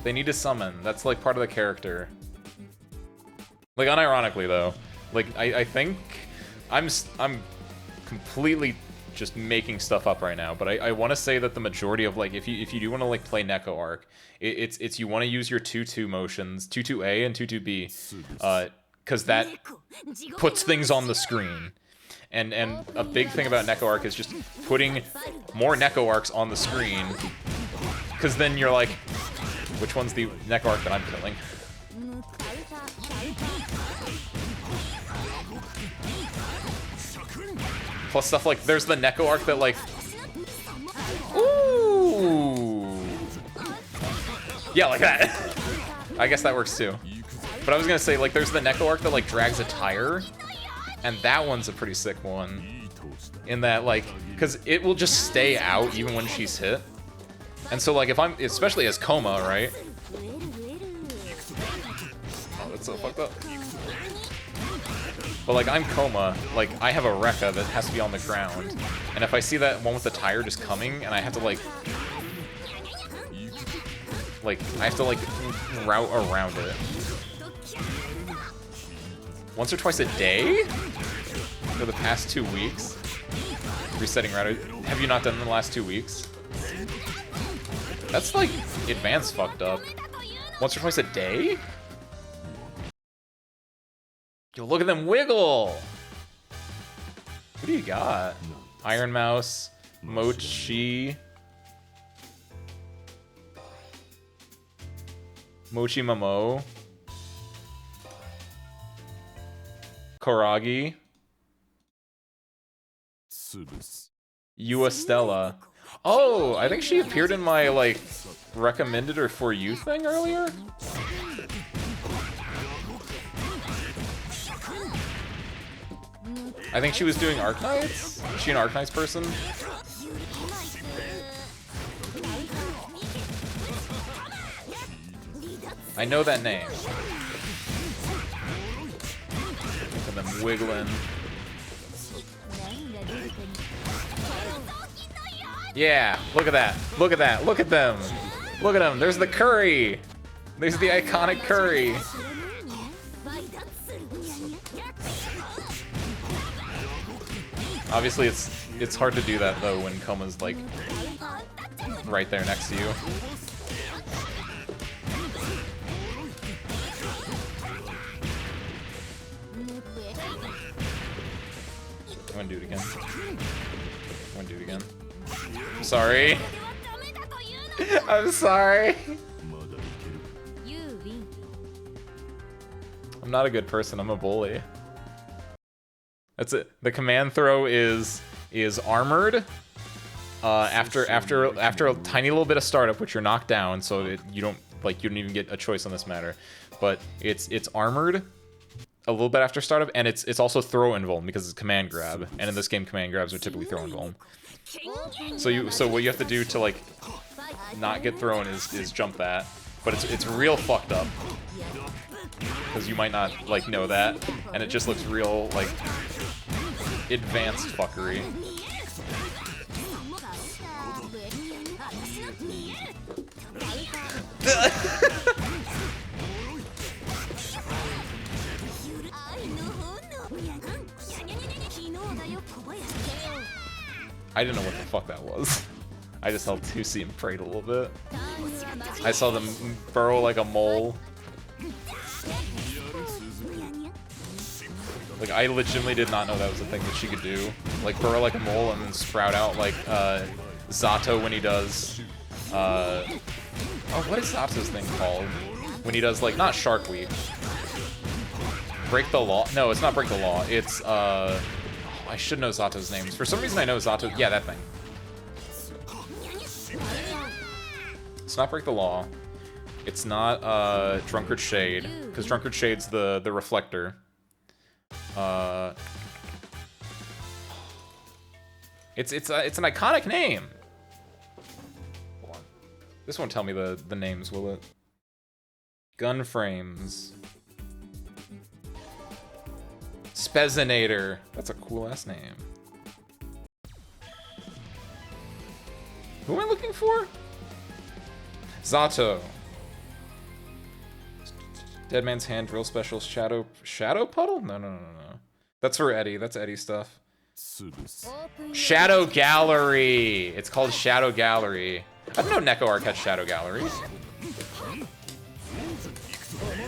Speaker 1: They need to summon. That's like part of the character. Like unironically though, like I think I'm completely just making stuff up right now, but I want to say that the majority of like if you do want to like play Neko Arc, it's you want to use your 2-2 motions, 2-2A and 2-2B, because that puts things on the screen. And a big thing about Neko Arc is just putting more Neko Arcs on the screen, because then you're like, which one's the Neko Arc that I'm killing? Plus stuff like, there's the Neko Arc that like... Ooh! Yeah, like that. I guess that works too. But I was gonna say, like, there's the Neko Arc that like drags a tire, and that one's a pretty sick one. In that, like, because it will just stay out even when she's hit. And so, like, if I'm, especially as Coma, right? Oh, that's so fucked up. But, like, I'm Coma, like, I have a Rekka that has to be on the ground. And if I see that one with the tire just coming, and I have to, like, I have to, like, route around it. Once or twice a day? For the past 2 weeks? Resetting router. Have you not done it in the last 2 weeks? That's, like, advanced fucked up. Once or twice a day? Yo, look at them wiggle! What do you got? Iron Mouse, Mochi... Mochi Momo... Koragi... Yua Stella. Oh, I think she appeared in my, like, recommended or for you thing earlier? I think she was doing Arknights? Is she an Arknights person? I know that name. Look at them wiggling. Yeah, look at that. Look at that. Look at them. Look at them. There's the curry. There's the iconic curry. Obviously, it's hard to do that though when Koma's like right there next to you. I'm gonna do it again. I'm gonna do it again. I'm sorry. I'm sorry. I'm not a good person, I'm a bully. That's it. The command throw is armored. After a tiny little bit of startup, which you're knocked down, so you don't even get a choice on this matter. But it's armored a little bit after startup, and it's also throw invuln because it's command grab, and in this game command grabs are typically throw invuln. So what you have to do to like not get thrown is jump that, but it's real fucked up because you might not like know that, and it just looks real like advanced fuckery. I didn't know what the fuck that was. I just held 2C and prayed a little bit. I saw them burrow like a mole. Like, I legitimately did not know that was a thing that she could do. Like, burrow like a mole and then sprout out like Zato when he does... oh, what is Zato's thing called? When he does, like, not Shark Week. Break the Law? No, it's not Break the Law. It's, I should know Zato's names. For some reason I know Zato... Yeah, that thing. It's not Break the Law. It's not, Drunkard Shade. Because Drunkard Shade's the reflector. It's an iconic name. Hold on. This won't tell me the names, will it? Gun frames. Spezinator. That's a cool ass name. Who am I looking for? Zato. Dead Man's Hand, Drill Specials, Shadow Puddle? No. That's for Eddie. That's Eddie stuff. Shadow Gallery. It's called Shadow Gallery. I didn't know Neko Arc had Shadow Galleries.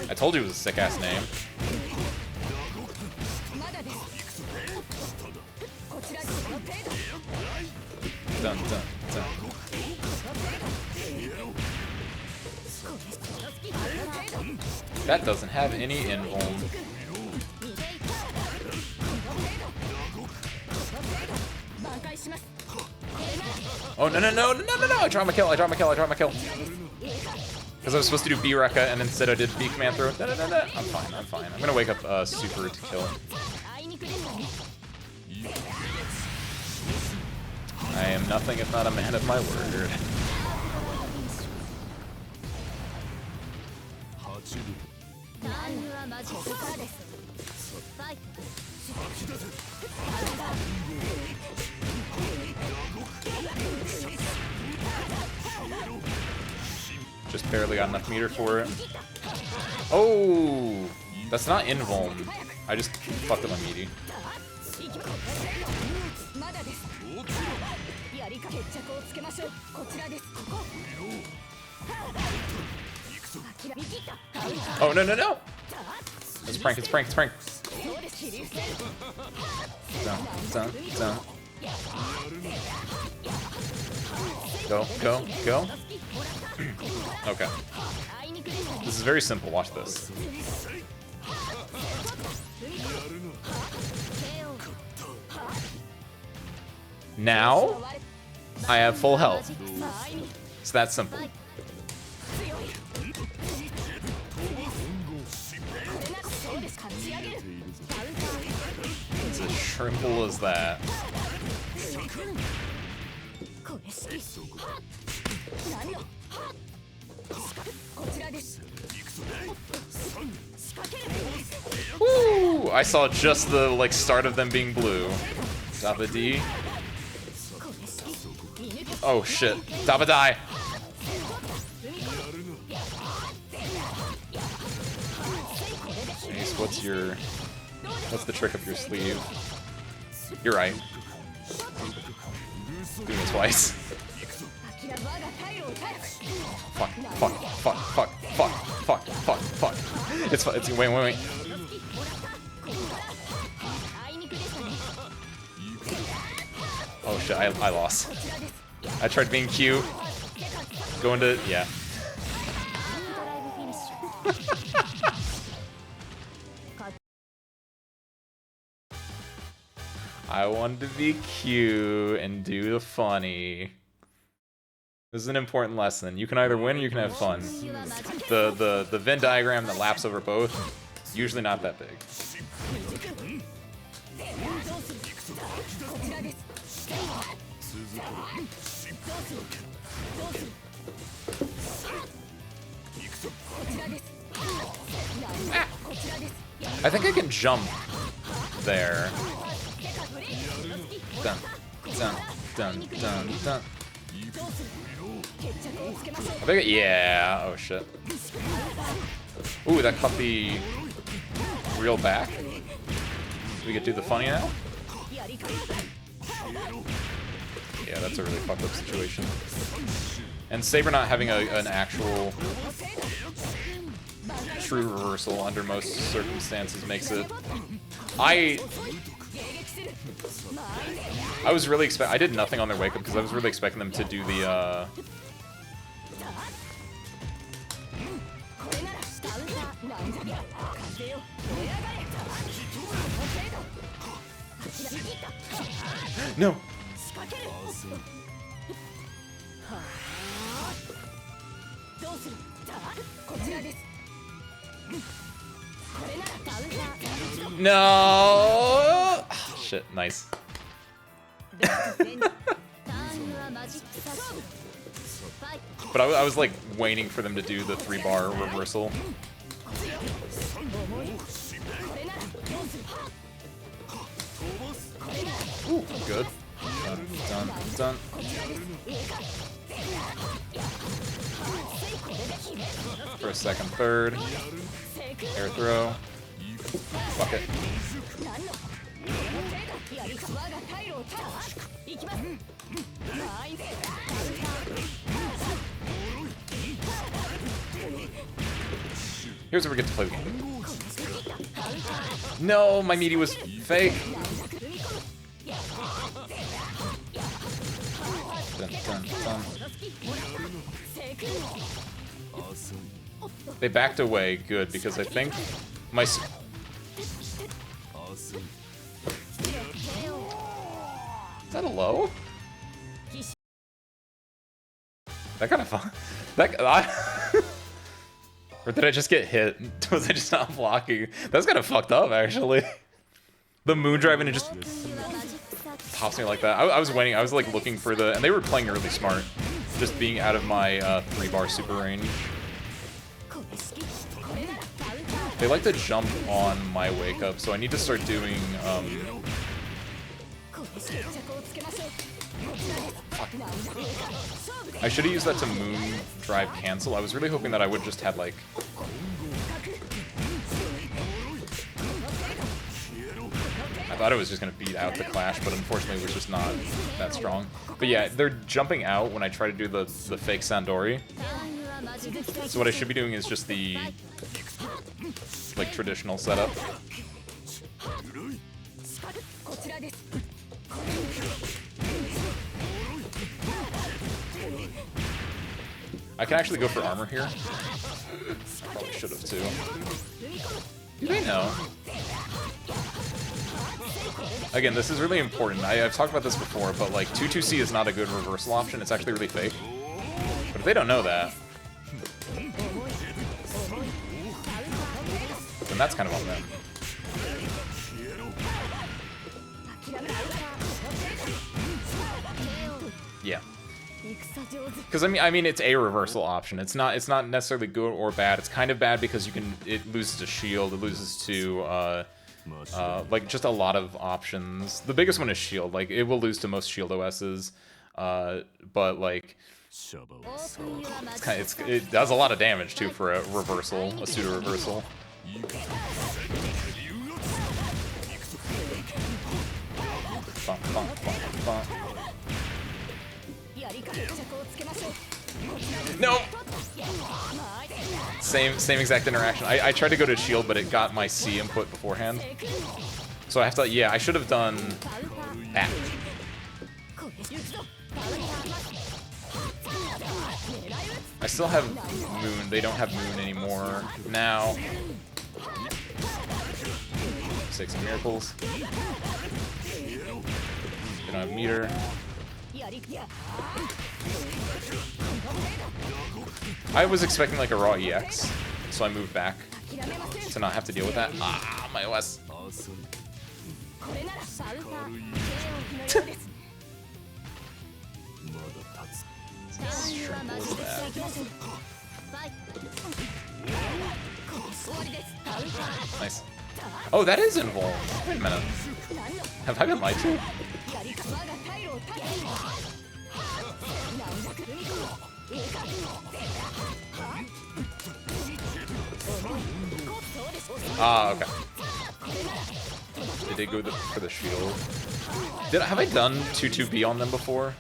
Speaker 1: I told you it was a sick ass name. Dun dun dun. That doesn't have any invuln. Oh, no. I dropped my kill. Because I was supposed to do B Rekka and instead I did B command throw. No. I'm fine. I'm gonna wake up Super to kill him. I am nothing if not a man of my word. Just barely got enough meter for it. Oh, that's not invuln. I just fucked up my meaty. Oh, no. It's prank. Dun. Go. Okay. This is very simple. Watch this. Now, I have full health. It's that simple. It's as simple as that. Woo! I saw just the like start of them being blue. Daba D. Oh shit. Daba die. Ace, what's the trick up your sleeve? You're right. Do it twice. Fuck. It's wait. Oh shit, I lost. I tried being cute. Going to, yeah. I wanted to be cute and do the funny. This is an important lesson. You can either win or you can have fun. The Venn diagram that laps over both, usually not that big. Ah. I think I can jump there. Dun, dun, dun, dun, dun. I think yeah. Oh shit. Ooh, that caught the reel back. We could do the funny now. Yeah, that's a really fucked up situation. And Saber not having an actual true reversal under most circumstances makes it. I was really I did nothing on their wake up because I was really expecting them to do the no. No. Oh, shit, nice. But I was like waiting for them to do the 3-bar reversal. Ooh, good. Dun, dun, dun. For a second, third. Air throw. Fuck it. Here's where we get to play the game. No, my meaty was fake. Dun, dun, dun. They backed away, good, because I think my... Is that a low? That kind of fun. Or did I just get hit? Was I just not blocking? That's kind of fucked up, actually. The moon drive and it just pops me like that. I was waiting. I was like looking for the, and they were playing really smart, just being out of my 3-bar super range. They like to jump on my wake up, so I need to start doing. I should have used that to moon drive cancel. I was really hoping that I would just have like. I thought it was just gonna beat out the clash, but unfortunately it was just not that strong. But yeah, they're jumping out when I try to do the fake Sandori. So what I should be doing is just the like traditional setup. I can actually go for armor here. Probably should have too. Do they know? Again, this is really important. I've talked about this before, but like 2-2C is not a good reversal option. It's actually really fake. But if they don't know that, then that's kind of on them. Yeah. Because I mean, it's a reversal option. It's not necessarily good or bad. It's kind of bad because it loses to shield. It loses to like just a lot of options. The biggest one is shield. Like it will lose to most shield OSs, but like it does a lot of damage too for a reversal, a pseudo reversal. Bump, bump, bump, bump. No! Same exact interaction. I tried to go to shield, but it got my C input beforehand. So I have to, yeah, I should have done that. I still have moon. They don't have moon anymore now. 6 miracles. They don't have meter. I was expecting like a raw EX, so I moved back to not have to deal with that. Ah, my OS. Nice. Oh, that is involved. Wait a minute. Have I been lied to? Ah, okay. They did go for the shield. Have I done 2-2B on them before?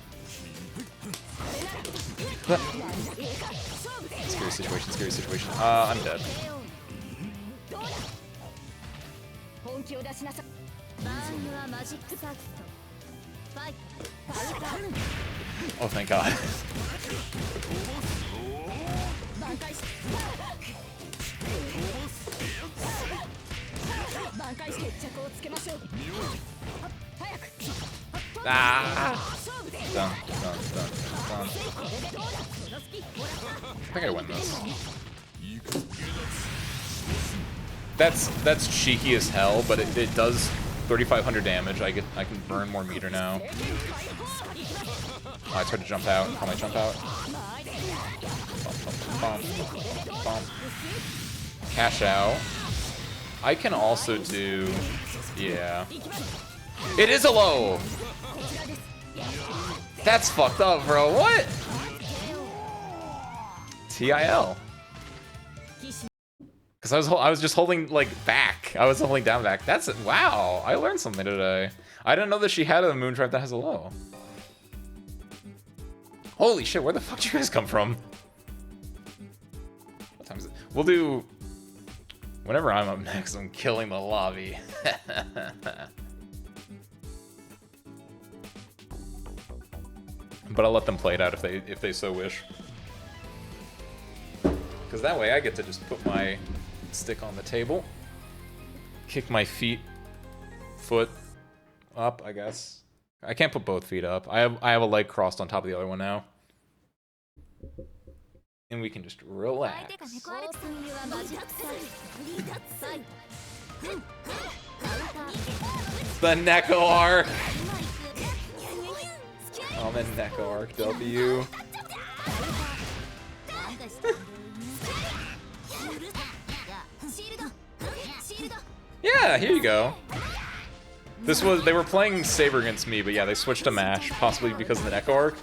Speaker 1: Scary situation, scary situation. I'm dead. Oh, thank God. Ah! Done. I think I win this. That's cheeky as hell, but it does 3,500 damage. I can burn more meter now. Oh, I tried to jump out. How am I jump out? Bump. Cash out. I can also do... Yeah. It is a low! That's fucked up, bro. What? TIL. Because I was just holding, like, back. I was holding down back. That's... Wow. I learned something today. I didn't know that she had a moon trap that has a low. Holy shit, where the fuck did you guys come from? What time is it? We'll do... Whenever I'm up next, I'm killing the lobby. But I'll let them play it out if they so wish. Because that way I get to just put my stick on the table, kick my foot up, I guess. I can't put both feet up. I have a leg crossed on top of the other one now. And we can just relax. The Neko arc! Oh, the Neko arc W. Yeah, here you go. They were playing Saber against me, but yeah, they switched to Mash, possibly because of the Neko arc.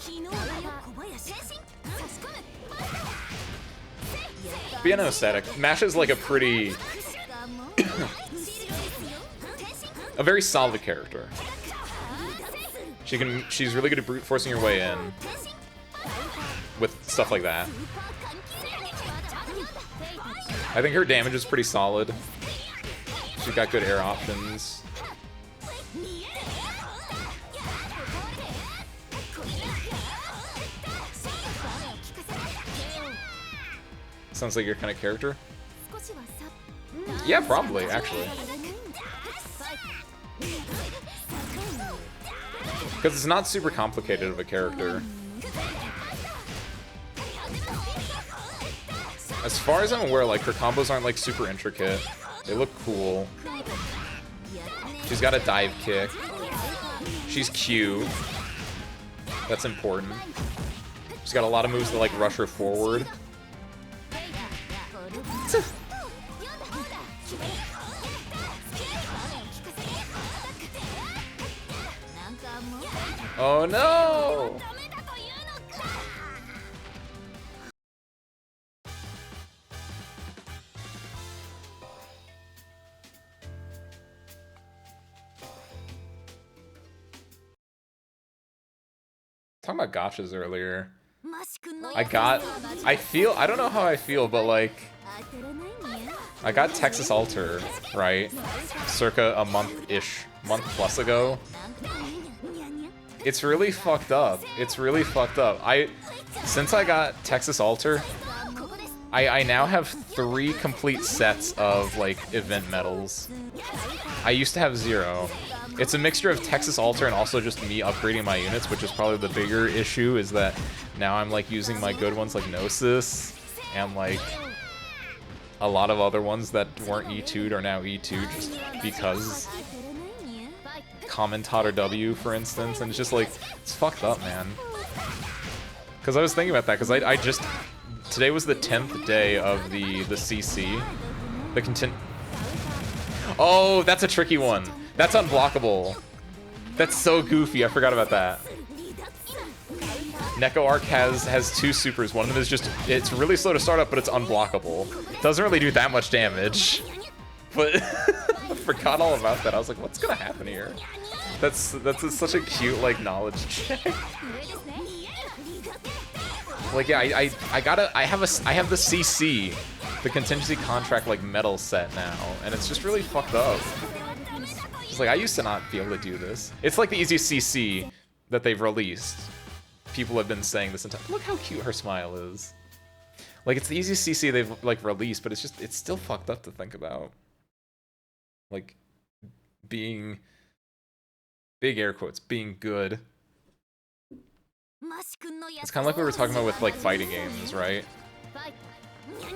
Speaker 1: But yeah, no, static. Mash is like a pretty... a very solid character. She's really good at brute forcing her way in. With stuff like that. I think her damage is pretty solid. She's got good air options. Sounds like your kind of character. Yeah, probably, actually. Because it's not super complicated of a character. As far as I'm aware, like, her combos aren't, like, super intricate. They look cool. She's got a dive kick. She's cute. That's important. She's got a lot of moves that, like, rush her forward. Oh no! Talking about gotchas earlier. I don't know how I feel, but like, I got Texas Alter, right? Circa a month plus ago. It's really fucked up. It's really fucked up. Since I got Texas Alter, I now have 3 complete sets of, like, event medals. I used to have 0. It's a mixture of Texas Alter and also just me upgrading my units, which is probably the bigger issue, is that now I'm, like, using my good ones like Gnosis and, like, a lot of other ones that weren't E2'd are now E2'd just because. Commentator W, for instance, and it's just, like, it's fucked up, man. Because I was thinking about that, because I just... Today was the 10th day of the CC. The content... Oh, that's a tricky one. That's unblockable. That's so goofy, I forgot about that. Neko Arc has 2 supers. One of them is just... It's really slow to start up, but it's unblockable. Doesn't really do that much damage. But... I forgot all about that. I was like, what's gonna happen here? That's such a cute, like, knowledge check. Like, yeah, I have the CC, the contingency contract, like, medal set now, and it's just really fucked up. It's like, I used to not be able to do this. It's like the easiest CC that they've released. People have been saying this entire. Look how cute her smile is. Like, it's the easiest CC they've, like, released, but it's still fucked up to think about. Like, being, big air quotes, being good. It's kind of like we were talking about with, like, fighting games, right?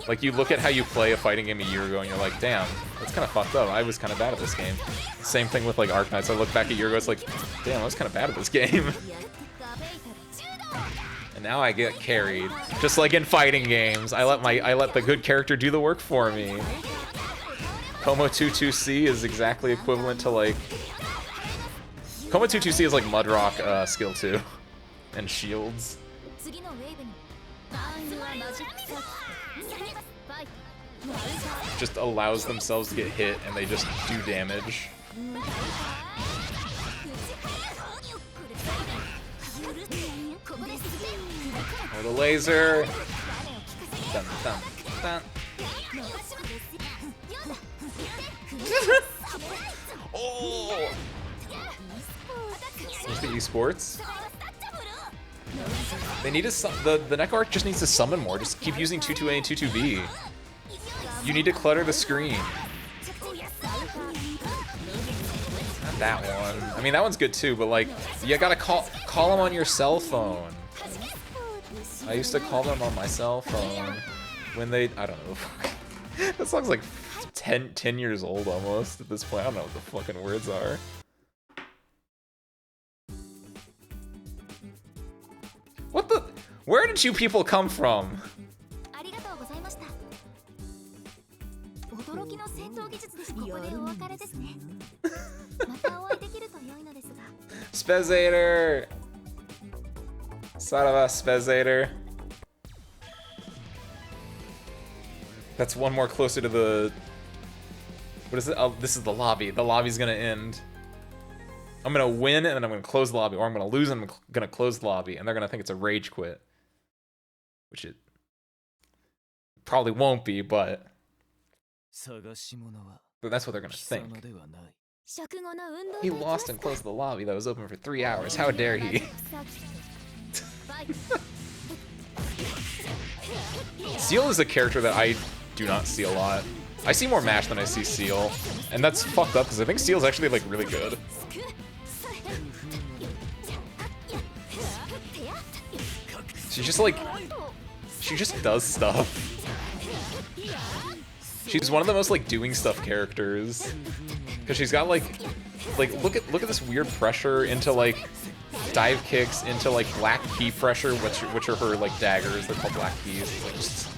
Speaker 1: Like, you look at how you play a fighting game a year ago and you're like, damn, that's kind of fucked up. I was kind of bad at this game. Same thing with, like, Arknights. I look back a year ago, it's like, damn, I was kind of bad at this game. And now I get carried. Just like in fighting games, I let the good character do the work for me. Como 22C is exactly equivalent to, like... Como 22C is like Mudrock skill 2. And shields. Just allows themselves to get hit and they just do damage. Oh, the laser! Dun, dun, dun. Oh! Where's the esports? They need to the Neko Arc just needs to summon more. Just keep using 22A and 22B. You need to clutter the screen. Not that one. I mean, that one's good too, but like, you gotta call them on your cell phone. I used to call them on my cell phone when they, I don't know. That song's like 10 years old almost at this point. I don't know what the fucking words are. What the? Where did you people come from? Spezator! Sarava Spezator. That's one more closer to the... What is it? Oh, this is the lobby. The lobby's gonna end. I'm gonna win and then I'm gonna close the lobby, or I'm gonna lose and I'm gonna close the lobby, and they're gonna think it's a rage quit. Which it probably won't be, but that's what they're gonna think. He lost and closed the lobby that was open for 3 hours. How dare he? Seal is a character that I do not see a lot. I see more Mash than I see Seal, and that's fucked up because I think Seal's actually like really good. She's just like, she just does stuff. She's one of the most like doing stuff characters because she's got like look at this weird pressure into like dive kicks into like black key pressure, which are her like daggers. They're called black keys. Like, just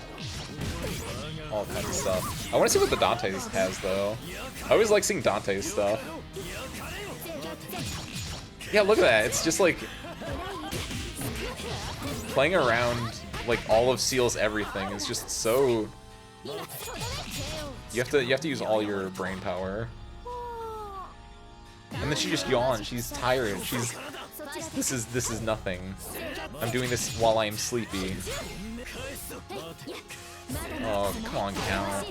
Speaker 1: all kinds of stuff. I want to see what the Dante's has though. I always like seeing Dante's stuff. Yeah, look at that. It's just like playing around like all of Seal's everything is just so. You have to use all your brain power. And then she just yawns. She's tired. She's this is nothing. I'm doing this while I'm sleepy. Oh, come on, Count.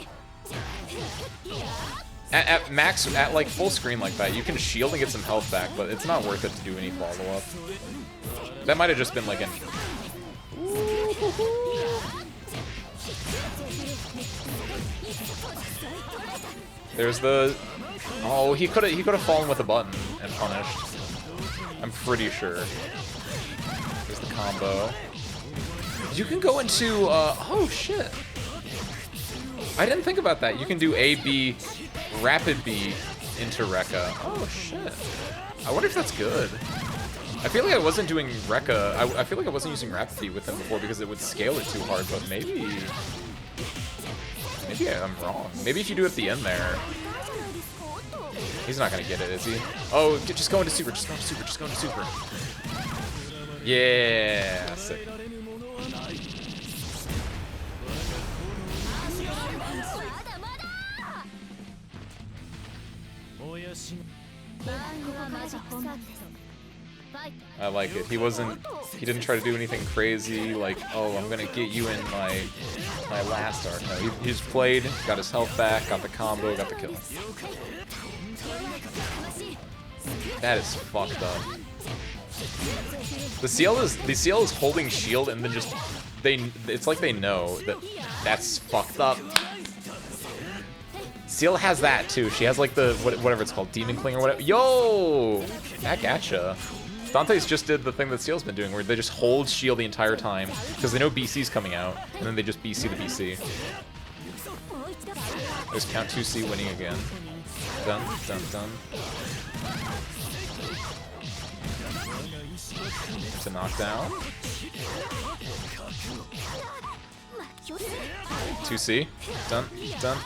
Speaker 1: At max, at like full screen like that, you can shield and get some health back, but it's not worth it to do any follow-up. That might have just been like an... There's the... Oh, he could have fallen with a button and punished. I'm pretty sure. There's the combo. You can go into... oh, shit. I didn't think about that. You can do A, B, rapid B into Rekka. Oh, shit. I wonder if that's good. I feel like I wasn't doing Rekka. I feel like I wasn't using rapid B with him before because it would scale it too hard, but maybe I'm wrong. Maybe if you do it at the end there. He's not gonna get it, is he? Oh, just go into super, just go into super, just go into super. Yeah, sick. I like it. He didn't try to do anything crazy, like, oh, I'm gonna get you in my last arc. No, he just played, got his health back, got the combo, got the kill. That is fucked up. The CL is holding shield and then just it's like they know that that's fucked up. CL has that too. She has like the whatever it's called, Demon Cling or whatever. Yo, back at ya. Dante's just did the thing that CL's been doing, where they just hold shield the entire time because they know BC's coming out, and then they just BC the BC. There's count 2C winning again. Done, done, done. It's a knockdown. 2C. Done, done.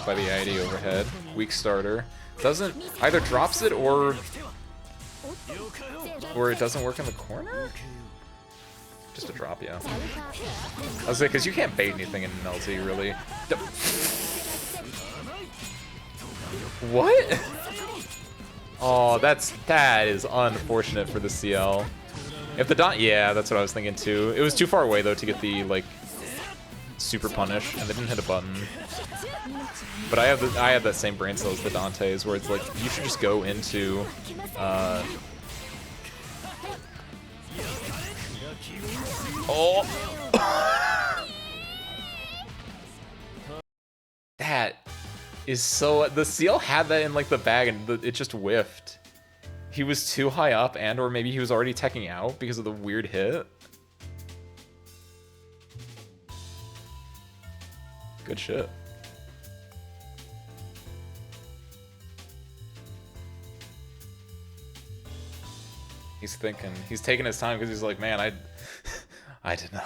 Speaker 1: By the ID overhead. Weak starter. Doesn't either drops it or it doesn't work in the corner? Just a drop, yeah. I was like, because you can't bait anything in Melty, really. What? Oh, that is unfortunate for the CL. If the yeah, that's what I was thinking too. It was too far away though to get the like super punish, and they didn't hit a button. But I have that same brain cell as the Dante's, where it's like you should just go into oh. That is so... The CL had that in like the bag and it just whiffed. He was too high up, and or maybe he was already teching out because of the weird hit. Good shit. He's thinking. He's taking his time because he's like, man, I did not.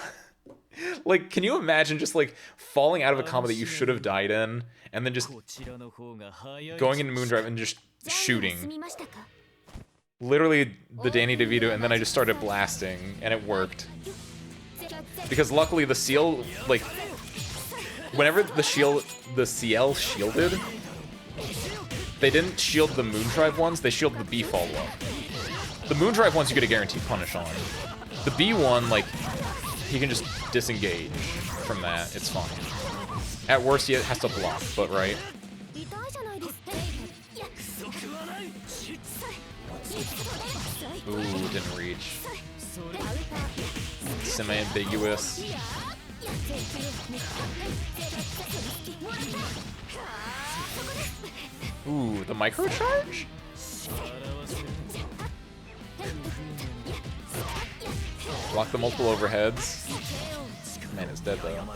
Speaker 1: Like, can you imagine just like falling out of a combo that you should have died in, and then just going into Moondrive and just shooting? Literally the Danny DeVito, and then I just started blasting, and it worked. Because luckily the seal, like, whenever the CL shielded, they didn't shield the Moondrive ones, they shielded the B follow-up. The Moondrive ones you get a guaranteed punish on. The B one, like, he can just disengage from that, it's fine. At worst, he has to block, but right? Ooh, didn't reach. Semi-ambiguous. Ooh, the microcharge? Block the multiple overheads. Man, it's dead though.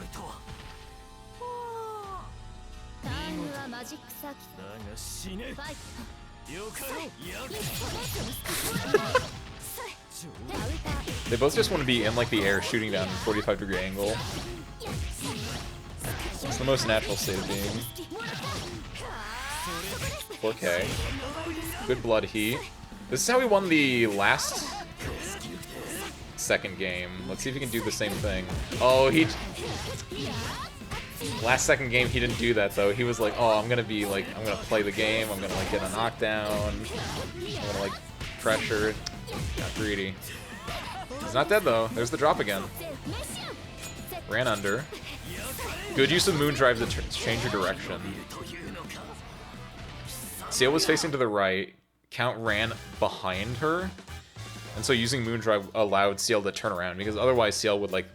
Speaker 1: They both just want to be in like the air, shooting down in a 45-degree angle. It's the most natural state of being. 4K. Good blood heat. This is how we won the last second game. Let's see if he can do the same thing. Oh, last second game he didn't do that though. He was like, oh, I'm gonna play the game, I'm gonna like get a knockdown, I'm gonna like pressure. Got greedy. He's not dead though. There's the drop again. Ran under. Good use of Moondrive to change your direction. Seal was facing to the right. Count ran behind her. And so using Moondrive allowed CL to turn around, because otherwise CL would like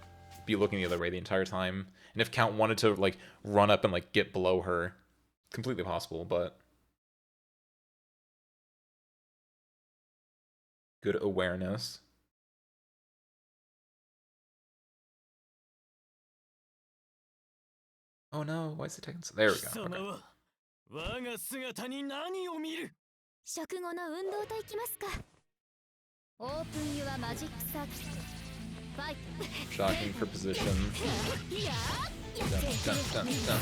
Speaker 1: be looking the other way the entire time. And if Count wanted to like run up and like get below her, completely possible, but good awareness. Oh no, why is it taking so... There we go. Okay.
Speaker 2: 我が姿に何を見る。
Speaker 3: 食後の運動といきますか。オープンユアマジックサーキット。ファイト。
Speaker 1: Shocking for position. Dun, dun, dun, dun.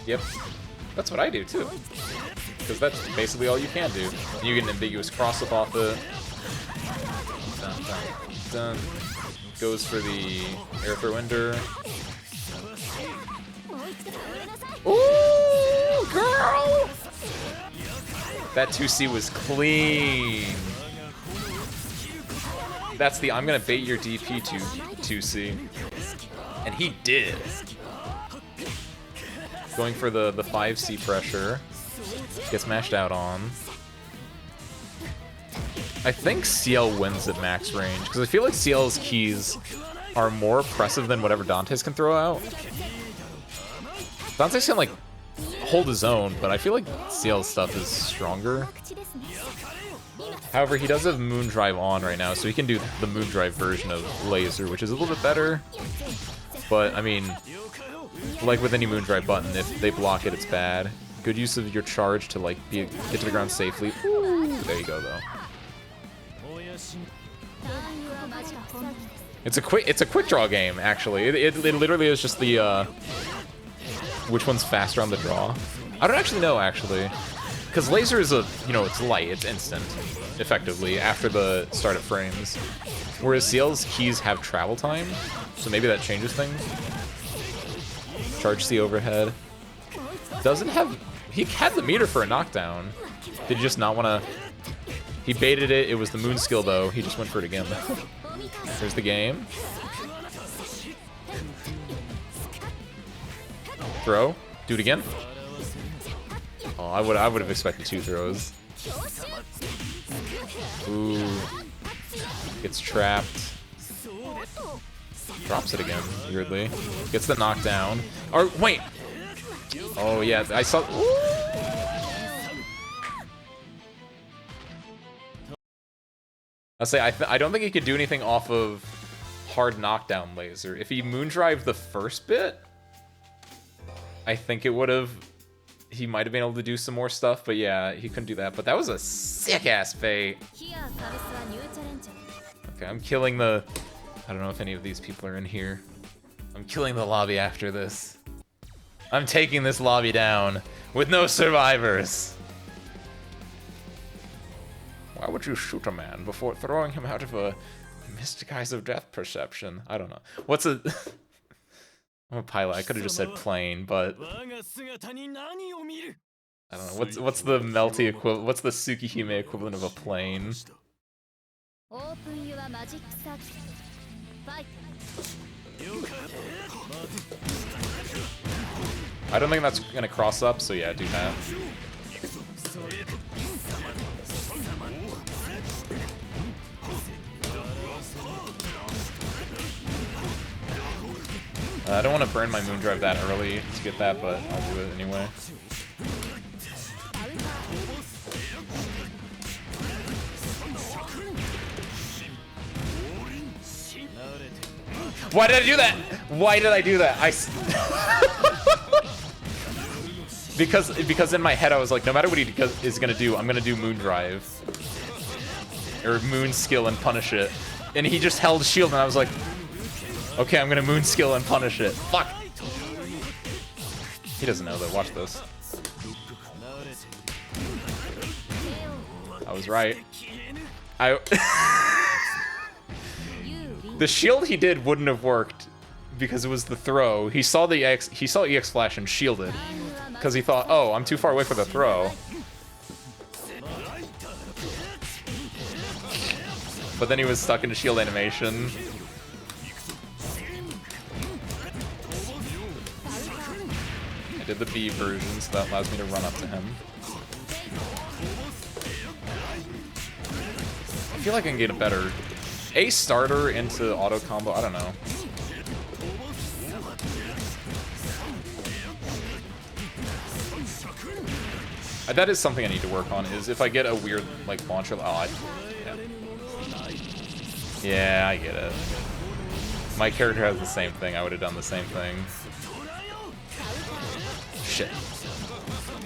Speaker 1: Yep, that's what I do too. Because that's basically all you can do. You get an ambiguous cross up off it. Dun, dun, dun. Goes for the air throw ender. Ooh, girl! That 2C was clean. That's the I'm gonna bait your DP to 2C. And he did. Going for the 5C pressure. Gets mashed out on. I think CL wins at max range, because I feel like CL's keys are more oppressive than whatever Dante's can throw out. Dante's can like hold his own, but I feel like CL's stuff is stronger. However, he does have Moondrive on right now, so he can do the Moondrive version of Laser, which is a little bit better. But, I mean, like with any Moondrive button, if they block it, it's bad. Good use of your charge to, like, get to the ground safely. Ooh, there you go, though. It's a quick draw game, actually. It literally is just the, which one's faster on the draw. I don't actually know, actually. Because Laser is it's light, it's instant, effectively, after the start of frames. Whereas CL's keys have travel time, so maybe that changes things. Charge C overhead. Doesn't have... He had the meter for a knockdown. Did he just not want to... He baited it, it was the moon skill though, he just went for it again. Here's the game. Throw. Do it again. Oh, I would have expected 2 throws. Ooh. Gets trapped. Drops it again, weirdly. Gets the knockdown. Or, wait! Oh, yeah, I saw... I'll say, I don't think he could do anything off of hard knockdown Laser. If he Moondrive the first bit, I think it would have... He might have been able to do some more stuff, but yeah, he couldn't do that. But that was a sick-ass bait. Okay, I'm killing the... I don't know if any of these people are in here. I'm killing the lobby after this. I'm taking this lobby down with no survivors. Why would you shoot a man before throwing him out of a mystic eyes of death perception? I don't know. What's a... I'm a pilot. I could have just said plane, but... I don't know. What's the Melty equivalent? What's the Tsukihime equivalent of a plane? I don't think that's gonna cross up, so yeah, do that. I don't want to burn my Moondrive that early to get that, but I'll do it anyway. Why did I do that? Why did I do that? Because in my head I was like, no matter what he is gonna do, I'm gonna do Moondrive or Moon Skill and punish it, and he just held shield, and I was like, okay, I'm gonna Moon Skill and punish it. Fuck. He doesn't know though. Watch this. I was right. The shield he did wouldn't have worked because it was the throw. He saw the EX flash and shielded because he thought, oh, I'm too far away for the throw. But then he was stuck in a shield animation. I did the B version, so that allows me to run up to him. I feel like I can get a better A starter into auto combo. I don't know. That is something I need to work on, is if I get a weird, like, launcher... Oh, yeah, I get it. My character has the same thing. I would have done the same thing. Shit.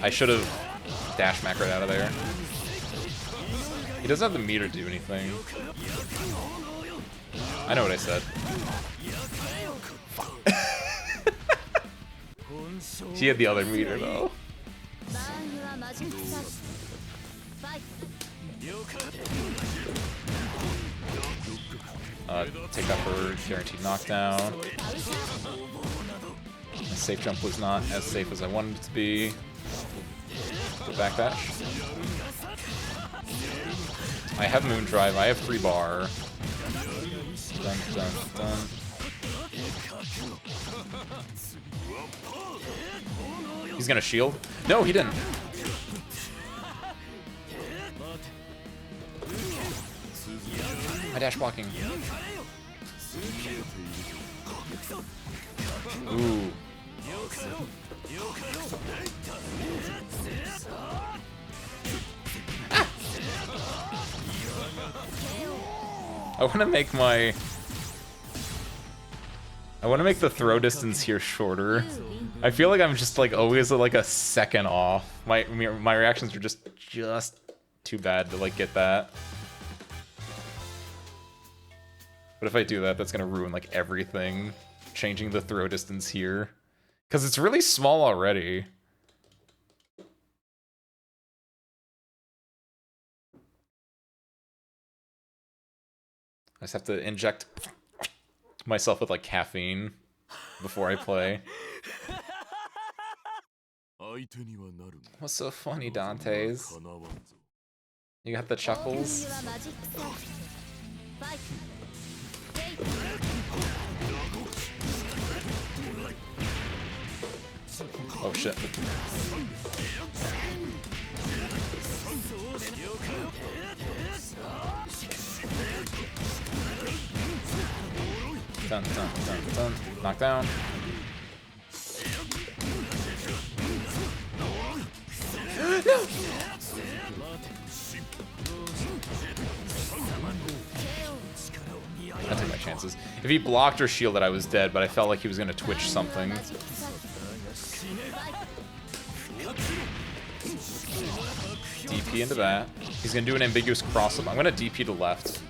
Speaker 1: I should have dash macroed out of there. He doesn't have the meter to do anything. I know what I said. He had the other meter, though. Take that for guaranteed knockdown. My safe jump was not as safe as I wanted it to be. Go back dash. I have moon drive. I have 3 bar. Dun, dun, dun. He's gonna shield? No, he didn't. My dash blocking. Ooh. Ah! I want to make the throw distance here shorter. I feel like I'm just like always like a second off. My reactions are just too bad to like get that. But if I do that, that's gonna ruin like everything. Changing the throw distance here. Because it's really small already. I just have to inject myself with like caffeine before I play. What's so funny, Dante's? You got the chuckles? Oh shit. Dun, dun, dun, dun. Knockdown. No! I took my chances. If he blocked or shielded, I was dead, but I felt like he was going to twitch something. DP into that. He's going to do an ambiguous cross-up. I'm going to DP to left.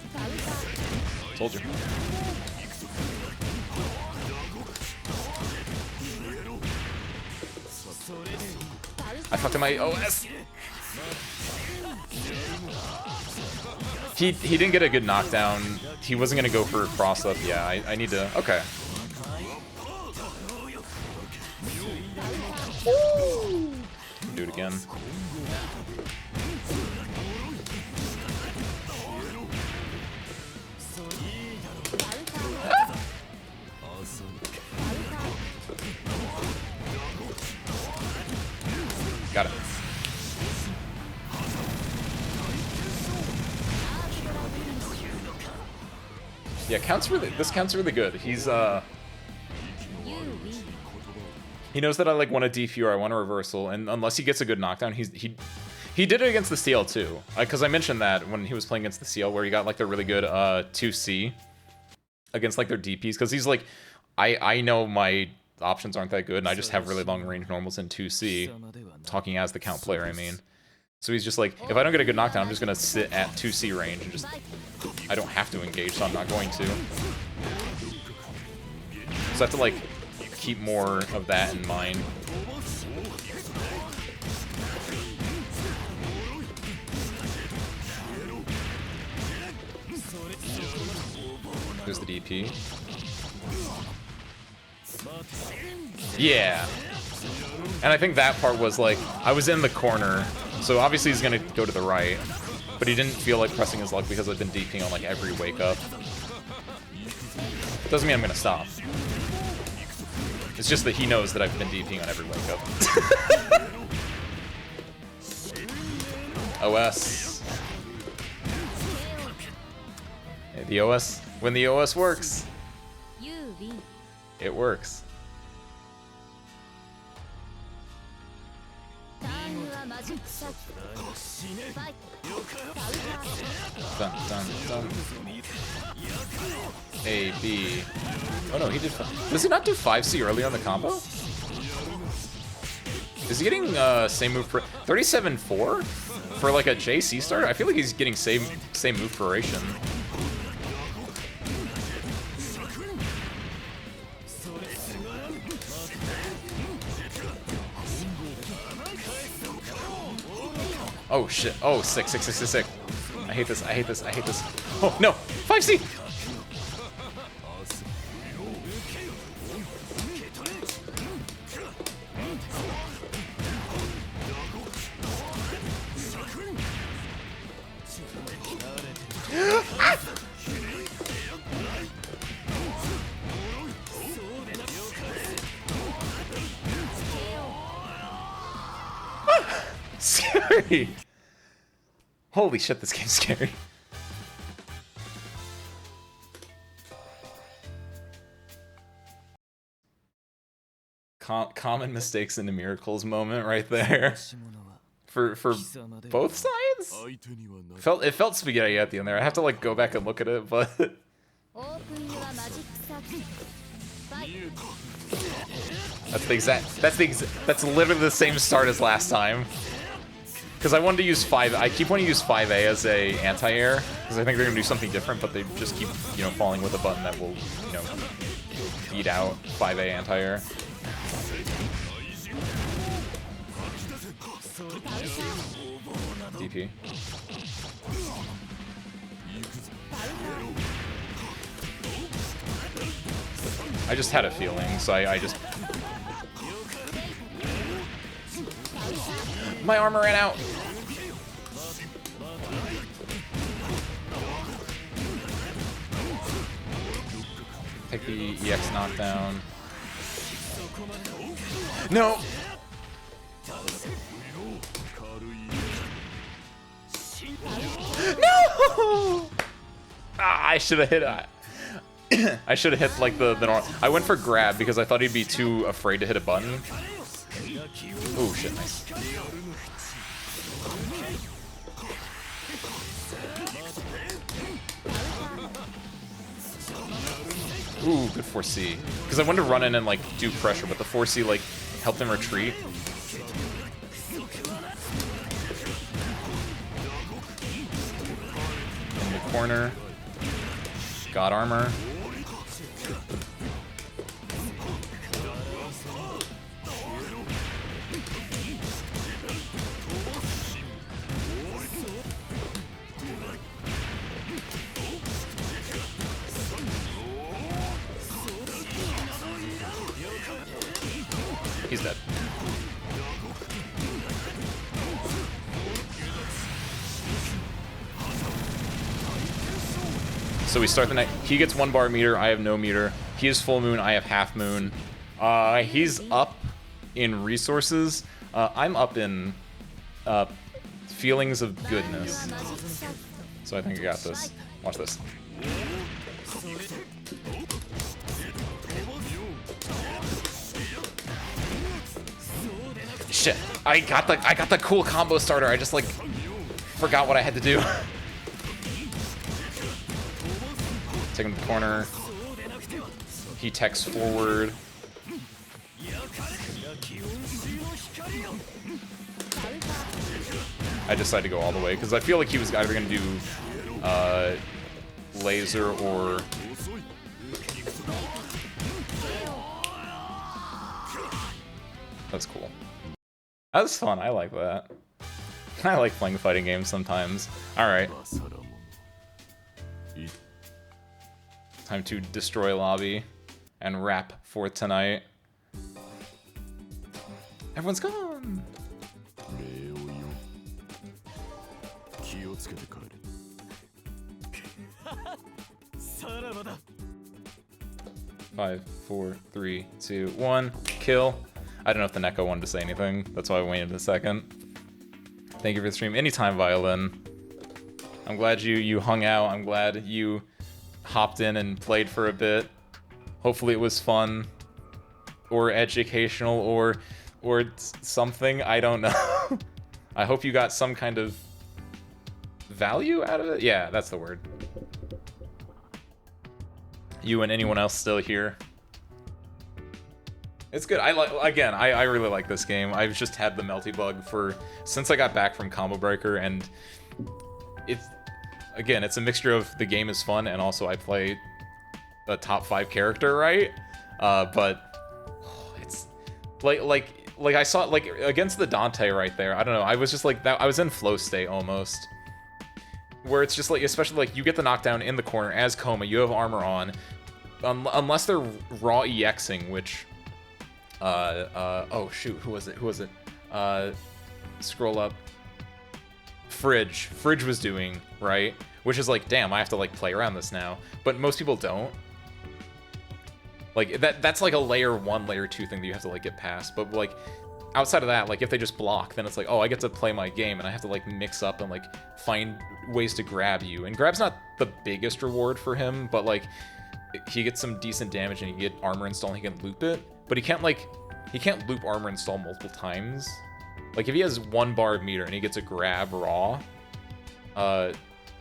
Speaker 1: Told you. I fucked up my OS. He didn't get a good knockdown. He wasn't gonna go for a cross up. Yeah, I need to. Okay. Do it again. Got it. Yeah, this counts really good. He's he knows that I like want a DP or I want a reversal, and unless he gets a good knockdown, he did it against the CL too. Because I mentioned that when he was playing against the CL, where he got like the really good 2C against like their DPs, because he's like, I know my options aren't that good, and I just have really long range normals in 2C. Talking as the count player, I mean. So he's just like, if I don't get a good knockdown, I'm just gonna sit at 2C range and just, I don't have to engage, so I'm not going to. So I have to like keep more of that in mind. There's the DP. Yeah. And I think that part was like, I was in the corner, so obviously he's gonna go to the right, but he didn't feel like pressing his luck because I've been DPing on like every wake up. Doesn't mean I'm gonna stop. It's just that he knows that I've been DPing on every wake up. OS. Yeah, the OS. When the OS works, it works. Dun, dun, dun. A, B. Oh no, he did. Does he not do 5C early on the combo? Is he getting same move for 37-4 for like a JC start? I feel like he's getting same move duration. Oh shit! Oh, sick. I hate this. Oh no! 5C. Scary. Holy shit, this game's scary. Common mistakes into miracles moment right there. For both sides? It felt spaghetti at the end there. I have to like go back and look at it, but that's literally the same start as last time. Because I wanted to use I keep wanting to use 5A as a anti-air, because I think they're gonna do something different, but they just keep, you know, falling with a button that will, you know, beat out 5A anti-air. DP. I just had a feeling, so I just... My armor ran out! Take the EX knockdown. No! No! Ah, I should have hit. I should have hit like the normal. I went for grab because I thought he'd be too afraid to hit a button. Oh shit! Nice. Ooh, good 4C. Because I wanted to run in and like do pressure, but the 4C like helped him retreat. In the corner. Got armor. He's dead. So we start the night. He gets 1 bar meter. I have no meter. He is full moon. I have half moon. He's up in resources. I'm up in feelings of goodness. So I think I got this. Watch this. Shit! I got the cool combo starter. I just like forgot what I had to do. Take him to the corner. He techs forward. I decided to go all the way because I feel like he was either gonna do laser or that's cool. That was fun. I like that. I like playing fighting games sometimes. All right. Time to destroy lobby and wrap for tonight. Everyone's gone. 5, 4, 3, 2, 1. Kill. I don't know if the Neko wanted to say anything. That's why I waited a second. Thank you for the stream. Anytime, Violin. I'm glad you hung out. I'm glad you hopped in and played for a bit. Hopefully it was fun. Or educational or something. I don't know. I hope you got some kind of value out of it. Yeah, that's the word. You and anyone else still here. It's good. I really like this game. I've just had the Melty bug since I got back from Combo Breaker, and it's a mixture of the game is fun and also I play a top 5 character, right? But it's like I saw like against the Dante right there. I don't know. I was just like that. I was in flow state almost, where it's just like, especially like you get the knockdown in the corner as Coma. You have armor on, unless they're raw EXing, which. Oh shoot, who was it? Scroll up. Fridge was doing, right? Which is like, damn, I have to like play around this now. But most people don't. Like that's like a layer 1, layer 2 thing that you have to like get past. But like outside of that, like if they just block, then it's like, oh, I get to play my game and I have to like mix up and like find ways to grab you. And grab's not the biggest reward for him, but like he gets some decent damage and he get armor install and he can loop it. But he can't loop armor install multiple times. Like if he has 1 bar of meter and he gets a grab raw,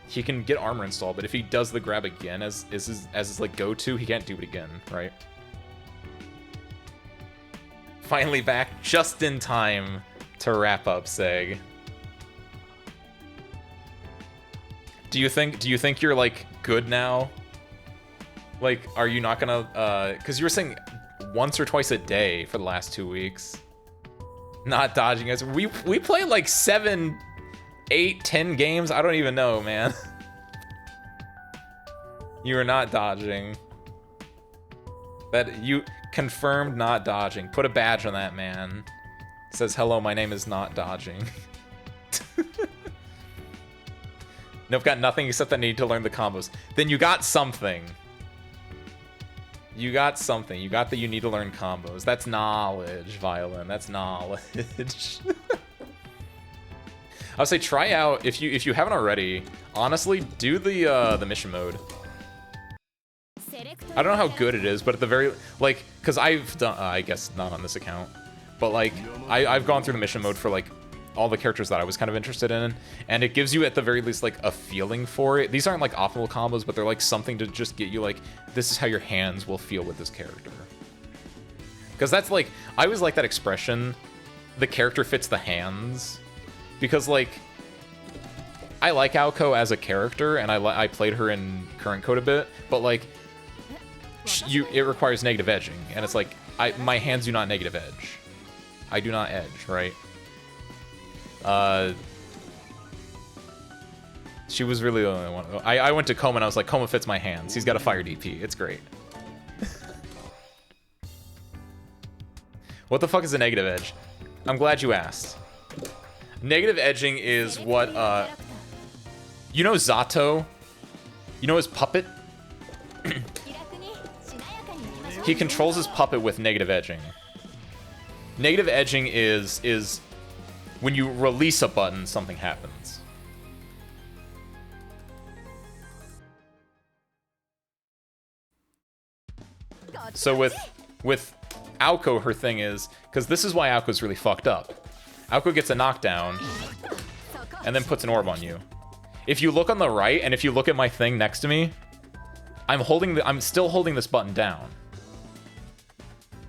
Speaker 1: he can get armor install, but if he does the grab again as his like go-to, he can't do it again, right? Finally back just in time to wrap up, Seg. Do you think you're like good now? Like, are you not gonna because you were saying once or twice a day for the last 2 weeks. Not dodging us. We play like 7, 8, 10 games. I don't even know, man. You are not dodging. That you confirmed not dodging. Put a badge on that, man. It says, hello, my name is not dodging. Nope, got nothing except I need to learn the combos. Then you got something. You got something. You got that you need to learn combos. That's knowledge, Violin. That's knowledge. I would say try out, if you haven't already, honestly, do the mission mode. I don't know how good it is, but at the very, like, because I've done, I guess not on this account, but like, I've gone through the mission mode for like all the characters that I was kind of interested in, and it gives you at the very least like a feeling for it. These aren't like optimal combos, but they're like something to just get you like, this is how your hands will feel with this character. Because that's like, I always like that expression, the character fits the hands, because like, I like Aoko as a character, and I played her in Current Code a bit, but like, it requires negative edging, and it's like, my hands do not negative edge. I do not edge, right? She was really the only one. I went to Koma and I was like, Koma fits my hands. He's got a fire DP. It's great. What the fuck is a negative edge? I'm glad you asked. Negative edging is what, you know Zato? You know his puppet? He controls his puppet with negative edging. Negative edging is when you release a button, something happens. So with Aoko, her thing is, because this is why Aoko's really fucked up. Aoko gets a knockdown, and then puts an orb on you. If you look on the right, and if you look at my thing next to me, I'm still holding this button down.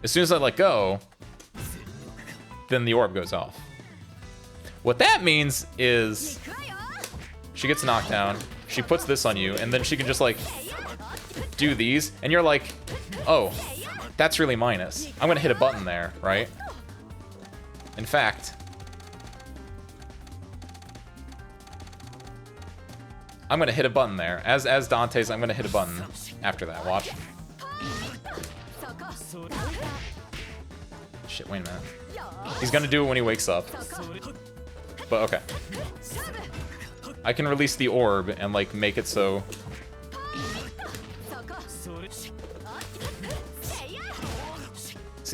Speaker 1: As soon as I let go, then the orb goes off. What that means is she gets knocked down, she puts this on you, and then she can just like do these, and you're like, oh, that's really minus. I'm gonna hit a button there, right? In fact, I'm gonna hit a button there. As Dante's, I'm gonna hit a button after that. Watch. Shit, wait a minute. He's gonna do it when he wakes up. But okay. I can release the orb and like make it so.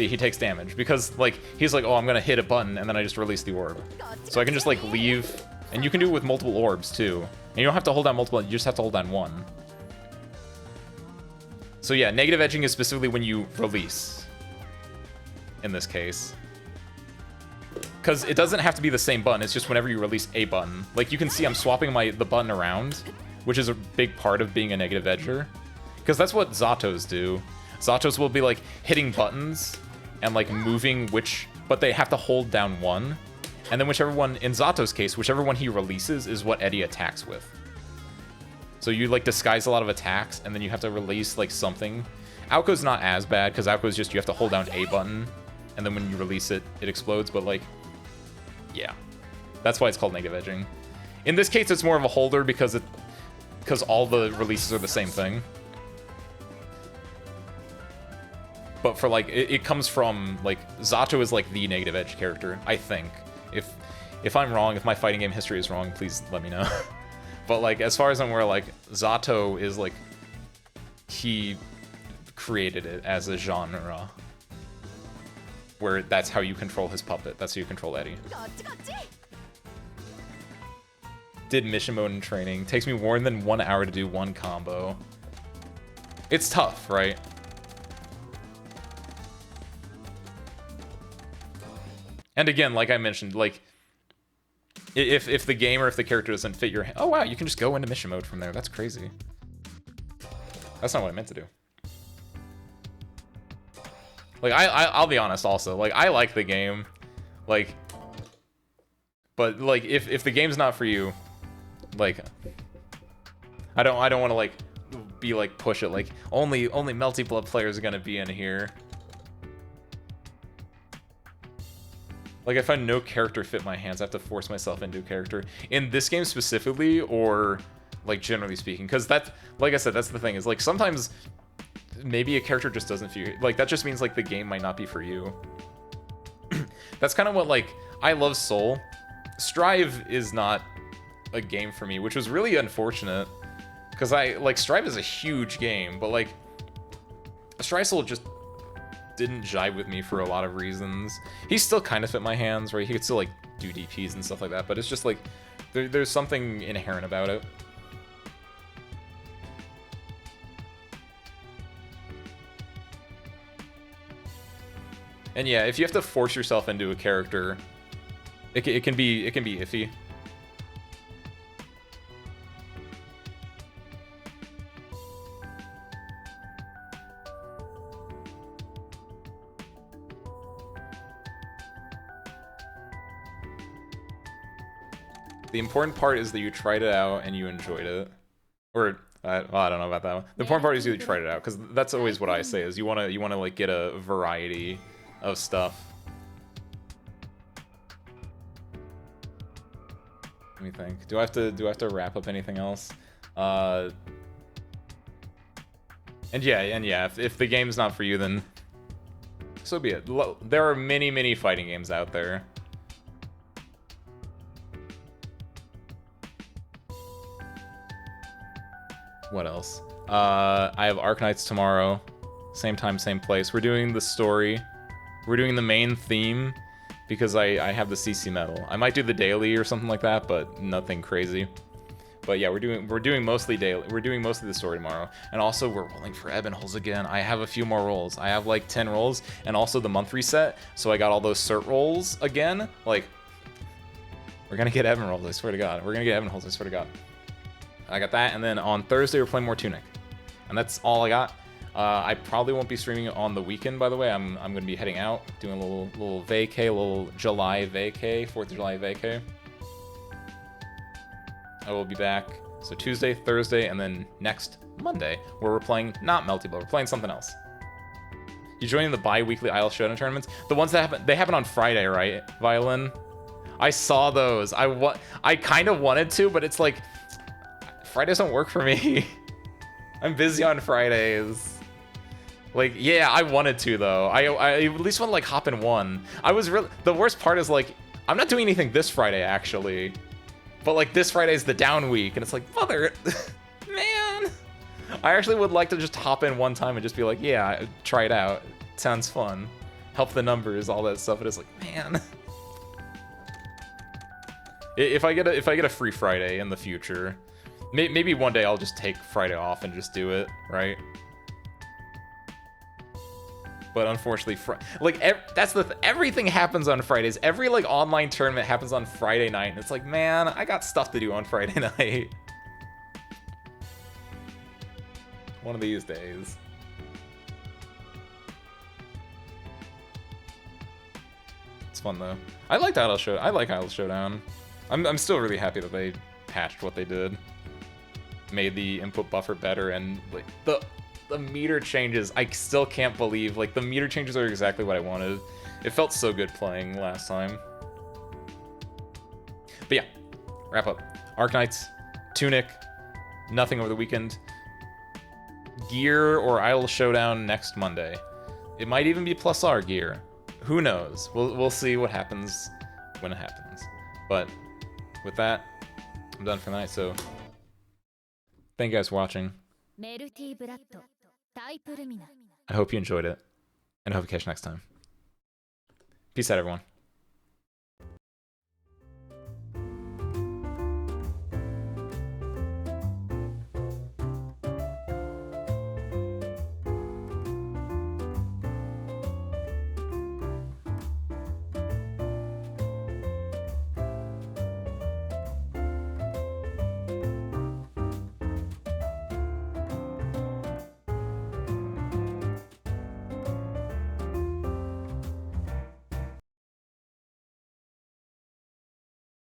Speaker 1: see, he takes damage because like he's like, oh, I'm gonna hit a button and then I just release the orb. So I can just like leave, and you can do it with multiple orbs too. And you don't have to hold down multiple, you just have to hold down one. So yeah, negative edging is specifically when you release, in this case. Because it doesn't have to be the same button, it's just whenever you release a button. Like you can see I'm swapping the button around, which is a big part of being a negative edger. Because that's what Zatos do. Zatos will be like hitting buttons and like moving but they have to hold down one. And then whichever one, in Zato's case, whichever one he releases is what Eddie attacks with. So you like disguise a lot of attacks, and then you have to release like something. Aoko's not as bad, because Aoko's just you have to hold down a button, and then when you release it, it explodes, but like, yeah. That's why it's called negative edging. In this case, it's more of a holder because all the releases are the same thing. But for like, it comes from like, Zato is like the negative edge character, I think. If I'm wrong, if my fighting game history is wrong, please let me know. But like, as far as I'm aware, like, Zato is like, he created it as a genre. Where that's how you control his puppet. That's how you control Eddie. Did mission mode in training. Takes me more than 1 hour to do one combo. It's tough, right? And again, like I mentioned, like, if the game or if the character doesn't fit your... Oh, wow, you can just go into mission mode from there. That's crazy. That's not what I meant to do. Like, I'll be honest also. Like, I like the game. Like... But, like, if the game's not for you, like... I don't want to, like, be, like, push it. Like, only Melty Blood players are gonna be in here. Like, if I no character fit my hands, I have to force myself into a character. In this game specifically, or, like, generally speaking. Because that, like I said, that's the thing. Is, like, sometimes maybe a character just doesn't fit you. Like, that just means, like, the game might not be for you. That's kind of what, like, I love Soul. Strive is not a game for me, which was really unfortunate. Because like, Strive is a huge game, but, like, Strive Soul just didn't jive with me for a lot of reasons. He still kind of fit my hands, right? He could still like do DPs and stuff like that, but it's just like there's something inherent about it. And yeah, if you have to force yourself into a character, it can be iffy. The important part is that you tried it out and you enjoyed it. Or, well, I don't know about that one. The important part is you tried it out, because that's always what I say, is you wanna like get a variety of stuff. Let me think. Do I have to wrap up anything else? And yeah, if the game's not for you, then so be it. There are many fighting games out there. What else? I have Arknights tomorrow. Same time, same place. We're doing the story. We're doing the main theme because I have the CC medal. I might do the daily or something like that, but nothing crazy. But yeah, we're doing mostly daily. We're doing mostly the story tomorrow. And also we're rolling for Ebon holes again. I have a few more rolls. I have like 10 rolls and also the month reset. So I got all those cert rolls again. Like, we're gonna get Ebon rolls, I swear to God. We're gonna get Ebon holes, I swear to God. I got that, and then on Thursday we're playing more Tunic, and that's all I got. I probably won't be streaming on the weekend, by the way. I'm gonna be heading out, doing a little vacay, a little July vacay, 4th of July vacay. I will be back, so Tuesday, Thursday, and then next Monday, where we're playing not Melty Blow, we're playing something else. You joining the bi-weekly Isle Showdown tournaments? The ones that happen on Friday, right, Violin? I saw those. I kind of wanted to, but it's like, Fridays don't work for me. I'm busy on Fridays. Like, yeah, I wanted to though. I at least want to like hop in one. The worst part is like, I'm not doing anything this Friday actually. But like this Friday is the down week and it's like, mother, man. I actually would like to just hop in one time and just be like, yeah, try it out. It sounds fun. help the numbers, all that stuff. And it's like, man. If I get a free Friday in the future, maybe one day I'll just take Friday off and just do it, right? But unfortunately, that's everything happens on Fridays. Every like online tournament happens on Friday night, and it's like, man, I got stuff to do on Friday night. One of these days. It's fun though. I like Idle Showdown. I'm still really happy that they patched what they did. Made the input buffer better, and like the meter changes, I still can't believe, like, the meter changes are exactly what I wanted. It felt so good playing last time. But yeah, wrap up. Arknights, Tunic, nothing over the weekend. Gear or Idle Showdown next Monday. It might even be plus R gear. Who knows? We'll see what happens when it happens. But with that, I'm done for the night, so thank you guys for watching.
Speaker 3: Meltyブラッドタイプルミナ
Speaker 1: I hope you enjoyed it, and I hope you catch you next time. Peace out, everyone.